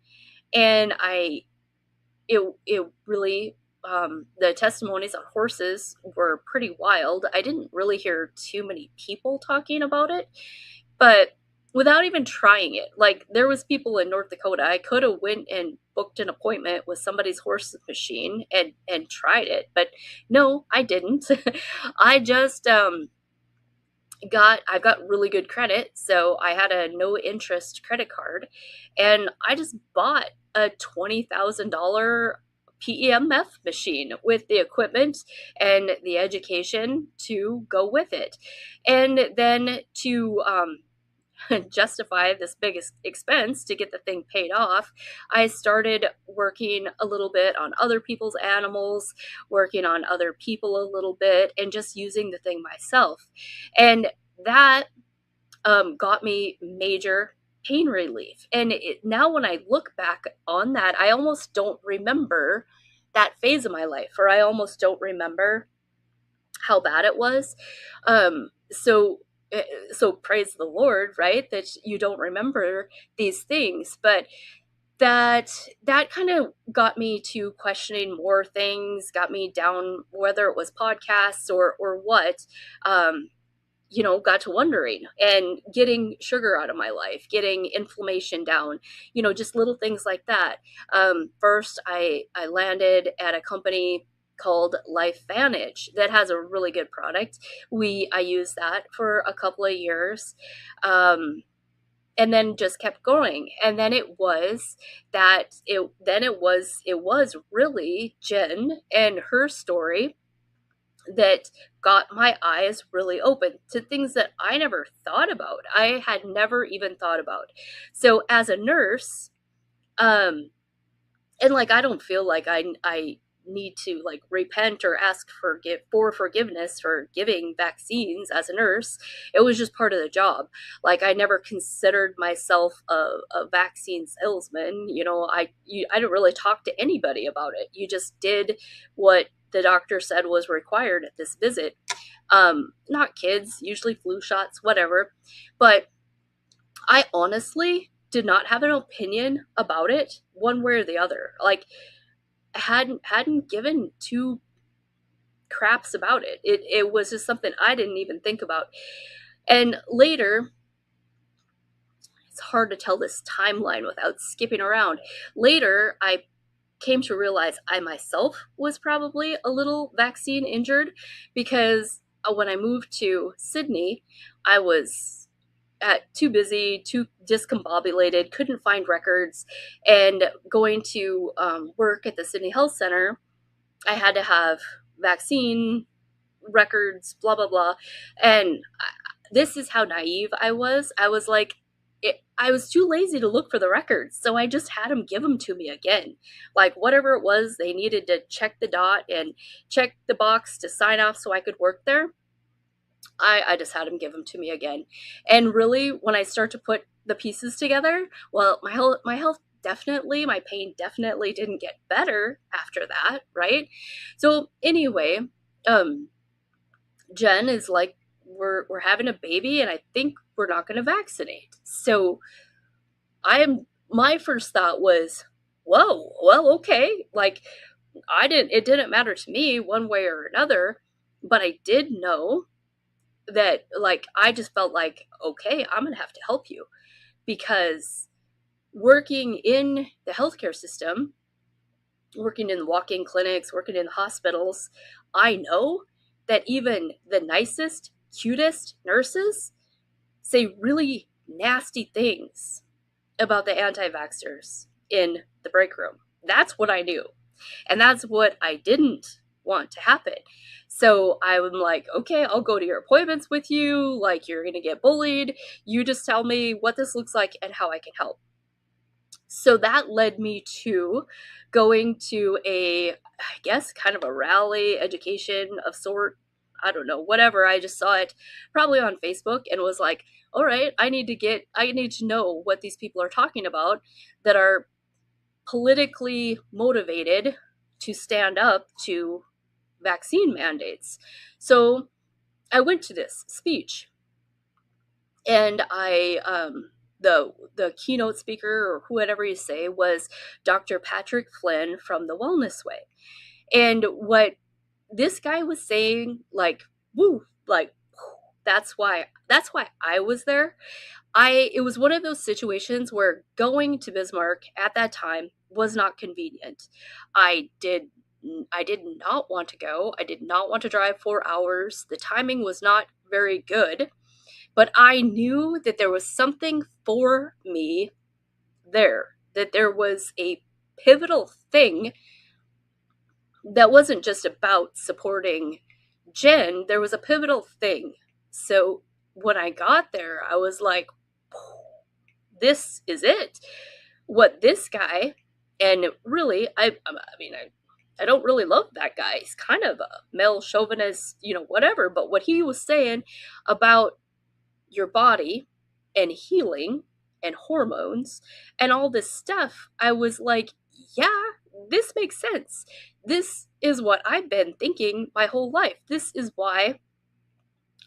and it really, the testimonies on horses were pretty wild. I didn't really hear too many people talking about it, but without even trying it, like, there was people in North Dakota. I could have went and booked an appointment with somebody's horse machine and tried it, but no, I didn't. I just I've got really good credit, so I had a no interest credit card, and I just bought a $20,000 PEMF machine with the equipment and the education to go with it. And then to justify this big expense to get the thing paid off, I started working a little bit on other people's animals, working on other people a little bit, and just using the thing myself. And that got me major pain relief. And now when I look back on that, I almost don't remember that phase of my life, or I almost don't remember how bad it was. So praise the Lord, right, that you don't remember these things. But that kind of got me to questioning more things, got me down, whether it was podcasts or what, got to wondering and getting sugar out of my life, getting inflammation down, just little things like that. First, I landed at a company called LifeVantage that has a really good product. I used that for a couple of years. And and then just kept going. And then it was really Jen and her story that got my eyes really open to things that I never thought about. I had never even thought about. So as a nurse, and like, I don't feel like I need to like repent or ask for forgiveness for giving vaccines as a nurse. It was just part of the job. Like, I never considered myself a vaccine salesman. You know, I didn't really talk to anybody about it. You just did what the doctor said was required at this visit. Not kids, usually flu shots, whatever. But I honestly did not have an opinion about it one way or the other. Like, hadn't given two craps about it. It was just something I didn't even think about. And later, it's hard to tell this timeline without skipping around. Later, I came to realize I myself was probably a little vaccine injured, because when I moved to Sydney, I was too busy, too discombobulated, couldn't find records, and going to work at the Sydney Health Center, I had to have vaccine records, blah, blah, blah. And this is how naive I was. I was like, I was too lazy to look for the records, so I just had them give them to me again. Like, whatever it was, they needed to check the dot and check the box to sign off so I could work there. I just had them give them to me again. And really, when I start to put the pieces together, well, my health definitely, my pain definitely didn't get better after that, right? So anyway, Jen is like, we're having a baby, and I think we're not going to vaccinate. So my first thought was, whoa, well, okay. Like, it didn't matter to me one way or another, but I did know that, like, I just felt like, okay, I'm going to have to help you, because working in the healthcare system, working in walk-in clinics, working in the hospitals, I know that even the nicest, cutest nurses say really nasty things about the anti-vaxxers in the break room. That's what I knew. And that's what I didn't want to happen. So I'm like, okay, I'll go to your appointments with you. Like, you're going to get bullied. You just tell me what this looks like and how I can help. So that led me to going to I guess, kind of a rally education of sort. I don't know, whatever. I just saw it probably on Facebook and was like, all right, I need to know what these people are talking about that are politically motivated to stand up to vaccine mandates. So I went to this speech, and the keynote speaker, or whoever you say, was Dr. Patrick Flynn from the Wellness Way. And what this guy was saying, like, woo, like, that's why I was there. It was one of those situations where going to Bismarck at that time was not convenient. I did not want to go. I did not want to drive 4 hours. The timing was not very good, but I knew that there was something for me there, that there was a pivotal thing that wasn't just about supporting Jen. There was a pivotal thing. So when I got there, I was like, this is it. What this guy, and really, I mean, I don't really love that guy. He's kind of a male chauvinist, whatever. But what he was saying about your body and healing and hormones and all this stuff, I was like, yeah, this makes sense. This is what I've been thinking my whole life. This is why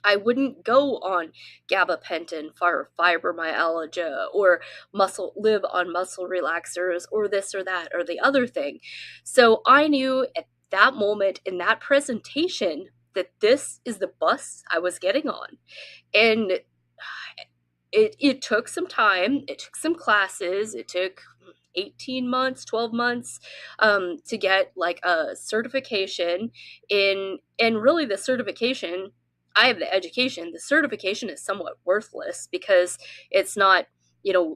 I wouldn't go on gabapentin for fibromyalgia, or live on muscle relaxers, or this or that or the other thing. So I knew at that moment in that presentation that this is the bus I was getting on. And it took some time. It took some classes. It took 18 months, 12 months to get like a certification and really the certification, I have the education. The certification is somewhat worthless because it's not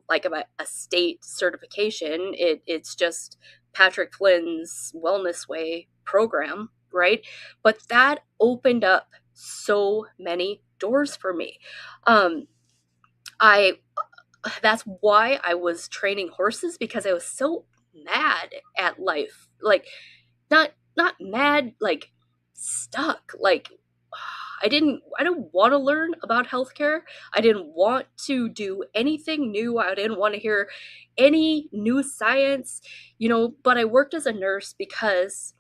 like a state certification. It's just Patrick Flynn's Wellness Way program, right? But that opened up so many doors for me. That's why I was training horses, because I was so mad at life. Like, not mad, like stuck. Like, I didn't want to learn about healthcare. I didn't want to do anything new. I didn't want to hear any new science, but I worked as a nurse because,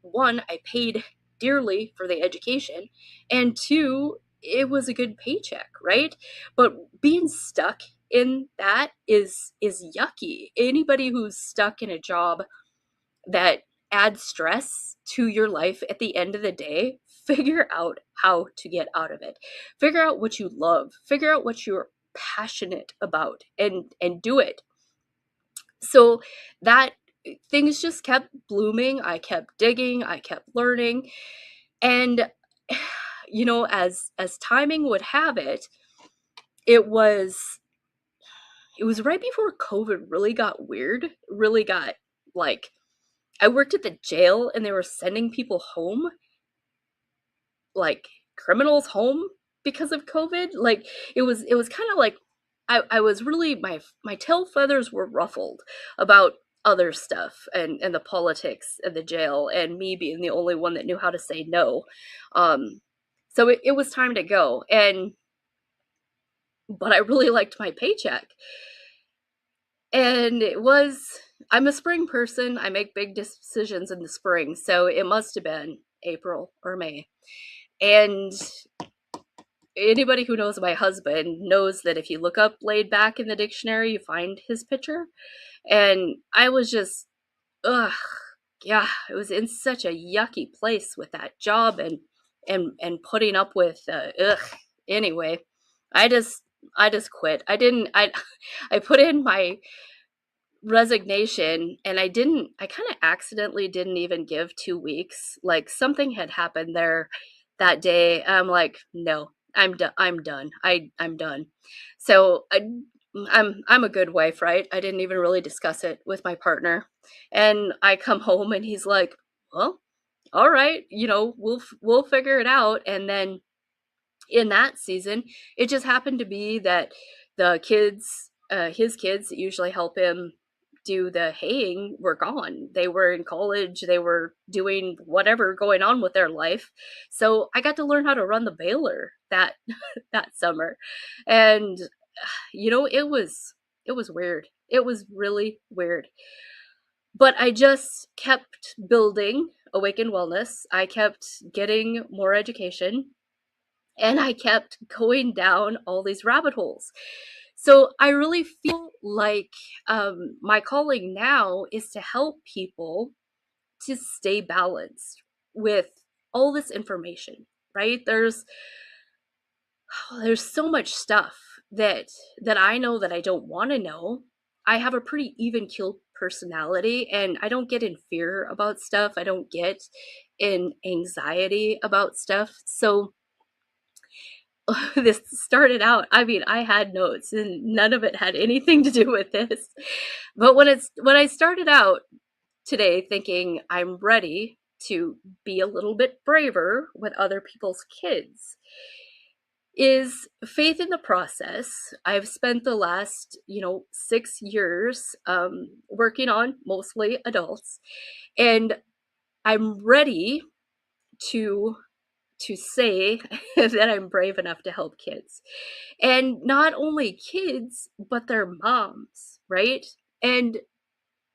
one, I paid dearly for the education, and two, it was a good paycheck, right? But being stuck in that is yucky. Anybody who's stuck in a job that adds stress to your life at the end of the day, figure out how to get out of it. Figure out what you love. Figure out what you're passionate about, and do it. So that things just kept blooming. I kept digging, I kept learning. And as timing would have it, it was right before COVID really got weird, really got like, I worked at the jail and they were sending people home, like criminals home, because of COVID. Like, it was kind of like, I was really, my tail feathers were ruffled about other stuff and the politics of the jail, and me being the only one that knew how to say no. So it was time to go. But I really liked my paycheck. And I'm a spring person. I make big decisions in the spring. So it must have been April or May. And anybody who knows my husband knows that if you look up laid back in the dictionary, you find his picture. And I was just, yeah, it was in such a yucky place with that job and putting up with, anyway, I just quit. I put in my resignation, and I kind of accidentally didn't even give 2 weeks. Like, something had happened there that day. I'm like, no, I'm done. I'm done. So I'm a good wife, right? I didn't even really discuss it with my partner. And I come home and he's like, well, all right, we'll figure it out. And then in that season, it just happened to be that the kids, his kids that usually help him do the haying, were gone. They were in college. They were doing whatever going on with their life. So I got to learn how to run the baler that summer. And it was weird. It was really weird. But I just kept building Awaken Wellness. I kept getting more education, and I kept going down all these rabbit holes. So I really feel like my calling now is to help people to stay balanced with all this information, right? There's so much stuff that I know that I don't want to know. I have a pretty even keeled personality, and I don't get in fear about stuff. I don't get in anxiety about stuff. So this started out, I mean, I had notes and none of it had anything to do with this. But when I started out today thinking I'm ready to be a little bit braver with other people's kids, is faith in the process. I've spent the last, 6 years working on mostly adults, and I'm ready to say that I'm brave enough to help kids. And not only kids, but their moms, right? And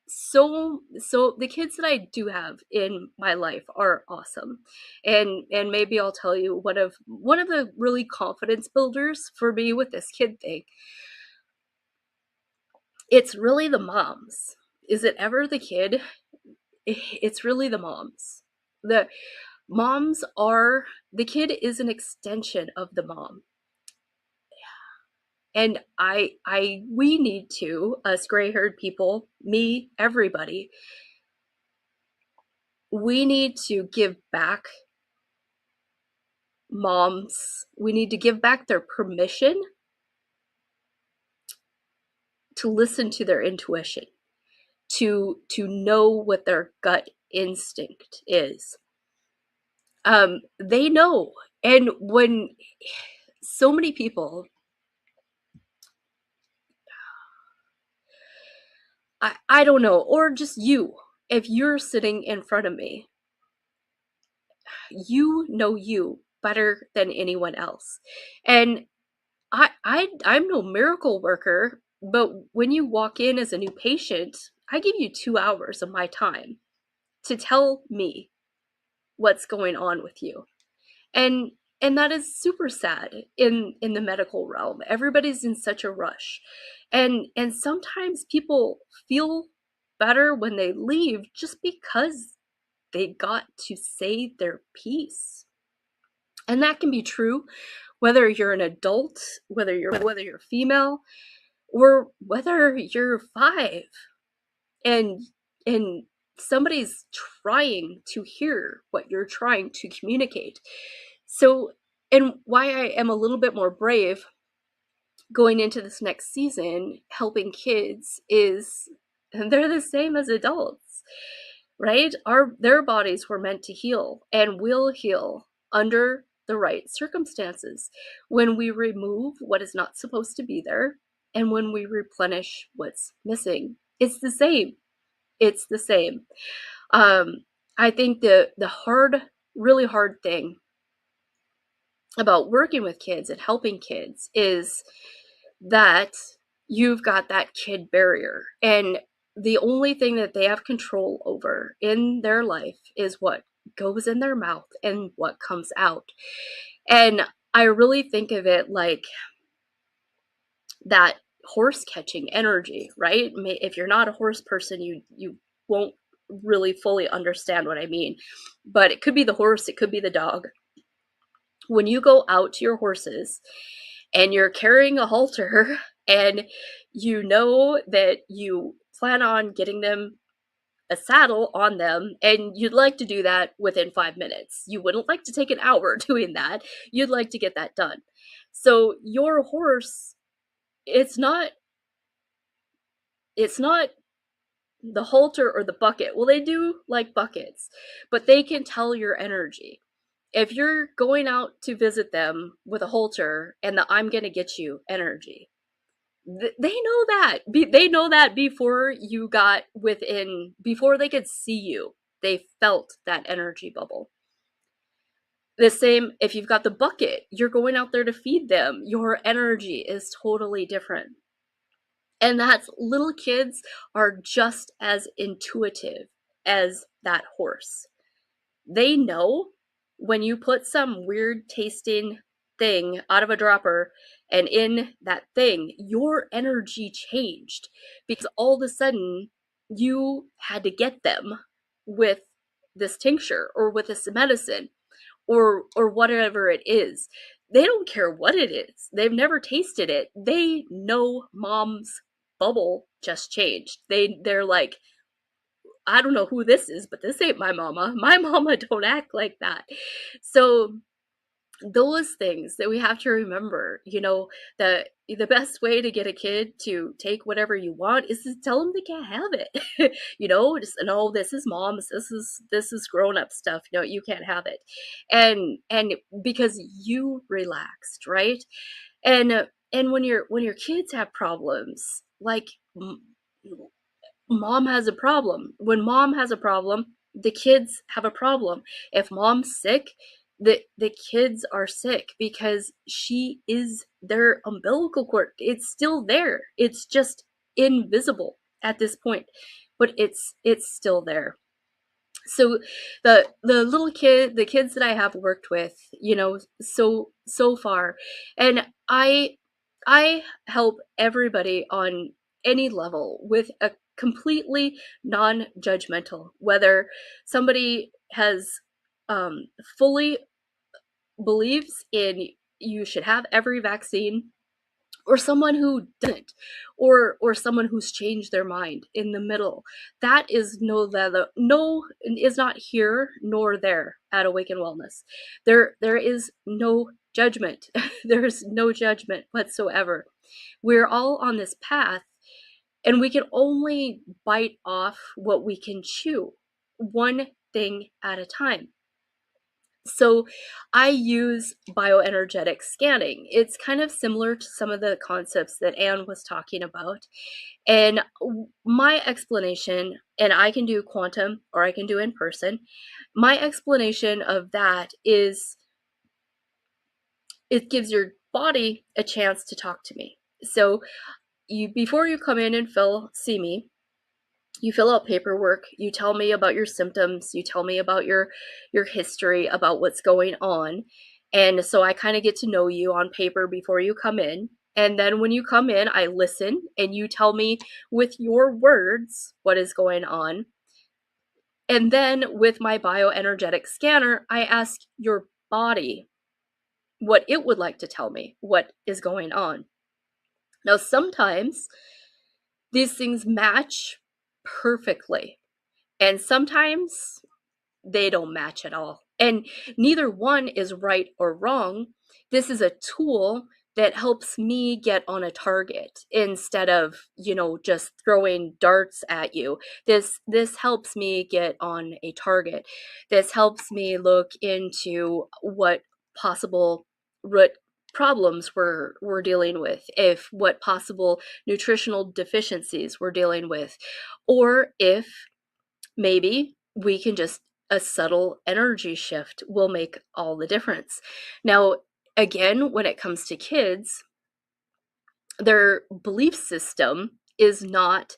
so the kids that I do have in my life are awesome. And maybe I'll tell you one of the really confidence builders for me with this kid thing. It's really the moms. Is it ever the kid? It's really the moms. The kid is an extension of the mom. And we need to, us gray-haired people, me, everybody, we need to give back moms. We need to give back their permission listen to their intuition, to know what their gut instinct is. They know. And when so many people, I don't know, or just you, if you're sitting in front of me, you know you better than anyone else. And I'm no miracle worker, but when you walk in as a new patient, I give you 2 hours of my time to tell me what's going on with you. And that is super sad in the medical realm. Everybody's in such a rush. And sometimes people feel better when they leave just because they got to say their piece. And that can be true whether you're an adult, whether you're female, or whether you're 5 and somebody's trying to hear what you're trying to communicate. So, and why I am a little bit more brave going into this next season helping kids is they're the same as adults, right? Their bodies were meant to heal and will heal under the right circumstances when we remove what is not supposed to be there and when we replenish what's missing. It's the same. It's the same. I think the really hard thing about working with kids and helping kids is that you've got that kid barrier, and the only thing that they have control over in their life is what goes in their mouth and what comes out. And I really think of it like that horse catching energy, right? If you're not a horse person, you won't really fully understand what I mean, but it could be the horse, it could be the dog. When you go out to your horses and you're carrying a halter and you know that you plan on getting them a saddle on them, and you'd like to do that within 5 minutes. You wouldn't like to take an hour doing that. You'd like to get that done. So your horse, it's not the halter or the bucket. Well, they do like buckets, but they can tell your energy. If you're going out to visit them with a halter and the I'm gonna get you energy, they know that. They know that before you got before they could see you, they felt that energy bubble. The same if you've got the bucket, you're going out there to feed them, your energy is totally different. And that's little kids are just as intuitive as that horse. They know when you put some weird tasting thing out of a dropper and in that thing, your energy changed because all of a sudden you had to get them with this tincture or with this medicine or whatever it is. They don't care what it is. They've never tasted it. They know mom's bubble just changed. They're like, I don't know who this is, but this ain't my mama. My mama don't act like that. So those things that we have to remember, the best way to get a kid to take whatever you want is to tell them they can't have it. Just no, this is mom's, this is grown-up stuff. No, you can't have it. And because you relaxed, right? And when your kids have problems, like mom has a problem. When mom has a problem, the kids have a problem. If mom's sick, the kids are sick because she is their umbilical cord. It's still there. It's just invisible at this point, but it's still there. So the kids that I have worked with, so far, and I help everybody on any level with a completely non-judgmental, whether somebody has fully believes in you should have every vaccine, or someone who doesn't, or someone who's changed their mind in the middle. That is is not here nor there at Awaken Wellness. There is no judgment. There's no judgment whatsoever. We're all on this path And we can only bite off what we can chew, one thing at a time. So I use bioenergetic scanning. It's kind of similar to some of the concepts that Anne was talking about. And my explanation, and I can do quantum or I can do in person, my explanation of that is it gives your body a chance to talk to me. So before you come in and see me, you fill out paperwork, you tell me about your symptoms, you tell me about your history, about what's going on. And so I kind of get to know you on paper before you come in. And then when you come in, I listen and you tell me with your words what is going on. And then with my bioenergetic scanner, I ask your body what it would like to tell me, what is going on. Now, sometimes these things match perfectly, and sometimes they don't match at all. And neither one is right or wrong. This is a tool that helps me get on a target instead of, just throwing darts at you. This helps me get on a target. This helps me look into what possible root problems we're dealing with, if what possible nutritional deficiencies we're dealing with, or if maybe we can just a subtle energy shift will make all the difference. Now, again, when it comes to kids, their belief system is not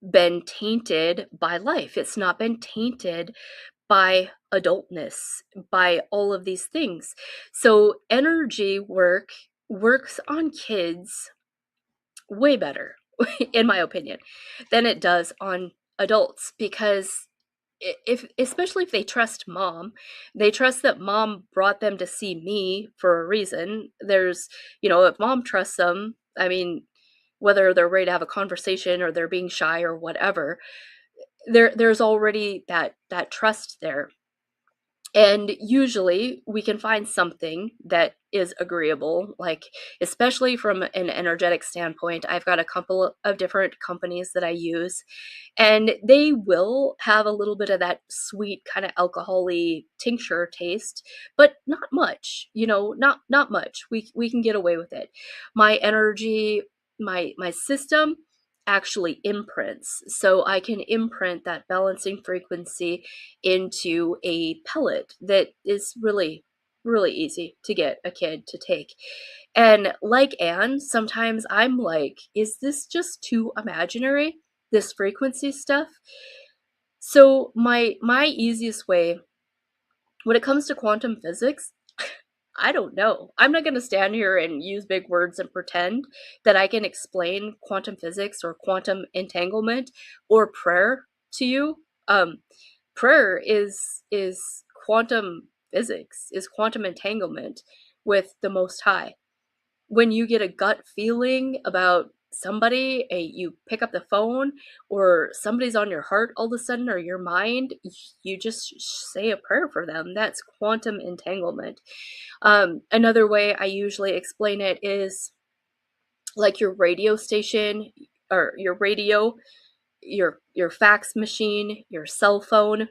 been tainted by life. It's not been tainted by adultness, by all of these things. So energy work works on kids way better, in my opinion, than it does on adults, because especially if they trust mom, they trust that mom brought them to see me for a reason. There's, if mom trusts them, I mean, whether they're ready to have a conversation or they're being shy or whatever, there's already that trust there. And usually we can find something that is agreeable, like especially from an energetic standpoint. I've got a couple of different companies that I use, and they will have a little bit of that sweet kind of alcohol-y tincture taste, but not much, not much. We can get away with it. My energy, my system actually imprints, so I can imprint that balancing frequency into a pellet that is really easy to get a kid to take. And like Anne, sometimes I'm like, is this just too imaginary, this frequency stuff? So my easiest way when it comes to quantum physics, I don't know. I'm not going to stand here and use big words and pretend that I can explain quantum physics or quantum entanglement or prayer to you. Prayer is quantum physics, is quantum entanglement with the Most High. When you get a gut feeling about somebody, you pick up the phone, or somebody's on your heart all of a sudden, or your mind, you just say a prayer for them. That's quantum entanglement. Another way I usually explain it is like your radio station, or your radio, your fax machine, your cell phone.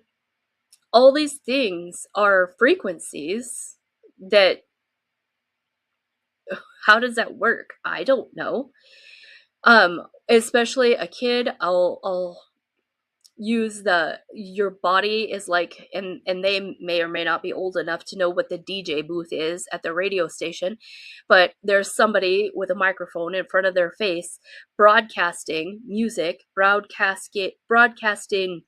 All these things are frequencies that, how does that work? I don't know. Especially a kid, I'll use your body is like, and they may or may not be old enough to know what the DJ booth is at the radio station, but there's somebody with a microphone in front of their face broadcasting music, broadcasting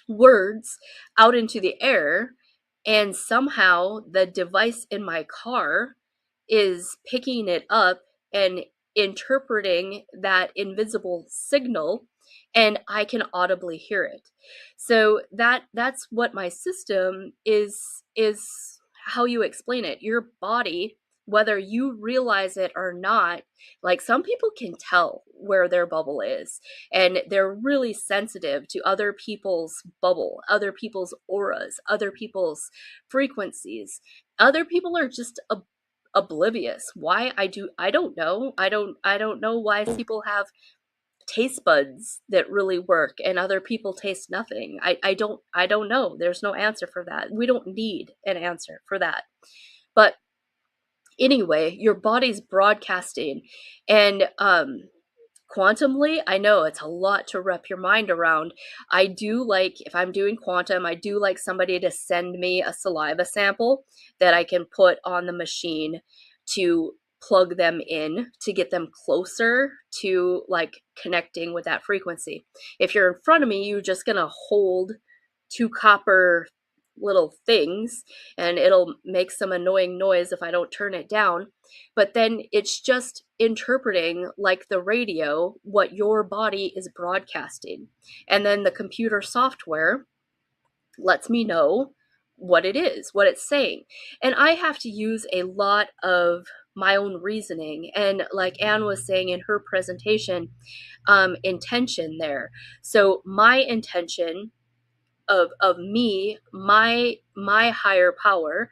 words out into the air, and somehow the device in my car is picking it up and interpreting that invisible signal, and I can audibly hear it. So that's what my system is how you explain it. Your body, whether you realize it or not, like some people can tell where their bubble is, and they're really sensitive to other people's bubble, other people's auras, other people's frequencies. Other people are just oblivious. Why? I don't know. I don't know why people have taste buds that really work and other people taste nothing. I don't know. There's no answer for that. We don't need an answer for that. But anyway, your body's broadcasting, and quantumly, I know it's a lot to wrap your mind around. I do like, if I'm doing quantum, I do like somebody to send me a saliva sample that I can put on the machine to plug them in to get them closer to like connecting with that frequency. If you're in front of me, you're just gonna hold two copper little things and it'll make some annoying noise if I don't turn it down. But then it's just interpreting, like the radio, what your body is broadcasting. And then the computer software lets me know what it is, what it's saying. And I have to use a lot of my own reasoning. And like Anne was saying in her presentation, intention there. So my intention of me, my higher power,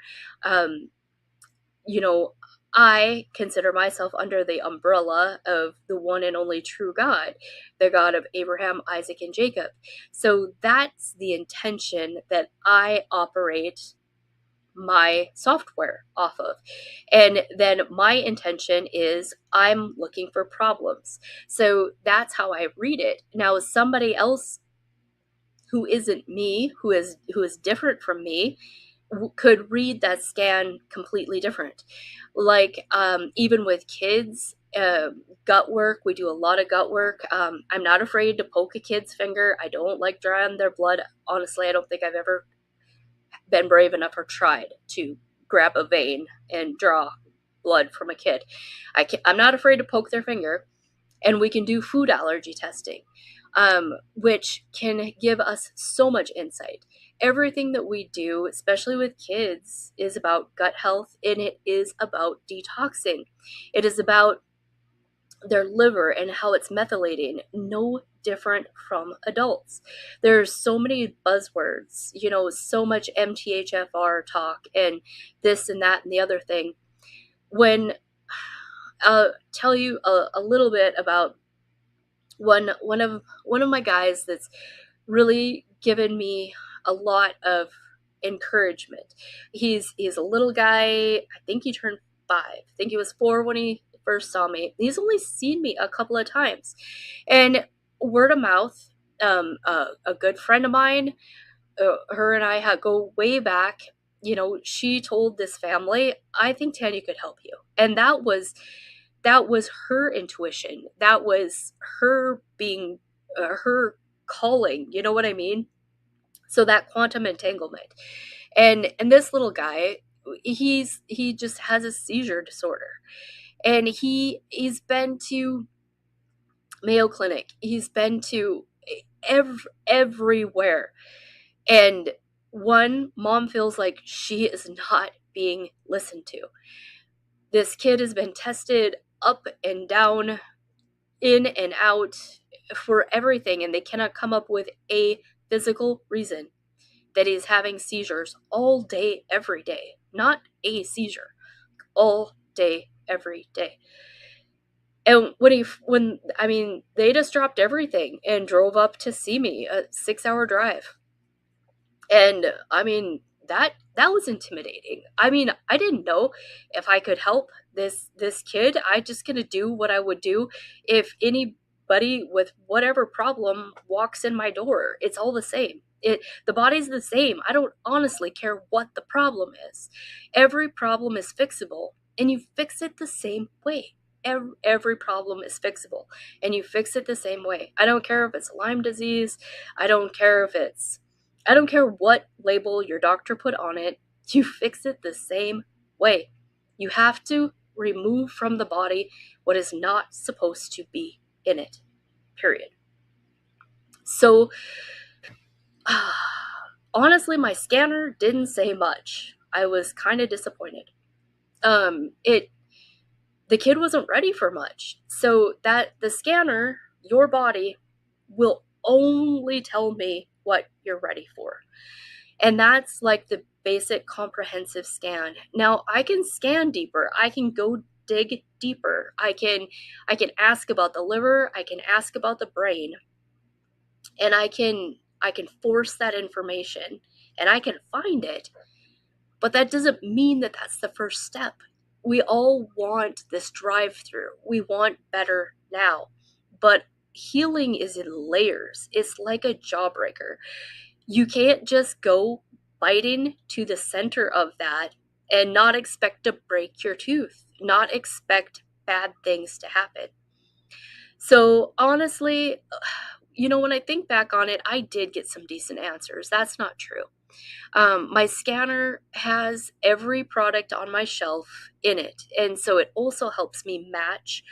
you know, I consider myself under the umbrella of the one and only true God, the God of Abraham, Isaac, and Jacob. So that's the intention that I operate my software off of. And then my intention is I'm looking for problems. So that's how I read it. Now, somebody else who isn't me, who is different from me, could read that scan completely different. Like even with kids, gut work, we do a lot of gut work. I'm not afraid to poke a kid's finger. I don't like drawing their blood. Honestly, I don't think I've ever been brave enough or tried to grab a vein and draw blood from a kid. I'm not afraid to poke their finger. And we can do food allergy testing, which can give us so much insight. Everything that we do, especially with kids, is about gut health, and it is about detoxing. It is about their liver and how it's methylating, no different from adults. There's so many buzzwords, you know, so much MTHFR talk and this and that and the other thing. When I'll tell you a little bit about one of my guys that's really given me a lot of encouragement. He's a little guy. I think he turned 5. I think he was 4 when he first saw me. He's only seen me a couple of times, and word of mouth. A good friend of mine, her and I go way back. You know, she told this family, "I think Tanya could help you," and that was her intuition. That was her being her calling. You know what I mean? So that quantum entanglement, and this little guy, he just has a seizure disorder, and he's been to Mayo Clinic. He's been to everywhere, and mom feels like she is not being listened to. This kid has been tested up and down, in and out, for everything, and they cannot come up with a physical reason that he's having seizures all day, every day. Not a seizure, all day, every day. And they just dropped everything and drove up to see me, a 6-hour drive. And that was intimidating. I didn't know if I could help this kid. I just gonna do what I would do if anybody with whatever problem walks in my door. It's all the same. The body's the same. I don't honestly care what the problem is. Every problem is fixable, and you fix it the same way. Every problem is fixable, and you fix it the same way. I don't care if it's Lyme disease. I don't care what label your doctor put on it. You fix it the same way. You have to remove from the body what is not supposed to be in it. Period. So, honestly, my scanner didn't say much. I was kind of disappointed. The kid wasn't ready for much. So that the scanner, your body, will only tell me what you're ready for. And that's like the basic comprehensive scan. Now, I can scan deeper. I can go dig deeper. I can ask about the liver, I can ask about the brain, and I can force that information and I can find it. But that doesn't mean that that's the first step. We all want this drive-through. We want better now. But healing is in layers. It's like a jawbreaker. You can't just go biting to the center of that and not expect to break your tooth, not expect bad things to happen. So honestly, when I think back on it, I did get some decent answers. That's not true. My scanner has every product on my shelf in it, and so it also helps me match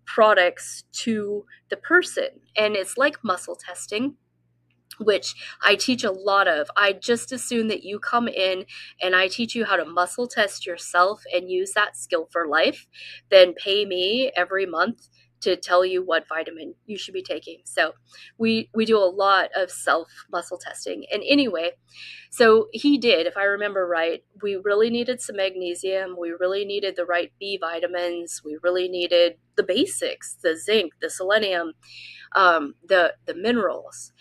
products to the person. And it's like muscle testing, which I teach a lot of. I just assume that you come in and I teach you how to muscle test yourself and use that skill for life, then pay me every month to tell you what vitamin you should be taking. So we do a lot of self muscle testing. And anyway, so he did, if I remember right, we really needed some magnesium, we really needed the right B vitamins, we really needed the basics, the zinc, the selenium, the minerals.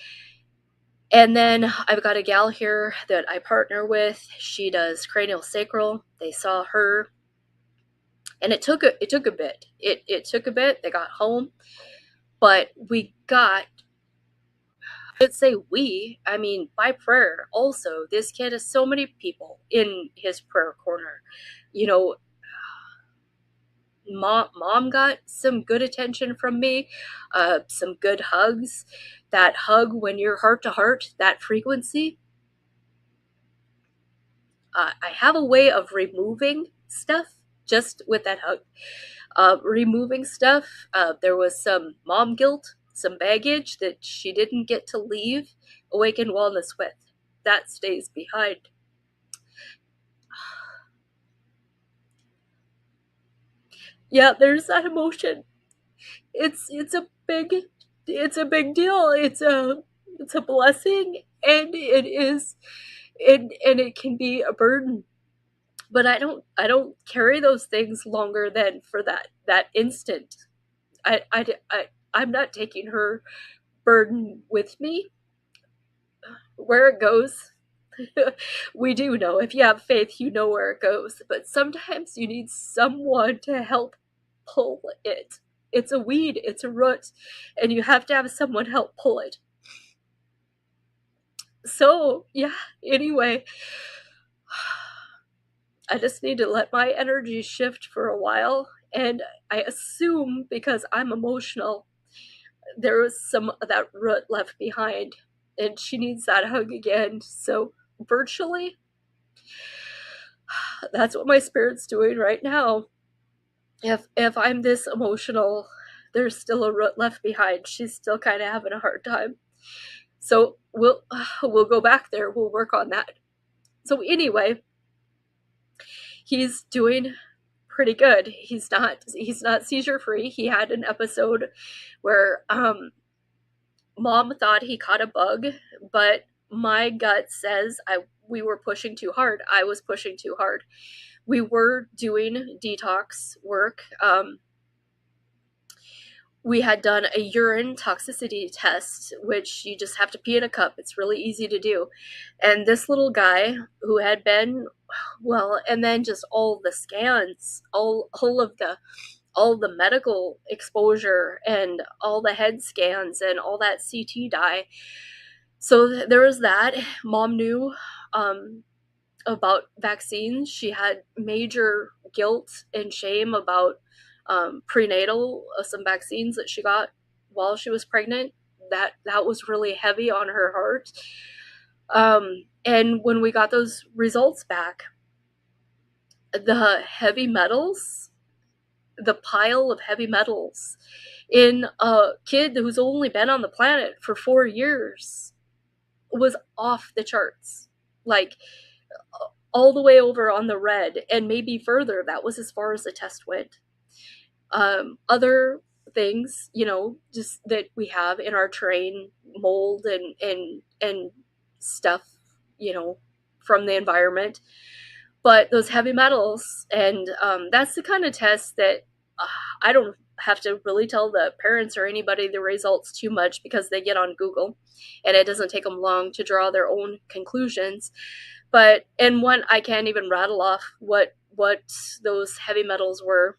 And then I've got a gal here that I partner with. She does cranial sacral. They saw her, and it took a bit. It took a bit. They got home, but we got. I'd say I mean by prayer. Also, this kid has so many people in his prayer corner. Mom got some good attention from me, some good hugs. That hug when you're heart to heart, that frequency. I have a way of removing stuff just with that hug. Removing stuff. There was some mom guilt, some baggage that she didn't get to leave Awaken Wellness with. That stays behind. Yeah, there's that emotion. It's a big deal. It's a blessing, and it is, and it can be a burden. But I don't carry those things longer than for that instant. I'm not taking her burden with me. Where it goes, we do know. If you have faith, you know where it goes. But sometimes you need someone to help pull it. It's a weed, it's a root, and you have to have someone help pull it. So, yeah, anyway, I just need to let my energy shift for a while. And I assume, because I'm emotional, there was some of that root left behind, and she needs that hug again. So virtually, that's what my spirit's doing right now. If I'm this emotional, there's still a root left behind. She's still kind of having a hard time. So we'll go back there. We'll work on that. So anyway, he's doing pretty good. He's not seizure free. He had an episode where mom thought he caught a bug, but my gut says we were pushing too hard. I was pushing too hard. We were doing detox work. We had done a urine toxicity test, which you just have to pee in a cup. It's really easy to do. And this little guy who had been, and then just all the scans, all of the medical exposure and all the head scans and all that CT dye. So there was that. Mom knew about vaccines. She had major guilt and shame about prenatal, some vaccines that she got while she was pregnant. That was really heavy on her heart. And when we got those results back, the heavy metals, the pile of heavy metals in a kid who's only been on the planet for 4 years was off the charts. Like all the way over on the red and maybe further. That was as far as the test went. Other things, just that we have in our terrain, mold and stuff, from the environment, but those heavy metals, and that's the kind of test that I don't have to really tell the parents or anybody the results too much, because they get on Google and it doesn't take them long to draw their own conclusions. But in one, I can't even rattle off what those heavy metals were,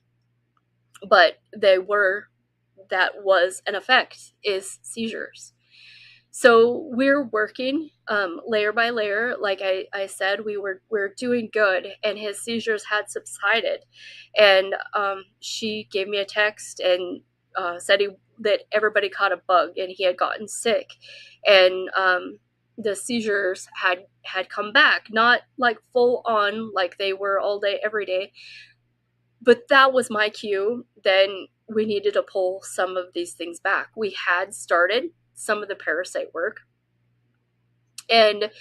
but that was an effect, is seizures. So we're working layer by layer. Like I said, we're doing good, and his seizures had subsided. And she gave me a text and said that everybody caught a bug and he had gotten sick, and the seizures had come back, not like full on like they were all day every day, but that was my cue. Then we needed to pull some of these things back. We had started some of the parasite work, and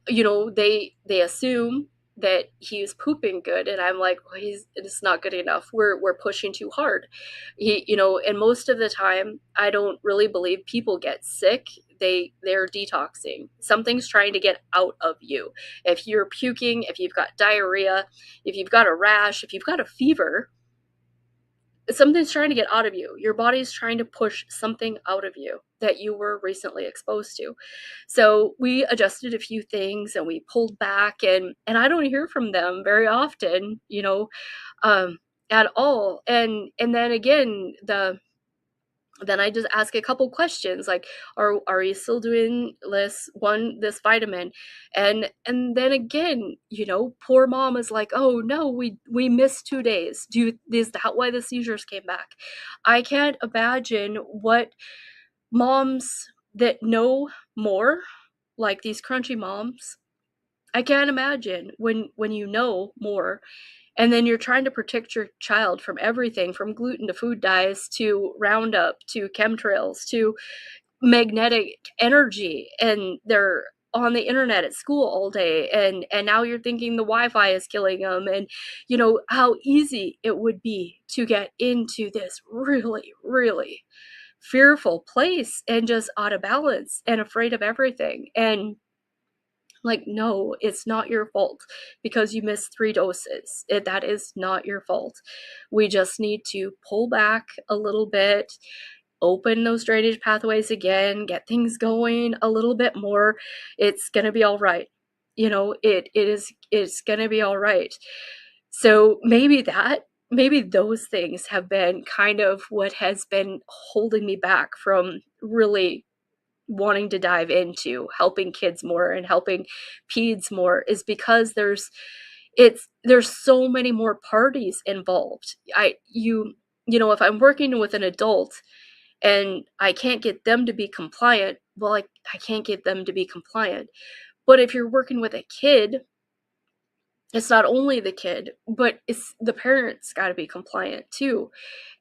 they assume that he's pooping good, and I'm like, well, it's not good enough. We're pushing too hard. And most of the time I don't really believe people get sick. They're detoxing. Something's trying to get out of you. If you're puking, if you've got diarrhea, if you've got a rash, if you've got a fever, something's trying to get out of you. Your body's trying to push something out of you that you were recently exposed to. So we adjusted a few things and we pulled back, and I don't hear from them very often, at all. And then again, then I just ask a couple questions like, are you still doing this vitamin? And then again, poor mom is like, oh no, we missed 2 days. Is that why the seizures came back? I can't imagine what moms that know more, like these crunchy moms, I can't imagine when you know more, and then you're trying to protect your child from everything, from gluten to food dyes to Roundup to chemtrails to magnetic energy, and they're on the internet at school all day, and now you're thinking the Wi-Fi is killing them, and how easy it would be to get into this really, really fearful place and just out of balance and afraid of everything. And like, no, it's not your fault because you missed 3 doses. That is not your fault. We just need to pull back a little bit, open those drainage pathways again, get things going a little bit more. It's going to be all right. It's going to be all right. So maybe those things have been kind of what has been holding me back from really wanting to dive into helping kids more and helping peds more, is because there's so many more parties involved. If I'm working with an adult and I can't get them to be compliant, well, I can't get them to be compliant. But if you're working with a kid, it's not only the kid, but it's the parents got to be compliant too.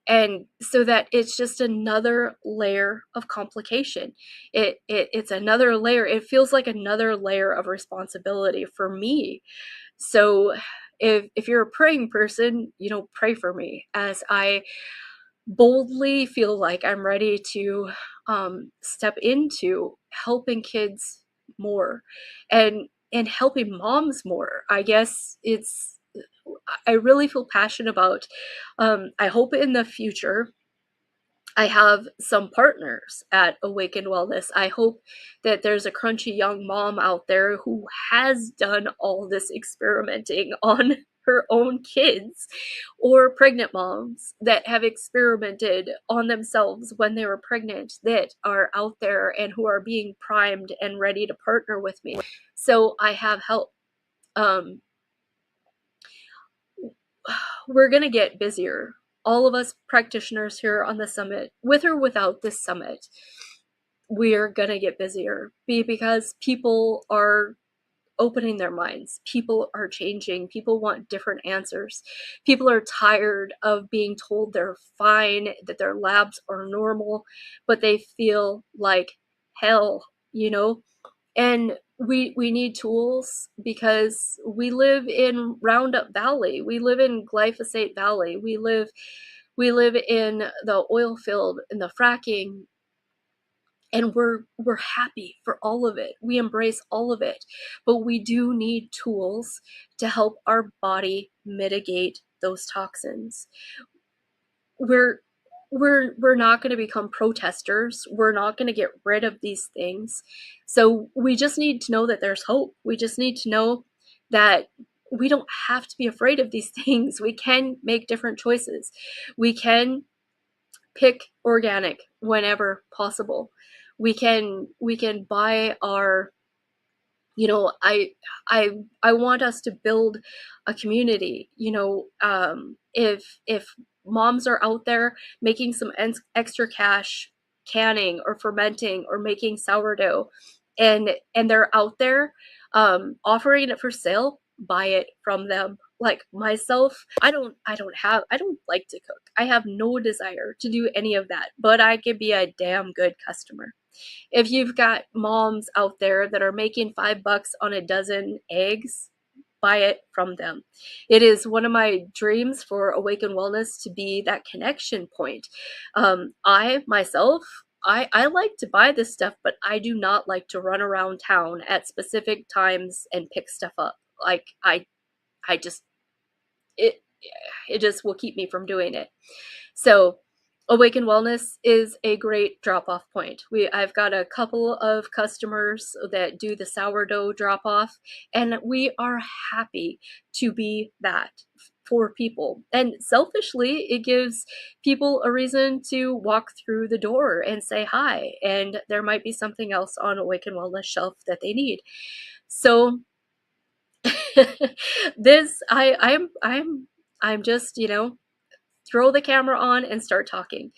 And so that it's just another layer of complication. It's another layer. It feels like another layer of responsibility for me. So if you're a praying person, pray for me as I boldly feel like I'm ready to step into helping kids more and helping moms more. I guess I really feel passionate about. I hope in the future I have some partners at Awakened Wellness. I hope that there's a crunchy young mom out there who has done all this experimenting on her own kids, or pregnant moms that have experimented on themselves when they were pregnant, that are out there and who are being primed and ready to partner with me. So I have help. We're going to get busier. All of us practitioners here on the summit, with or without this summit, we're going to get busier because people are opening their minds. People are changing. People want different answers. People are tired of being told they're fine, that their labs are normal, but they feel like hell, And we need tools because we live in Roundup Valley. We live in Glyphosate Valley. We live in the oil field, in the fracking and we're happy for all of it. We embrace all of it, but we do need tools to help our body mitigate those toxins. We're not going to become protesters. We're not going to get rid of these things. So we just need to know that there's hope. We just need to know that we don't have to be afraid of these things. We can make different choices. We can pick organic whenever possible. We can buy our, you know, I want us to build a community. You know, if moms are out there making some extra cash canning or fermenting or making sourdough, and they're out there offering it for sale, buy it from them. Like myself, I don't like to cook. I have no desire to do any of that, but I could be a damn good customer. If you've got moms out there that are making $5 on a dozen eggs, buy it from them. It is one of my dreams for Awaken Wellness to be that connection point. I myself, I like to buy this stuff, but I do not like to run around town at specific times and pick stuff up. Like I just, it just will keep me from doing it. So Awaken Wellness is a great drop-off point. I've got a couple of customers that do the sourdough drop-off, and we are happy to be that for people. And selfishly, it gives people a reason to walk through the door and say hi, and there might be something else on Awaken Wellness shelf that they need. So this, I'm just, you know, throw the camera on and start talking.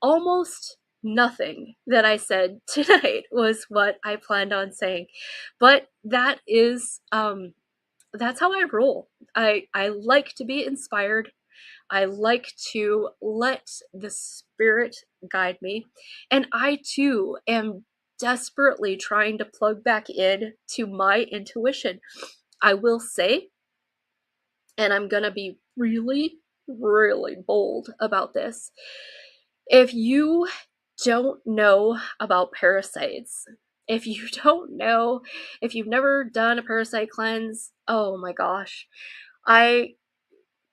Almost nothing that I said tonight was what I planned on saying, but that is, that's how I roll. I like to be inspired. I like to let the spirit guide me, and I too am desperately trying to plug back in to my intuition. I will say, and I'm gonna be really, really bold about this. If you don't know about parasites, if you don't know, if you've never done a parasite cleanse, oh my gosh, I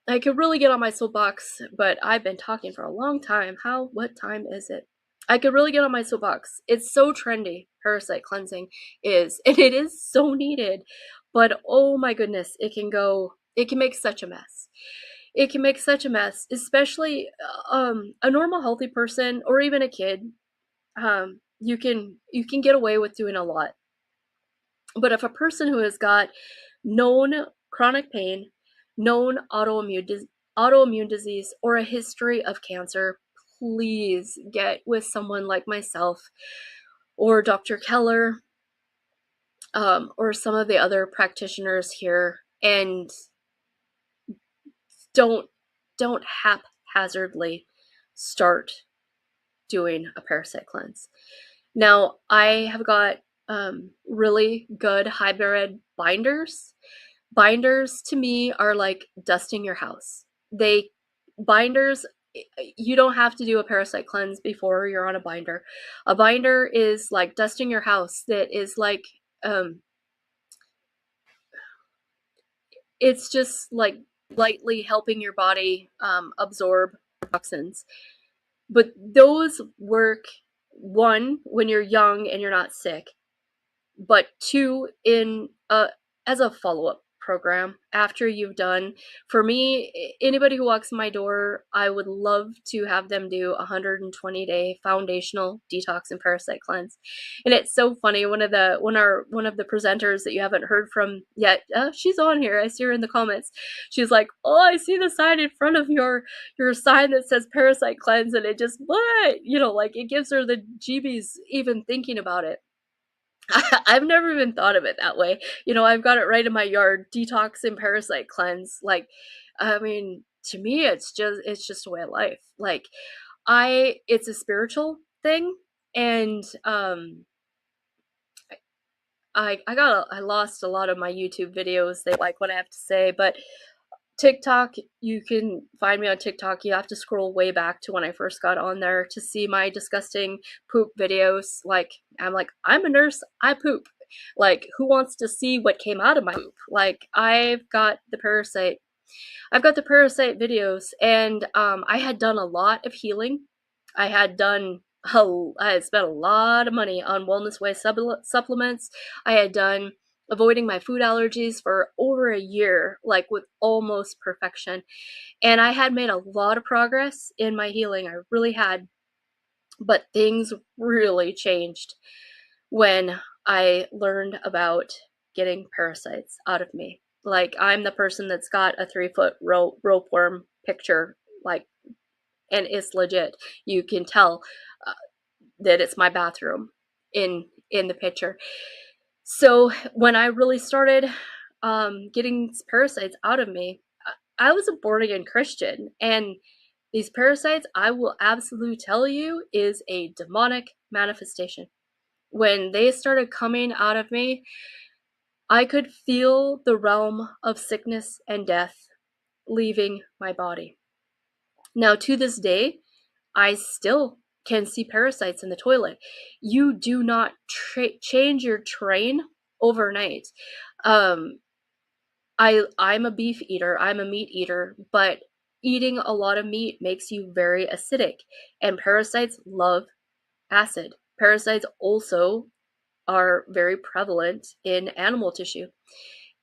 could really get on my soapbox, but I've been talking for a long time. What time is it? I could really get on my soapbox. It's so trendy, parasite cleansing is, and it is so needed, but oh my goodness, it can make such a mess. It can make such a mess, especially a normal healthy person or even a kid. You can get away with doing a lot. But if a person who has got known chronic pain, known autoimmune disease, or a history of cancer, please get with someone like myself or Dr. Keller, or some of the other practitioners here, and don't haphazardly start doing a parasite cleanse. Now, I have got really good hybrid binders. Binders to me are like dusting your house. Binders, you don't have to do a parasite cleanse before you're on a binder. A binder is like dusting your house. That is like, it's just like lightly helping your body absorb toxins. But those work, one, when you're young and you're not sick, but two, in as a follow-up program after you've done. For me, anybody who walks in my door, I would love to have them do a 120-day foundational detox and parasite cleanse. And it's so funny, one of the presenters that you haven't heard from yet, she's on here, I see her in the comments, she's like, oh, I see the sign in front of your sign that says parasite cleanse, and it just, what, you know, like, it gives her the jeebies even thinking about it. I've never even thought of it that way. You know, I've got it right in my yard, detox and parasite cleanse. Like, I mean, to me, it's just a way of life. Like, it's a spiritual thing. And, I lost a lot of my YouTube videos. They like what I have to say, but TikTok, you can find me on TikTok. You have to scroll way back to when I first got on there to see my disgusting poop videos. Like, I'm a nurse, I poop. Like, who wants to see what came out of my poop? Like, I've got the parasite videos, and I had done a lot of healing. I had spent a lot of money on Wellness Way supplements. I had done avoiding my food allergies for over a year, like with almost perfection. And I had made a lot of progress in my healing. I really had. But things really changed when I learned about getting parasites out of me. Like, I'm the person that's got a 3-foot ropeworm picture, like, and it's legit. You can tell that it's my bathroom in the picture. So when I really started getting parasites out of me, I was a born again Christian, and these parasites, I will absolutely tell you, is a demonic manifestation. When they started coming out of me, I could feel the realm of sickness and death leaving my body. Now, to this day, I still can see parasites in the toilet. You do not change your train overnight. I'm a beef eater, I'm a meat eater, but eating a lot of meat makes you very acidic, and parasites love acid. Parasites also are very prevalent in animal tissue,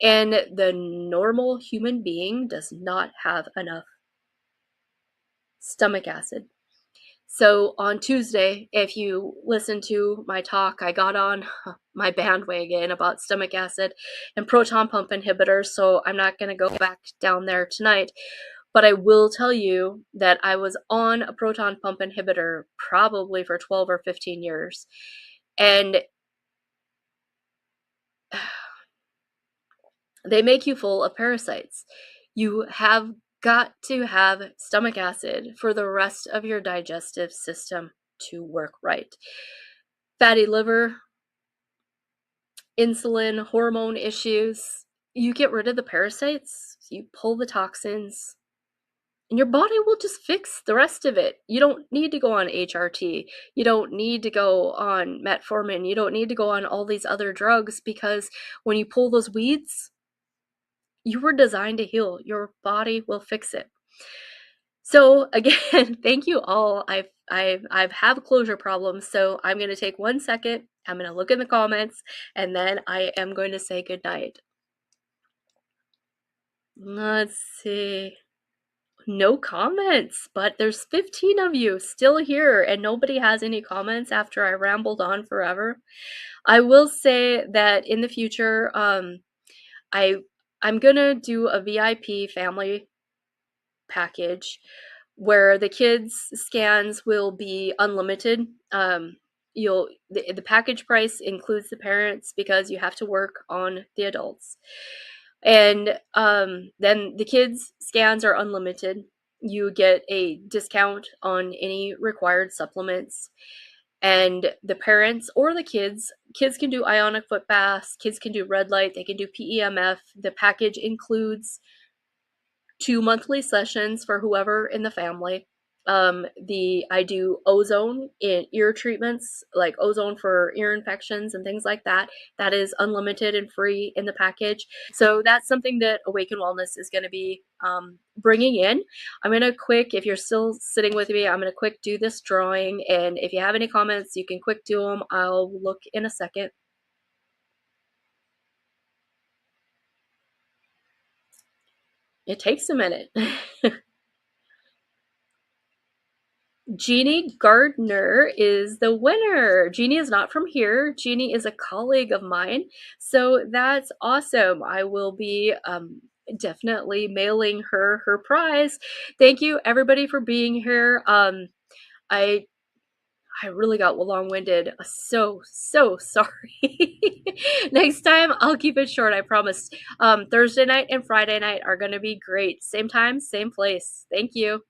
and the normal human being does not have enough stomach acid. So on Tuesday, if you listen to my talk, I got on my bandwagon about stomach acid and proton pump inhibitors, so I'm not going to go back down there tonight. But I will tell you that I was on a proton pump inhibitor probably for 12 or 15 years. And they make you full of parasites. You have got to have stomach acid for the rest of your digestive system to work right. Fatty liver, insulin, hormone issues, you get rid of the parasites, you pull the toxins, and your body will just fix the rest of it. You don't need to go on HRT. You don't need to go on metformin. You don't need to go on all these other drugs, because when you pull those weeds, you were designed to heal. Your body will fix it. So again, thank you all. I've have closure problems, so I'm going to take 1 second. I'm going to look in the comments, and then I am going to say goodnight. Let's see. No comments, but there's 15 of you still here, and nobody has any comments after I rambled on forever. I will say that in the future, I'm gonna do a VIP family package where the kids' scans will be unlimited. The package price includes the parents because you have to work on the adults. And then the kids' scans are unlimited. You get a discount on any required supplements. And the parents or the kids can do ionic foot baths, kids can do red light, they can do PEMF. The package includes 2 monthly sessions for whoever in the family. I do ozone in ear treatments, like ozone for ear infections and things like that. That is unlimited and free in the package. So that's something that Awaken Wellness is going to be bringing in. I'm going to if you're still sitting with me, I'm going to do this drawing. And if you have any comments, you can do them. I'll look in a second. It takes a minute. Jeannie Gardner is the winner. Jeannie is not from here. Jeannie is a colleague of mine. So that's awesome. I will be definitely mailing her prize. Thank you everybody for being here. I really got long-winded. So sorry. Next time I'll keep it short, I promise. Thursday night and Friday night are going to be great. Same time, same place. Thank you.